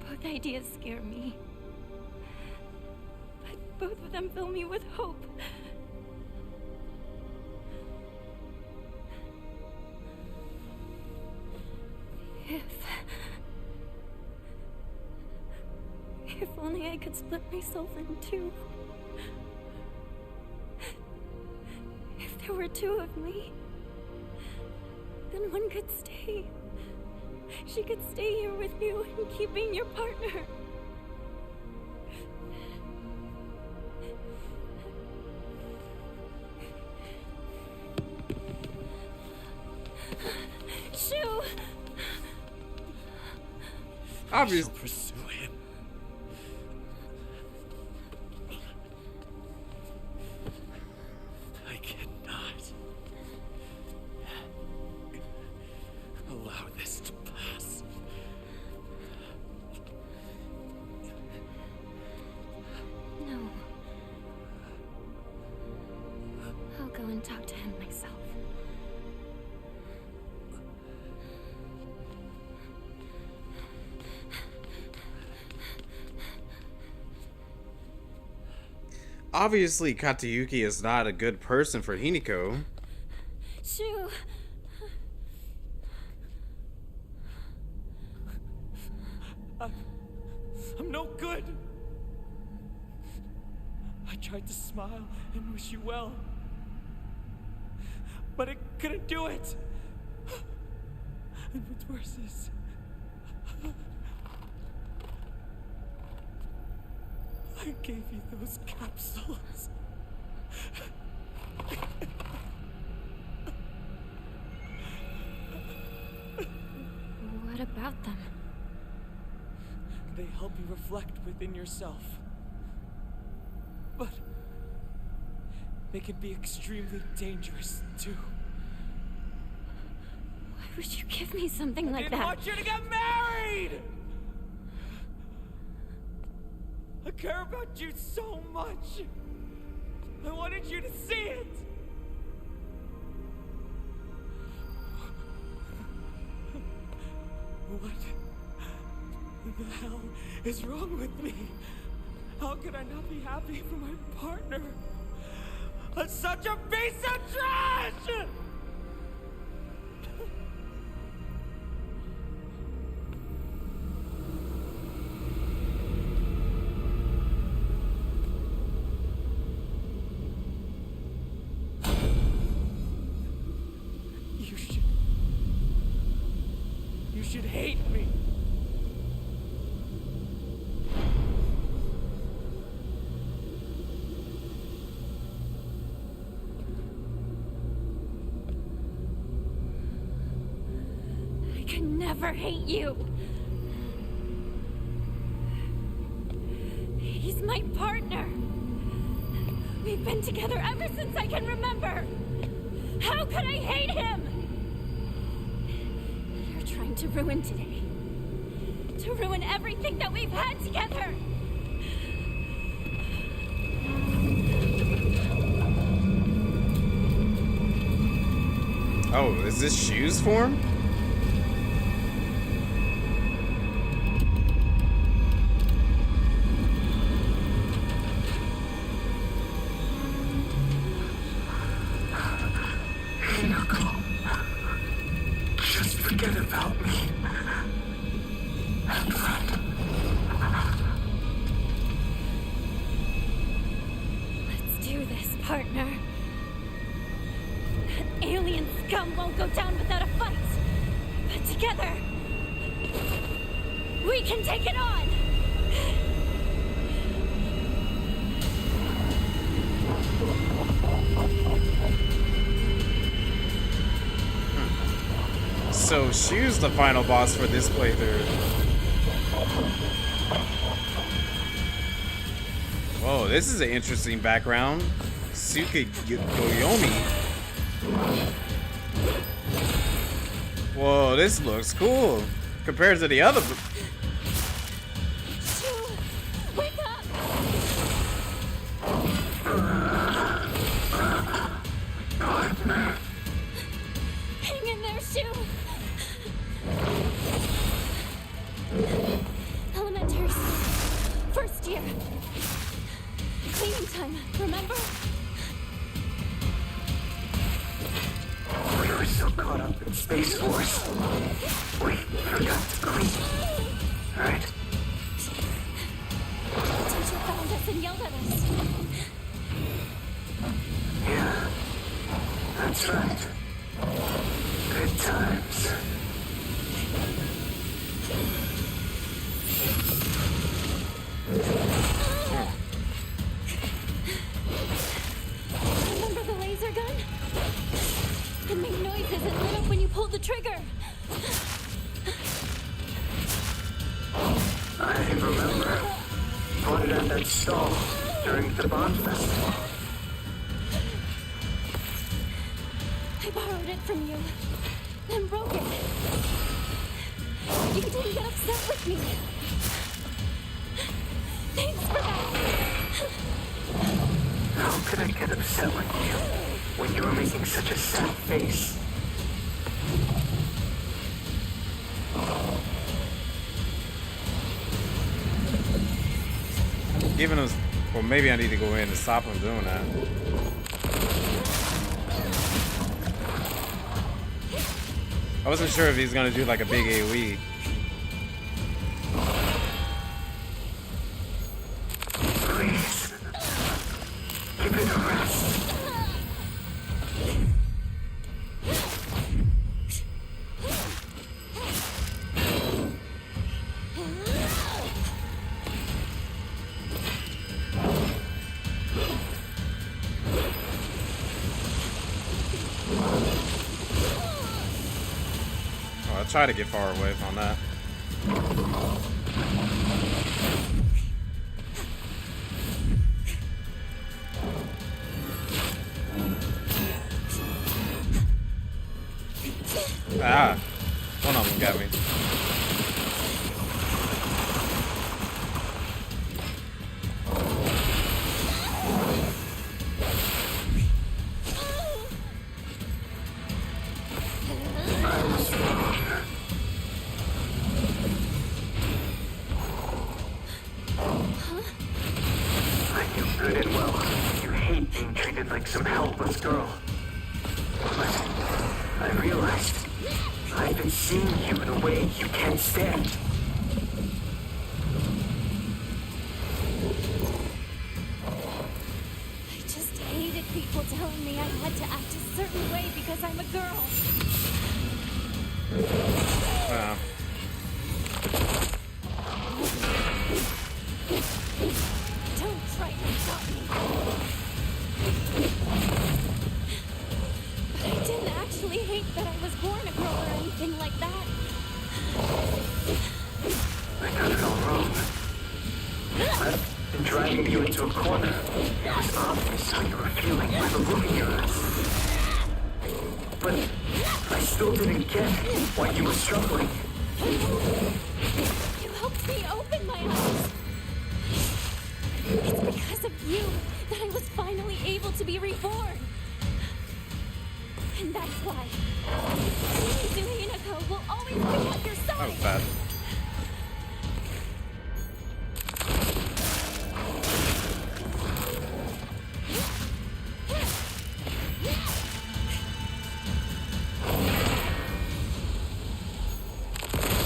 Both ideas scare me. But both of them fill me with hope. If only I could split myself in two. If there were two of me, then one could stay. She could stay here with you and keep being your partner. Shu! Obvious. Pursue him. I cannot allow this to pass. No. I'll go and talk to him myself. Obviously, Katayuki is not a good person for Hinako. Shu! I'm no good. I tried to smile and wish you well, but I couldn't do it. And what's worse is, I gave you those capsules. What about them? They help you reflect within yourself. But they can be extremely dangerous, too. Why would you give me something like I that? didn't want you to get married! I care about you so much. I wanted you to see it. What the hell is wrong with me? How could I not be happy for my partner? I'm such a piece of trash! You should hate me. I can never hate you. He's my partner. We've been together ever since I can remember. How could I hate him? You're trying to ruin today. To ruin everything that we've had together. Oh, is this shoes form? Just forget about me. And run. Let's do this, partner. That alien scum won't go down without a fight. But together, we can take it on! So Shu's the final boss for this playthrough. Whoa, this is an interesting background. Suka Goyomi. Whoa, this looks cool compared to the other. Shu, wake up! Hang in there, Shu! Elementary school. First year. Cleaning time, remember? We were so caught up in Space Force. We forgot to clean. Right? Teacher found us and yelled at us. Yeah. That's right. Good times. Remember the laser gun? It made noises and lit up when you pulled the trigger. I remember. Bought it at that stall during the Bond Festival. I borrowed it from you, then broke it. You didn't get upset with me. Thanks for that. How could I get upset with you when you were making such a sad face? Giving us, well, maybe I need to go in and stop him doing that. I wasn't sure if he's gonna do like a big AoE. Please. Give it a rest. Oh, I'll try to get far away from that. Ah, one of them got me. I knew good and well you hate being treated like some helpless girl. But I realized I've been seeing you in a way you can't stand. I just hated people telling me I had to act a certain way because I'm a girl. Don't try to stop me. But I didn't actually hate that I was born a girl or anything like that. I got it all wrong. I've been driving you into a corner. It was obvious how you were feeling by the look in your eyes. But I still didn't get why you were struggling. You helped me open my eyes. It's because of you that I was finally able to be reborn. And that's why Shimizu Hinako will always be at your side. That was bad.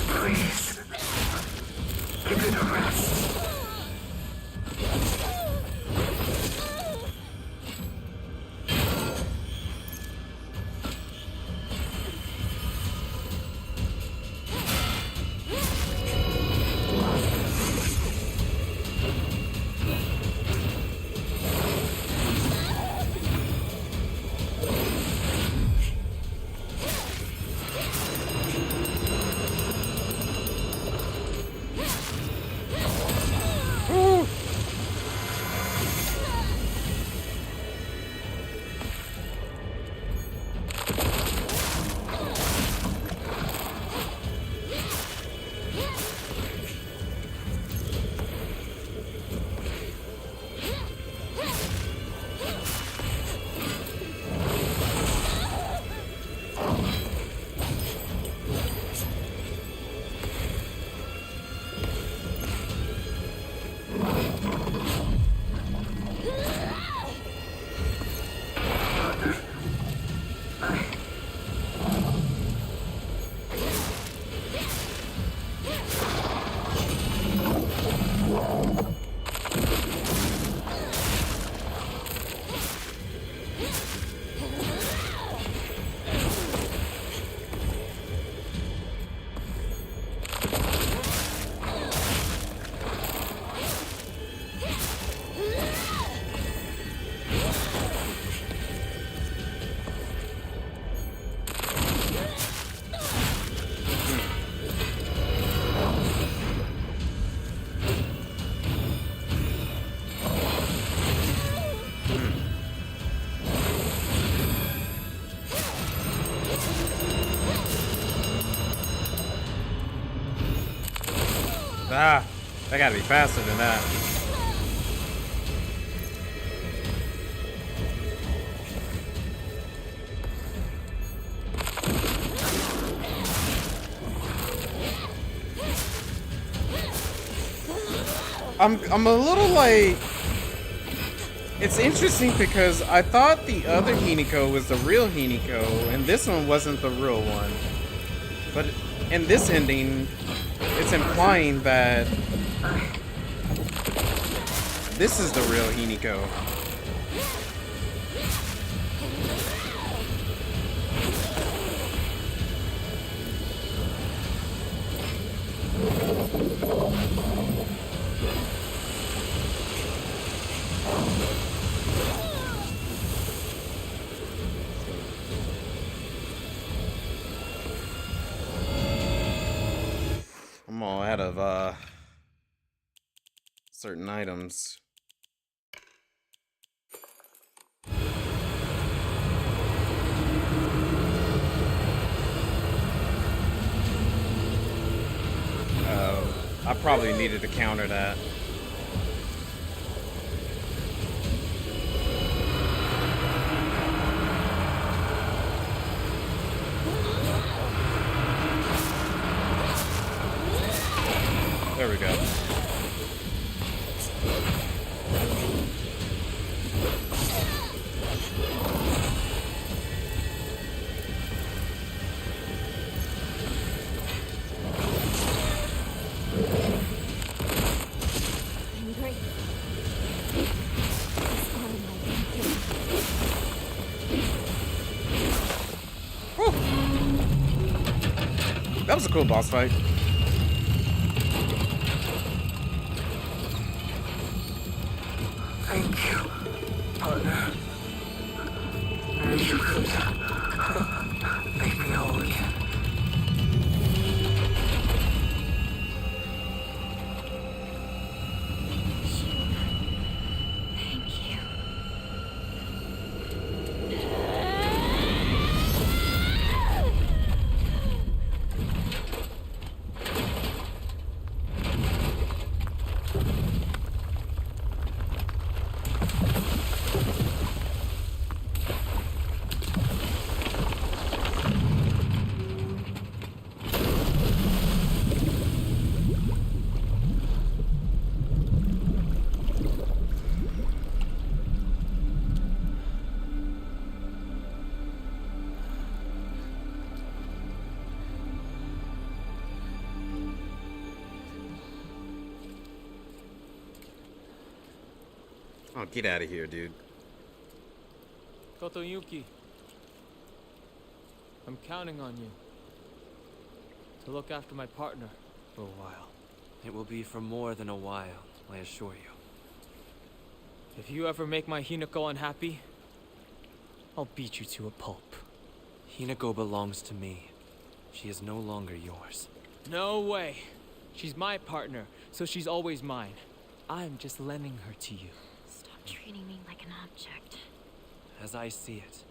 Please. Give it a rest. Ah, I gotta be faster than that. I'm a little like, it's interesting because I thought the other Hiniko was the real Hiniko and this one wasn't the real one. But in this ending, it's implying that this is the real Hiniko. I'm all out of certain items. I probably needed to counter that. There we go. I'm great. That was a cool boss fight. Thank you, partner. You could make me whole again. Thank you. Oh, get out of here, dude. Kotoyuki, I'm counting on you to look after my partner for a while. It will be for more than a while, I assure you. If you ever make my Hinako unhappy, I'll beat you to a pulp. Hinako belongs to me. She is no longer yours. No way. She's my partner, so she's always mine. I'm just lending her to you. Stop treating me like an object. As I see it,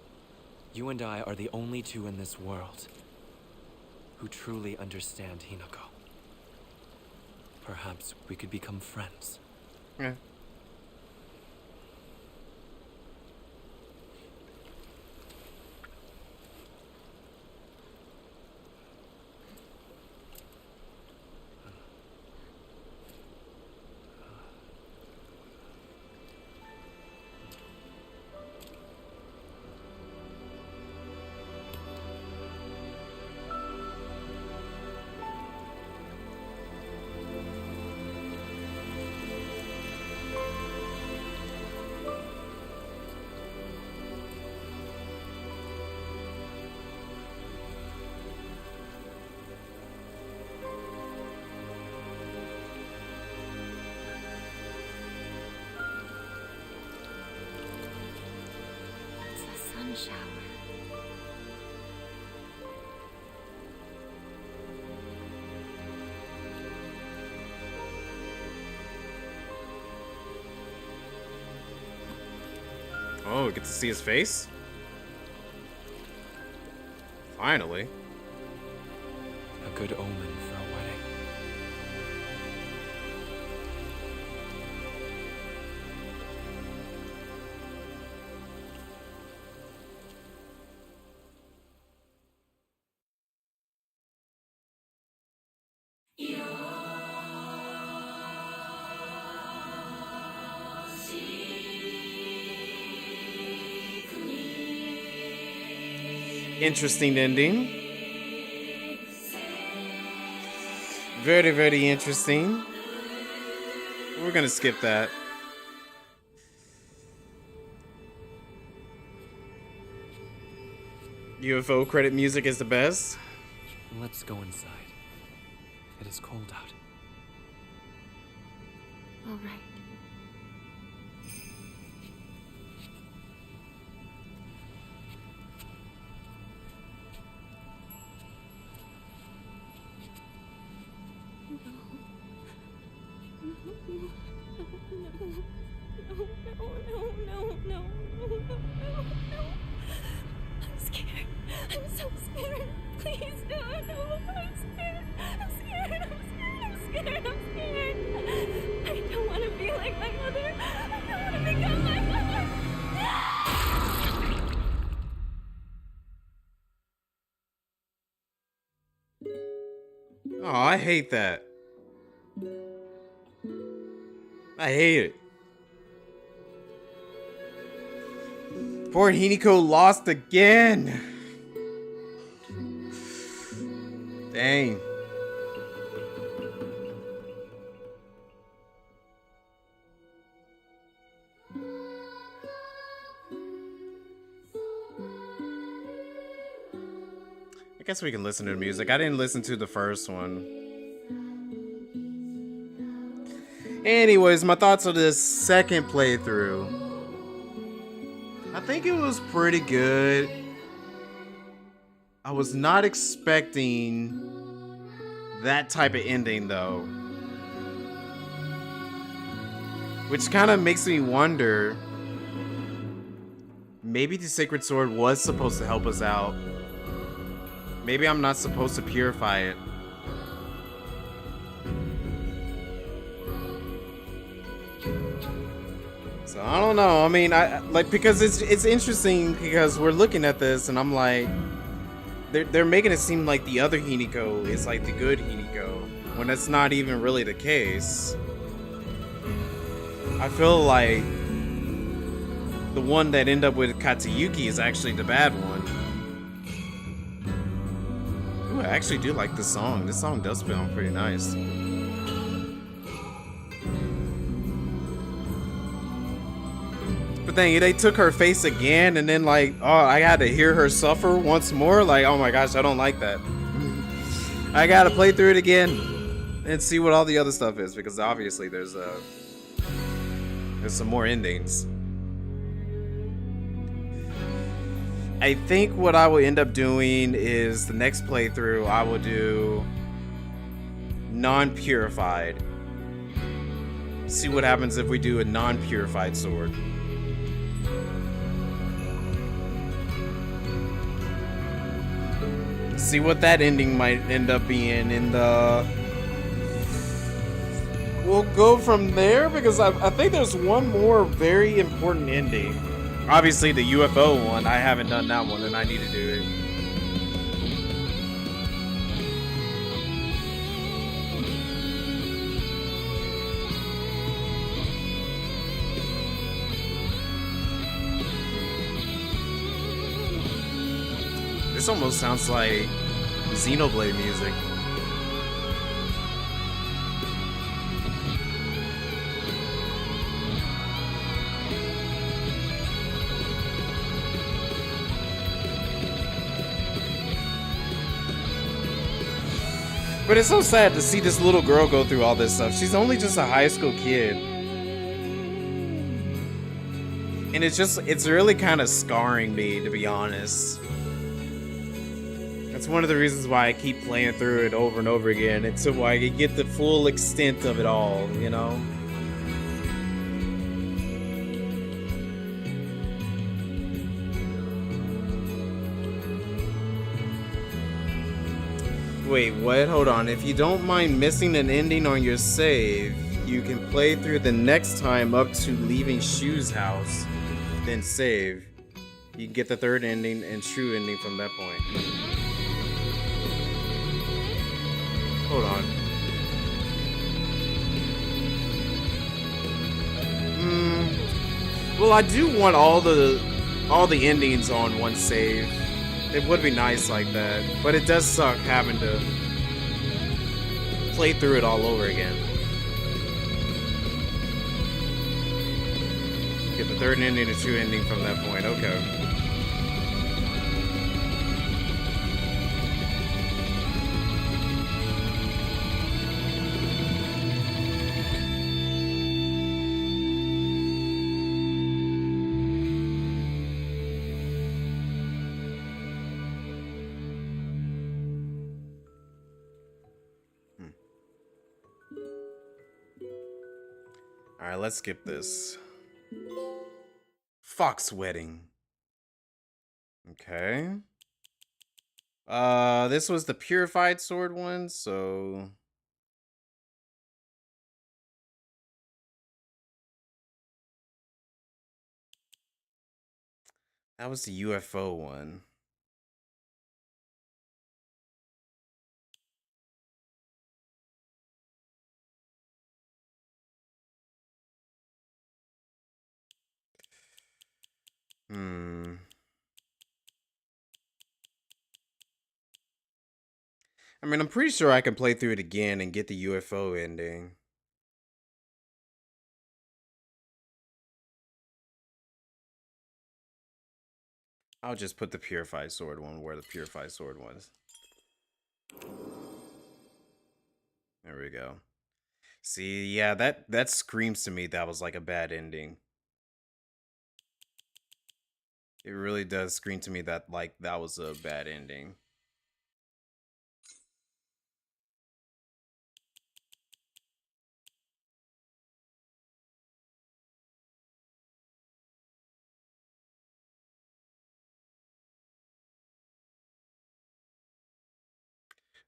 you and I are the only two in this world who truly understand Hinako. Perhaps we could become friends. Yeah. It's a sun shower. Oh, we get to see his face? Finally. A good omen for a wedding. Interesting ending. Very, very interesting. We're gonna skip that. UFO credit music is the best. Let's go inside. It is cold out. All right. No. I'm scared. I'm so scared. Please don't. No, I'm scared. I'm scared. I don't want to be like my mother. I don't want to become my mother. Oh, I hate that. I hate it. Poor Hiniko lost again. Dang. I guess we can listen to the music. I didn't listen to the first one. Anyways, my thoughts on this second playthrough. I think it was pretty good. I was not expecting that type of ending though. Which kind of makes me wonder, maybe the Sacred Sword was supposed to help us out. Maybe I'm not supposed to purify it. So I don't know. I mean, because it's interesting because we're looking at this and I'm like, they're making it seem like the other Hiniko is like the good Hiniko when that's not even really the case. I feel like the one that ended up with Katsuyuki is actually the bad one. Ooh, I actually do like this song. This song does feel pretty nice. But then they took her face again, and then like, oh, I had to hear her suffer once more. Like, oh my gosh, I don't like that. I gotta play through it again and see what all the other stuff is, because obviously there's some more endings. I think what I will end up doing is the next playthrough I will do non-purified. See what happens if we do a non-purified sword. See what that ending might end up being in the... We'll go from there, because I think there's one more very important ending. Obviously the UFO one, I haven't done that one, and I need to do it. This almost sounds like Xenoblade music. But it's so sad to see this little girl go through all this stuff. She's only just a high school kid. And it's really kind of scarring me, to be honest. That's one of the reasons why I keep playing through it over and over again. It's so I can get the full extent of it all, you know? Wait, what? Hold on. If you don't mind missing an ending on your save, you can play through the next time up to leaving Shu's house, then save. You can get the third ending and true ending from that point. Hold on. Well, I do want all the endings on one save. It would be nice like that, but it does suck having to play through it all over again. Get the third ending and true ending from that point. Okay. Alright, let's skip this. Fox Wedding. Okay. This was the Purified Sword one, so... That was the UFO one. I mean, I'm pretty sure I can play through it again and get the UFO ending. I'll just put the Purified Sword one where the Purified Sword was. There we go. See, yeah, that screams to me that was like a bad ending. It really does scream to me that like that was a bad ending.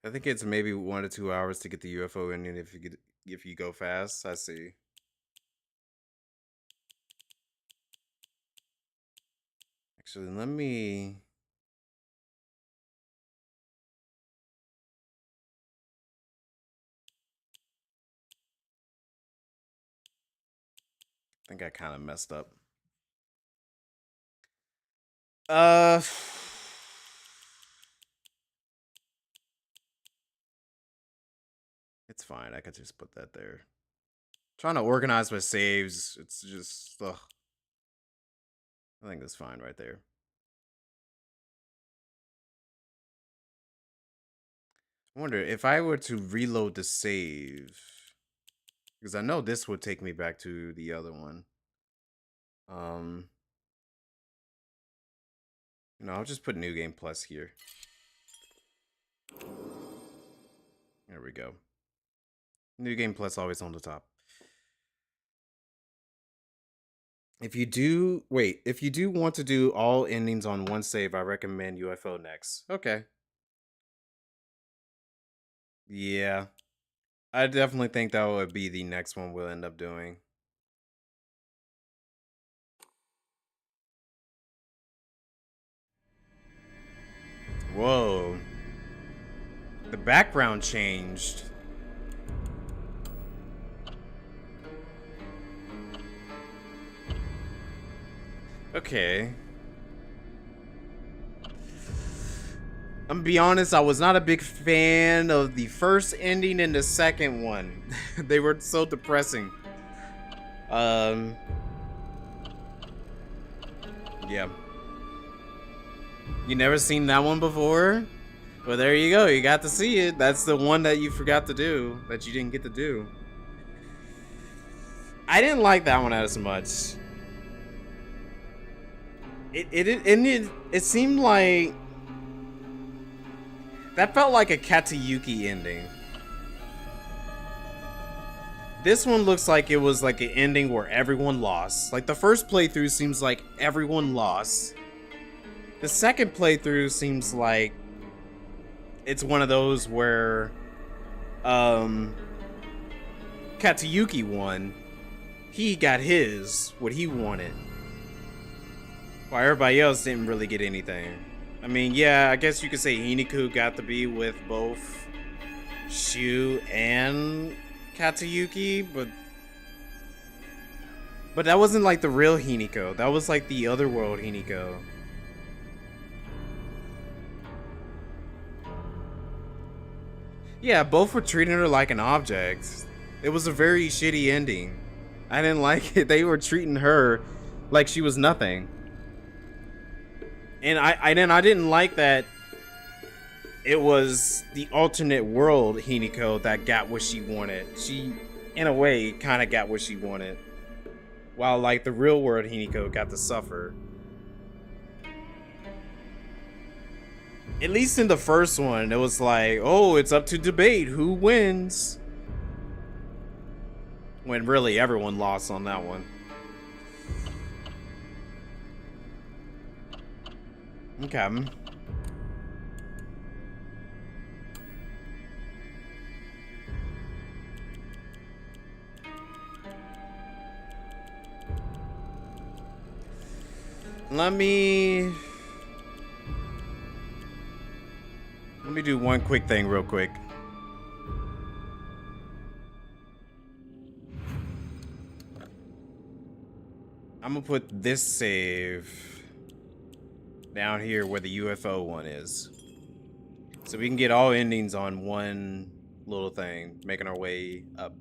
I think it's maybe 1 to 2 hours to get the UFO ending if you go fast. I see. Actually, let me... I think I kind of messed up. It's fine. I could just put that there. Trying to organize my saves. It's just... Ugh. I think that's fine right there. I wonder if I were to reload the save, because I know this would take me back to the other one. No, I'll just put New Game Plus here. There we go. New Game Plus always on the top. If you do want to do all endings on one save, I recommend UFO next. Okay. Yeah. I definitely think that would be the next one we'll end up doing. Whoa. The background changed. Okay. I'm gonna be honest, I was not a big fan of the first ending and the second one. They were so depressing. Yeah. You never seen that one before? Well, there you go. You got to see it. That's the one that you forgot to do, that you didn't get to do. I didn't like that one as much. It seemed like that felt like a Katayuki ending. This one looks like it was like an ending where everyone lost. Like the first playthrough seems like everyone lost. The second playthrough seems like it's one of those where Katayuki won. He got what he wanted. While everybody else didn't really get anything. I mean, yeah, I guess you could say Hiniku got to be with both Shu and Katayuki, but that wasn't like the real Hiniko. That was like the otherworld Hiniko. Yeah, both were treating her like an object. It was a very shitty ending. I didn't like it. They were treating her like she was nothing. And I didn't like that it was the alternate world Hiniko that got what she wanted. She, in a way, kind of got what she wanted. While, like, the real world Hiniko got to suffer. At least in the first one, it was like, oh, it's up to debate who wins. When really everyone lost on that one. Okay. Let me do one quick thing real quick. I'm gonna put this save down here where the UFO one is. So we can get all endings on one little thing, making our way up.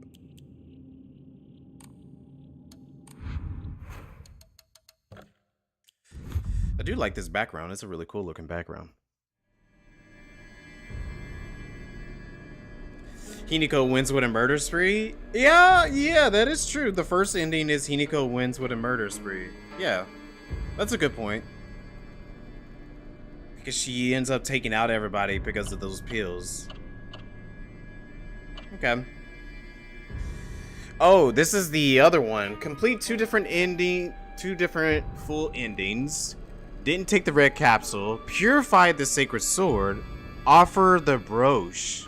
I do like this background. It's a really cool looking background. Hiniko wins with a murder spree? Yeah, that is true. The first ending is Hiniko wins with a murder spree. Yeah, that's a good point. Because she ends up taking out everybody because of those pills. Okay. Oh, this is the other one. Complete two different full endings. Didn't take the red capsule. Purified the sacred sword. Offer the brooch.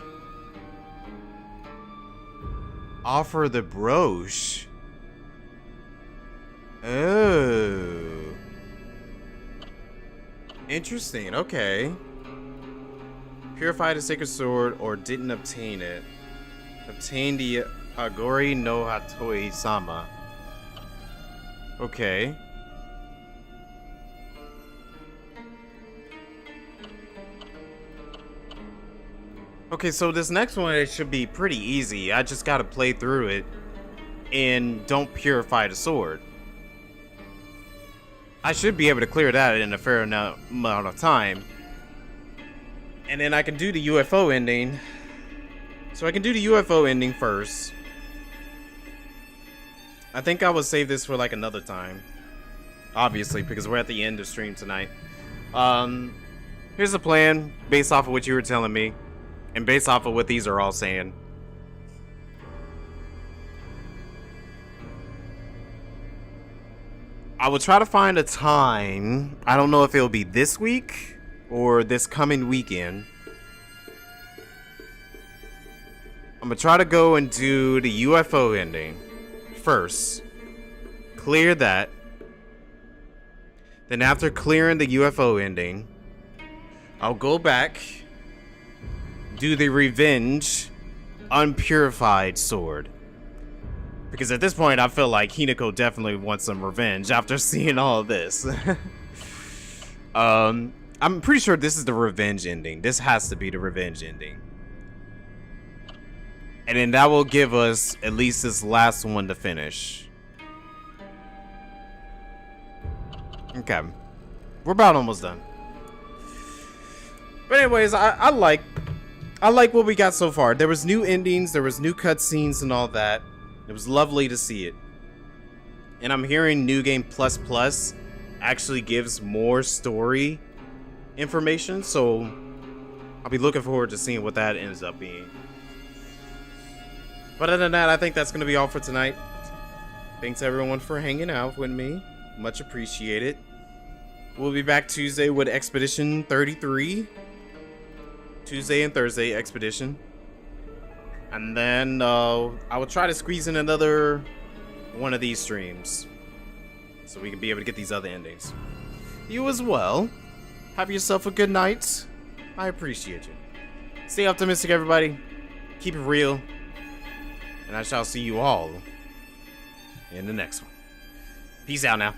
Offer the brooch. Oh. Interesting, okay. Purified a sacred sword or didn't obtain it. Obtain the Agori no Hatoi Sama. Okay. Okay, so this next one, it should be pretty easy. I just gotta play through it and don't purify the sword. I should be able to clear that in a fair amount of time. And then I can do the UFO ending. So I can do the UFO ending first. I think I will save this for like another time. Obviously, because we're at the end of stream tonight. Here's the plan based off of what you were telling me. And based off of what these are all saying. I will try to find a time. I don't know if it'll be this week or this coming weekend. I'm gonna try to go and do the UFO ending first. Clear that. Then after clearing the UFO ending, I'll go back, do the revenge unpurified sword. Because at this point, I feel like Hinako definitely wants some revenge after seeing all of this. I'm pretty sure this is the revenge ending. This has to be the revenge ending. And then that will give us at least this last one to finish. Okay. We're about almost done. But anyways, I like what we got so far. There was new endings, there was new cutscenes and all that. It was lovely to see it. And I'm hearing New Game Plus Plus actually gives more story information, so I'll be looking forward to seeing what that ends up being. But other than that, I think that's going to be all for tonight. Thanks everyone for hanging out with me. Much appreciated. We'll be back Tuesday with Expedition 33. Tuesday and Thursday Expedition. And then I will try to squeeze in another one of these streams so we can be able to get these other endings. You as well. Have yourself a good night. I appreciate you. Stay optimistic, everybody. Keep it real. And I shall see you all in the next one. Peace out now.